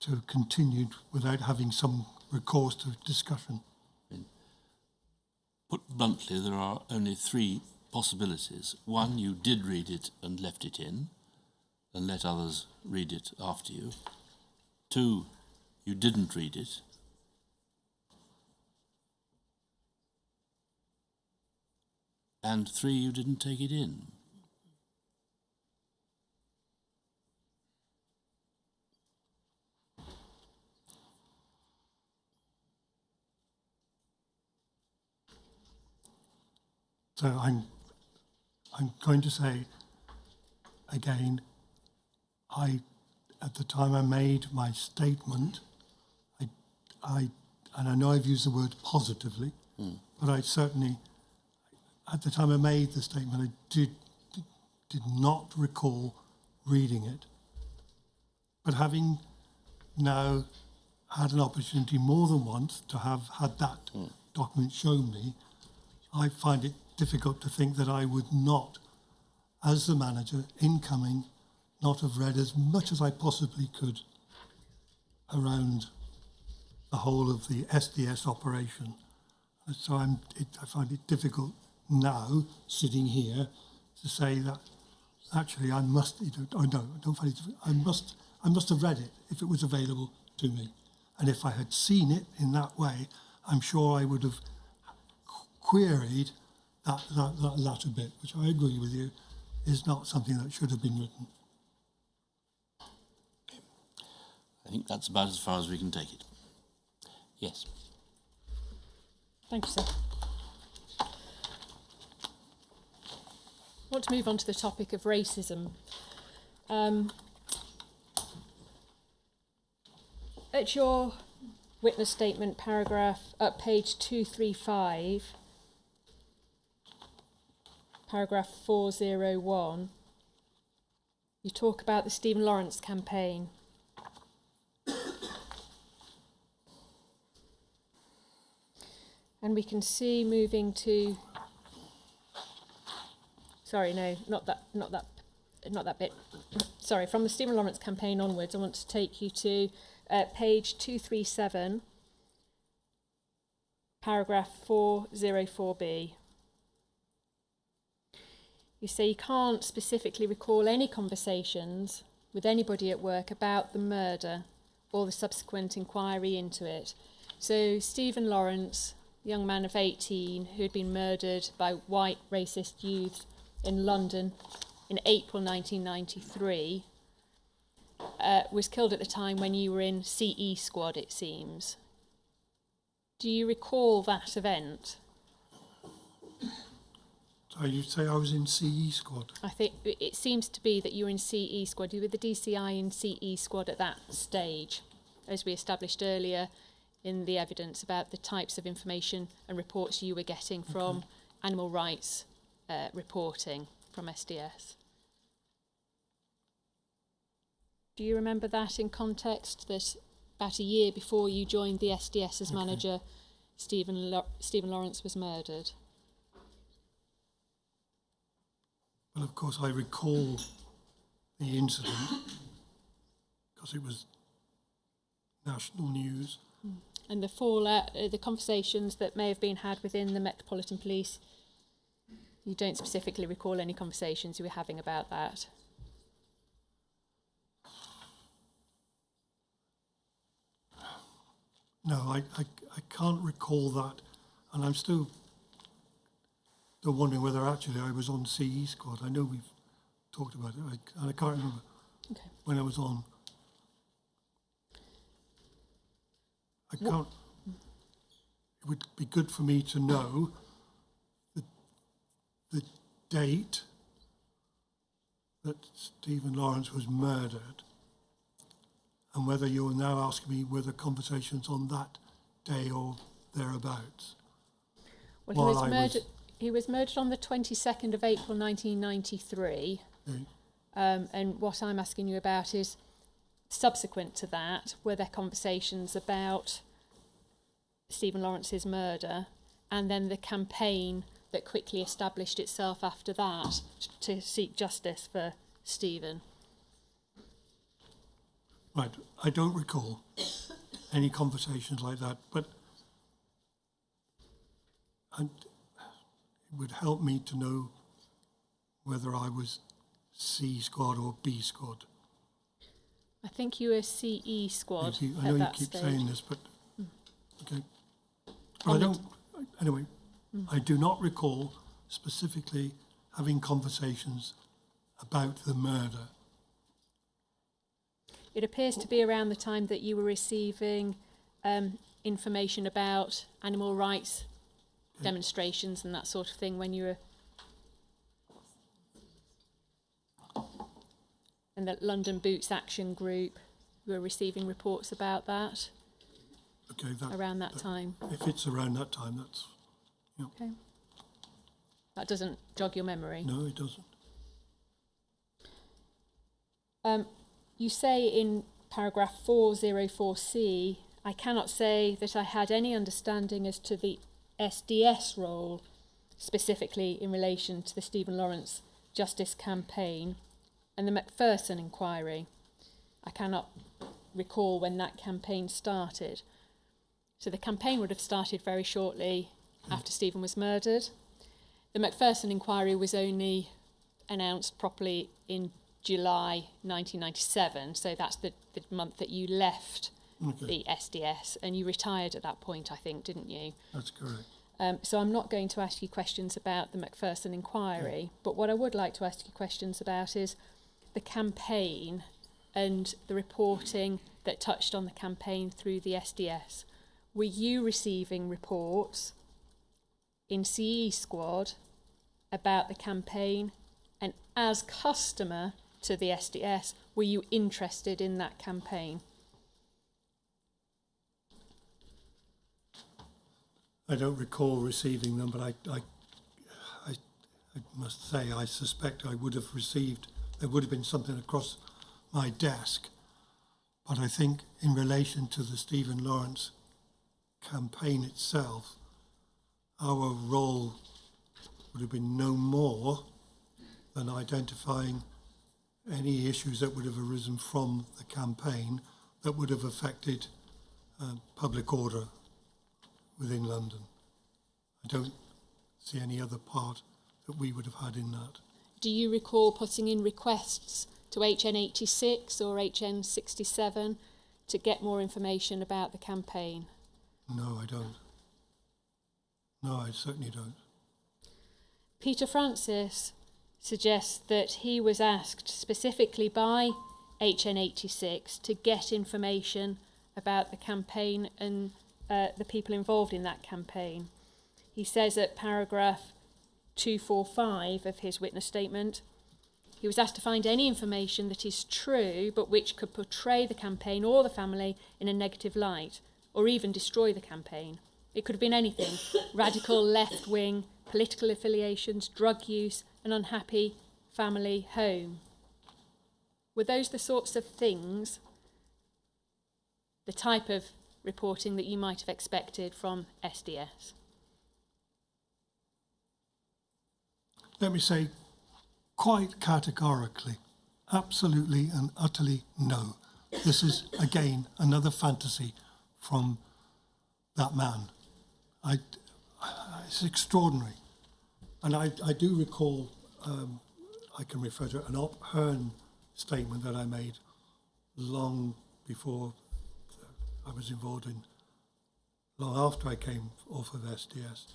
have continued without having some recourse to discussion. Put bluntly, there are only three possibilities. One, you did read it and left it in and let others read it after you. Two, you didn't read it. And three, you didn't take it in. So I'm going to say again, at the time I made my statement, and I know I've used the word positively, but I certainly, at the time I made the statement, I did not recall reading it. But having now had an opportunity more than once to have had that document shown me, I find it difficult to think that I would not, as the manager, incoming, not have read as much as I possibly could around the whole of the SDS operation. And so I find it difficult now, sitting here, to say that actually I must, don't find it, I must have read it if it was available to me. And if I had seen it in that way, I'm sure I would have queried that latter bit, which I agree with you, is not something that should have been written. I think that's about as far as we can take it. Yes. Thank you, sir. I want to move on to the topic of racism. At your witness statement paragraph at page 235, paragraph 401, you talk about the Stephen Lawrence campaign. And we can see moving to, sorry, no, not that bit. Sorry, from the Stephen Lawrence campaign onwards, I want to take you to page 237, paragraph 404B. You say you can't specifically recall any conversations with anybody at work about the murder or the subsequent inquiry into it. So Stephen Lawrence, young man of 18 who had been murdered by white racist youth in London in April 1993, was killed at the time when you were in CE squad, it seems. Do you recall that event? So you say I was in CE squad? I think it seems to be that you were in CE squad. You were the DCI in CE squad at that stage, as we established earlier in the evidence about the types of information and reports you were getting from animal rights reporting from SDS. Do you remember that in context, that about a year before you joined the SDS as manager, Stephen Lawrence was murdered? Well, of course, I recall the incident because it was national news. And the fallout, the conversations that may have been had within the Metropolitan Police, you don't specifically recall any conversations you were having about that? No, I can't recall that, and I'm still wondering whether actually I was on CE squad. I know we've talked about it, and I can't remember when I was on. I can't. It would be good for me to know the date that Stephen Lawrence was murdered, and whether you're now asking me were the conversations on that day or thereabouts. Well, he was murdered on the 22nd of April 1993, and what I'm asking you about is, subsequent to that, were there conversations about Stephen Lawrence's murder, and then the campaign that quickly established itself after that to seek justice for Stephen? Right, I don't recall any conversations like that, but it would help me to know whether I was C squad or B squad. I think you were CE squad. I know at you that keep stage. saying this, but okay. But I don't. Anyway, I do not recall specifically having conversations about the murder. It appears to be around the time that you were receiving information about animal rights demonstrations and that sort of thing when you were... And the London Boots Action Group, you were receiving reports about that Okay, around that time. If it's around that time, that's... Okay. That doesn't jog your memory? No, it doesn't. You say in paragraph 404C, I cannot say that I had any understanding as to the SDS role, specifically in relation to the Stephen Lawrence Justice Campaign and the Macpherson inquiry. I cannot recall when that campaign started. So the campaign would have started very shortly after Stephen was murdered. The Macpherson inquiry was only announced properly in July 1997, so that's the month that you left the SDS, and you retired at that point, I think, didn't you? That's correct. So I'm not going to ask you questions about the Macpherson inquiry, but what I would like to ask you questions about is the campaign and the reporting that touched on the campaign through the SDS. Were you receiving reports in CE Squad about the campaign, and as customer to the SDS, were you interested in that campaign? I don't recall receiving them, but I must say I suspect I would have received, there would have been something across my desk. But I think in relation to the Stephen Lawrence campaign itself, our role would have been no more than identifying any issues that would have arisen from the campaign that would have affected public order within London. I don't see any other part that we would have had in that. Do you recall putting in requests to HN86 or HN67 to get more information about the campaign? No, I don't. No, I certainly don't. Peter Francis suggests that he was asked specifically by HN86 to get information about the campaign and the people involved in that campaign. He says at paragraph 245 of his witness statement, he was asked to find any information that is true but which could portray the campaign or the family in a negative light, or even destroy the campaign. It could have been anything: radical, left-wing, political affiliations, drug use, an unhappy family home. Were those the sorts of things, the type of reporting that you might have expected from SDS? Let me say quite categorically, absolutely and utterly no. This is, again, another fantasy from that man. It's extraordinary. And I do recall, I can refer to an Op Hearn statement that I made long before I was involved in, long after I came off of SDS.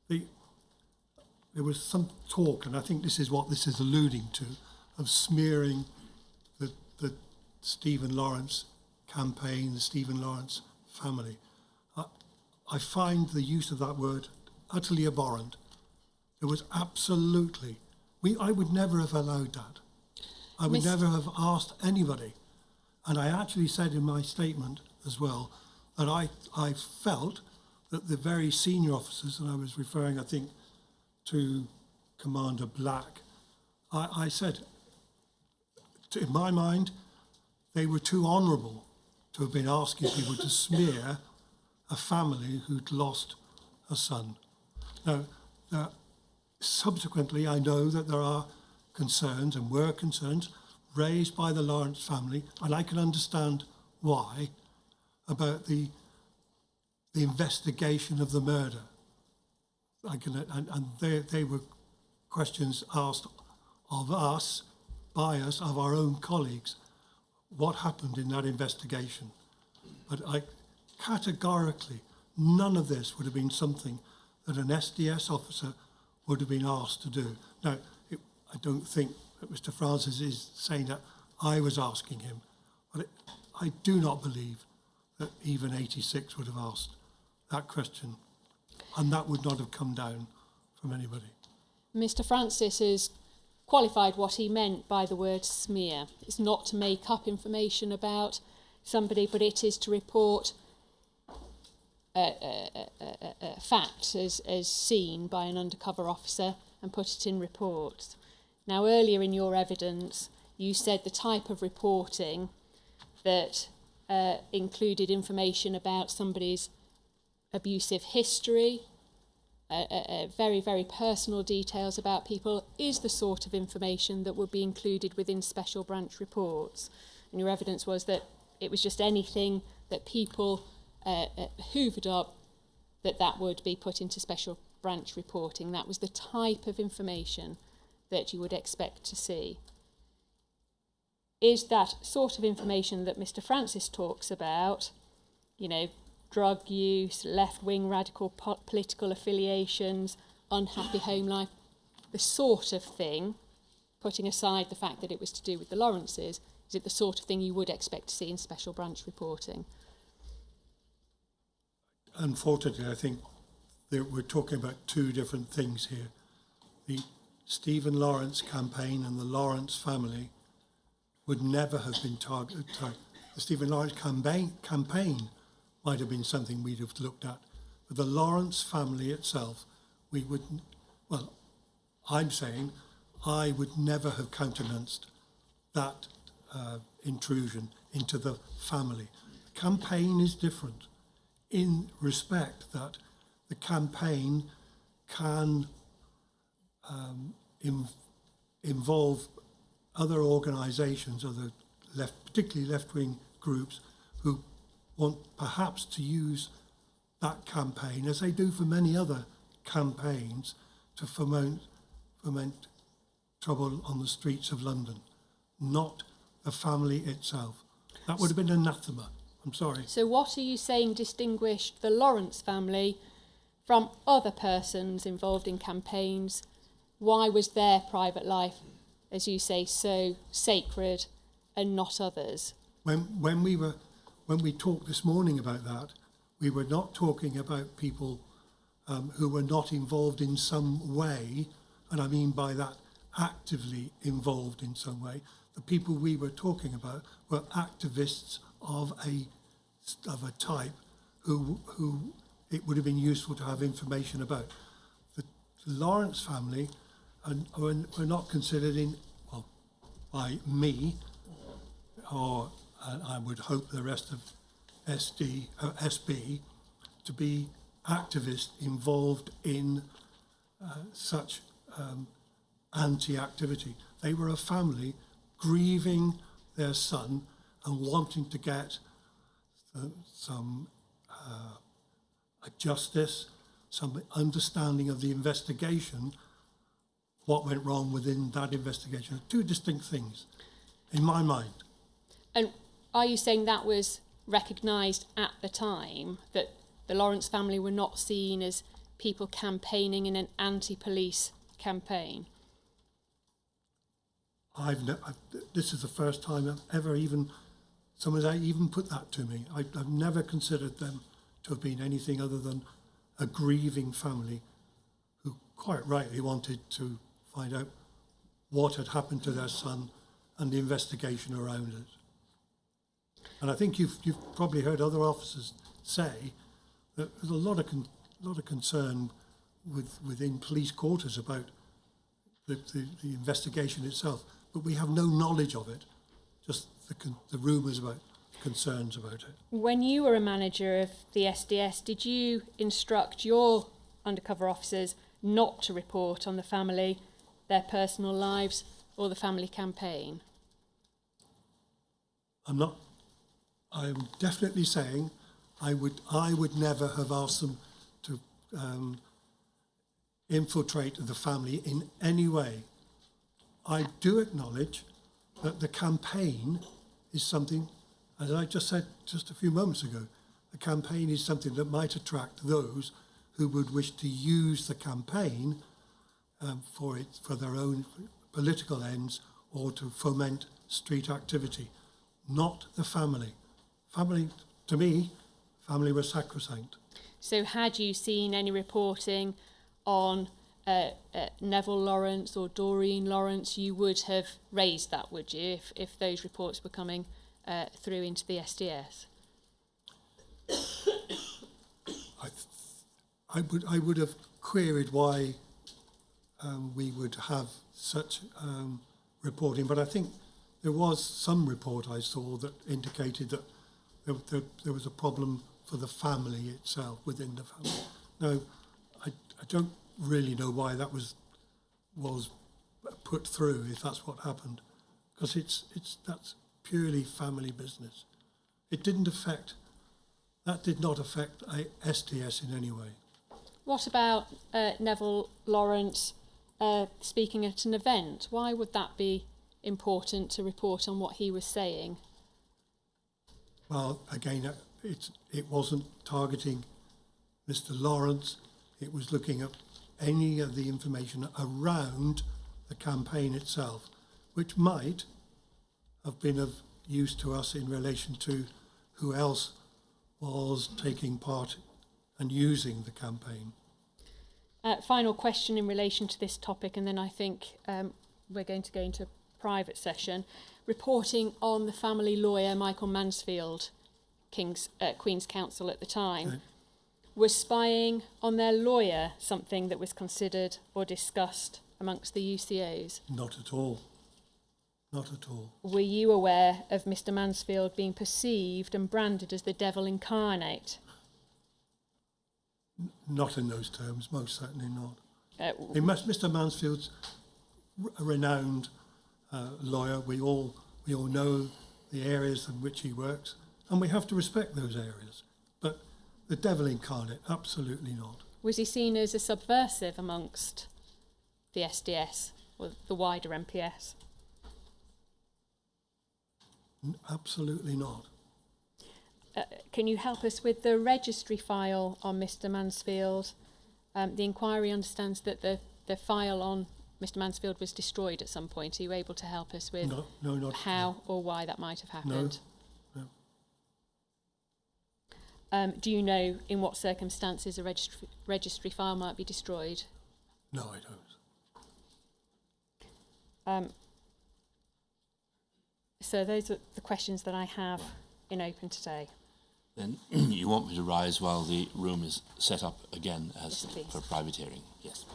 There was some talk, and I think this is what this is alluding to, of smearing the Stephen Lawrence campaign, the Stephen Lawrence family. I find the use of that word utterly abhorrent. It was absolutely, I would never have allowed that. I would never have asked anybody. And I actually said in my statement as well that I felt that the very senior officers, and I was referring, I think, to Commander Black, I said, in my mind, they were too honourable to have been asking people to smear a family who'd lost a son. Now, subsequently, I know that there are concerns, and were concerns, raised by the Lawrence family, and I can understand why, about the investigation of the murder. And they were questions asked of us, by us, of our own colleagues, what happened in that investigation. But categorically, none of this would have been something that an SDS officer would have been asked to do. Now, I don't think that Mr. Francis is saying that I was asking him, but I do not believe that even 86 would have asked that question, and that would not have come down from anybody. Mr. Francis has qualified what he meant by the word smear. It's not to make up information about somebody, but it is to report facts as seen by an undercover officer and put it in reports. Now, earlier in your evidence, you said the type of reporting that included information about somebody's abusive history, very, very personal details about people, is the sort of information that would be included within special branch reports. And your evidence was that it was just anything that people hoovered up, that would be put into special branch reporting. That was the type of information that you would expect to see. Is that sort of information that Mr. Francis talks about, drug use, left-wing radical political affiliations, unhappy home life, the sort of thing, putting aside the fact that it was to do with the Lawrences, is it the sort of thing you would expect to see in special branch reporting? Unfortunately, I think that we're talking about two different things here. The Stephen Lawrence campaign and the Lawrence family would never have been targeted. The Stephen Lawrence campaign might have been something we'd have looked at, but the Lawrence family itself, we wouldn't. Well, I'm saying I would never have countenanced that intrusion into the family. The campaign is different in respect that the campaign can involve other organisations, particularly left-wing groups, who want perhaps to use that campaign, as they do for many other campaigns, to foment trouble on the streets of London, not the family itself. That would have been anathema. I'm sorry. So what are you saying distinguished the Lawrence family from other persons involved in campaigns? Why was their private life, as you say, so sacred and not others? When we talked this morning about that, we were not talking about people who were not involved in some way, and I mean by that actively involved in some way. The people we were talking about were activists of a type who it would have been useful to have information about. The Lawrence family were not considered by me, or I would hope the rest of SB, to be activists involved in such anti-activity. They were a family grieving their son and wanting to get some justice, some understanding of the investigation, what went wrong within that investigation. Two distinct things, in my mind. And are you saying that was recognised at the time, that the Lawrence family were not seen as people campaigning in an anti-police campaign? This is the first time I've ever someone's even put that to me. I've never considered them to have been anything other than a grieving family who quite rightly wanted to find out what had happened to their son and the investigation around it. And I think you've probably heard other officers say that there's a lot of concern within police quarters about the investigation itself, but we have no knowledge of it, just the rumours about concerns about it. When you were a manager of the SDS, did you instruct your undercover officers not to report on the family, their personal lives, or the family campaign? I'm definitely saying I would never have asked them to infiltrate the family in any way. I do acknowledge that the campaign is something, as I just said just a few moments ago, the campaign is something that might attract those who would wish to use the campaign for their own political ends or to foment street activity, not the family. Family, to me, family was sacrosanct. So had you seen any reporting on Neville Lawrence or Doreen Lawrence, you would have raised that, would you, if those reports were coming through into the SDS? I would have queried why we would have such reporting, but I think there was some report I saw that indicated that there was a problem for the family itself, within the family. Now, I don't really know why that was put through, if that's what happened, because that's purely family business. That did not affect SDS in any way. What about Neville Lawrence speaking at an event? Why would that be important to report on what he was saying? Well, again, it wasn't targeting Mr. Lawrence. It was looking at any of the information around the campaign itself, which might have been of use to us in relation to who else was taking part and using the campaign. Final question in relation to this topic, and then I think we're going to go into private session. Reporting on the family lawyer Michael Mansfield, Queen's Counsel at the time, Okay. Was spying on their lawyer something that was considered or discussed amongst the UCOs? Not at all. Not at all. Were you aware of Mr. Mansfield being perceived and branded as the devil incarnate? Not in those terms, most certainly not. Uh, Mr. Mansfield's a renowned lawyer. We all know the areas in which he works, and we have to respect those areas. But the devil incarnate, absolutely not. Was he seen as a subversive amongst the SDS or the wider MPS? Absolutely not. Can you help us with the registry file on Mr. Mansfield? The inquiry understands that the file on Mr. Mansfield was destroyed at some point. Are you able to help us with No, not how or why that might have happened? No. Do you know in what circumstances a registry file might be destroyed? No, I don't. So those are the questions that I have in open today. Then you want me to rise while the room is set up again as Yes, please. for private hearing? Yes.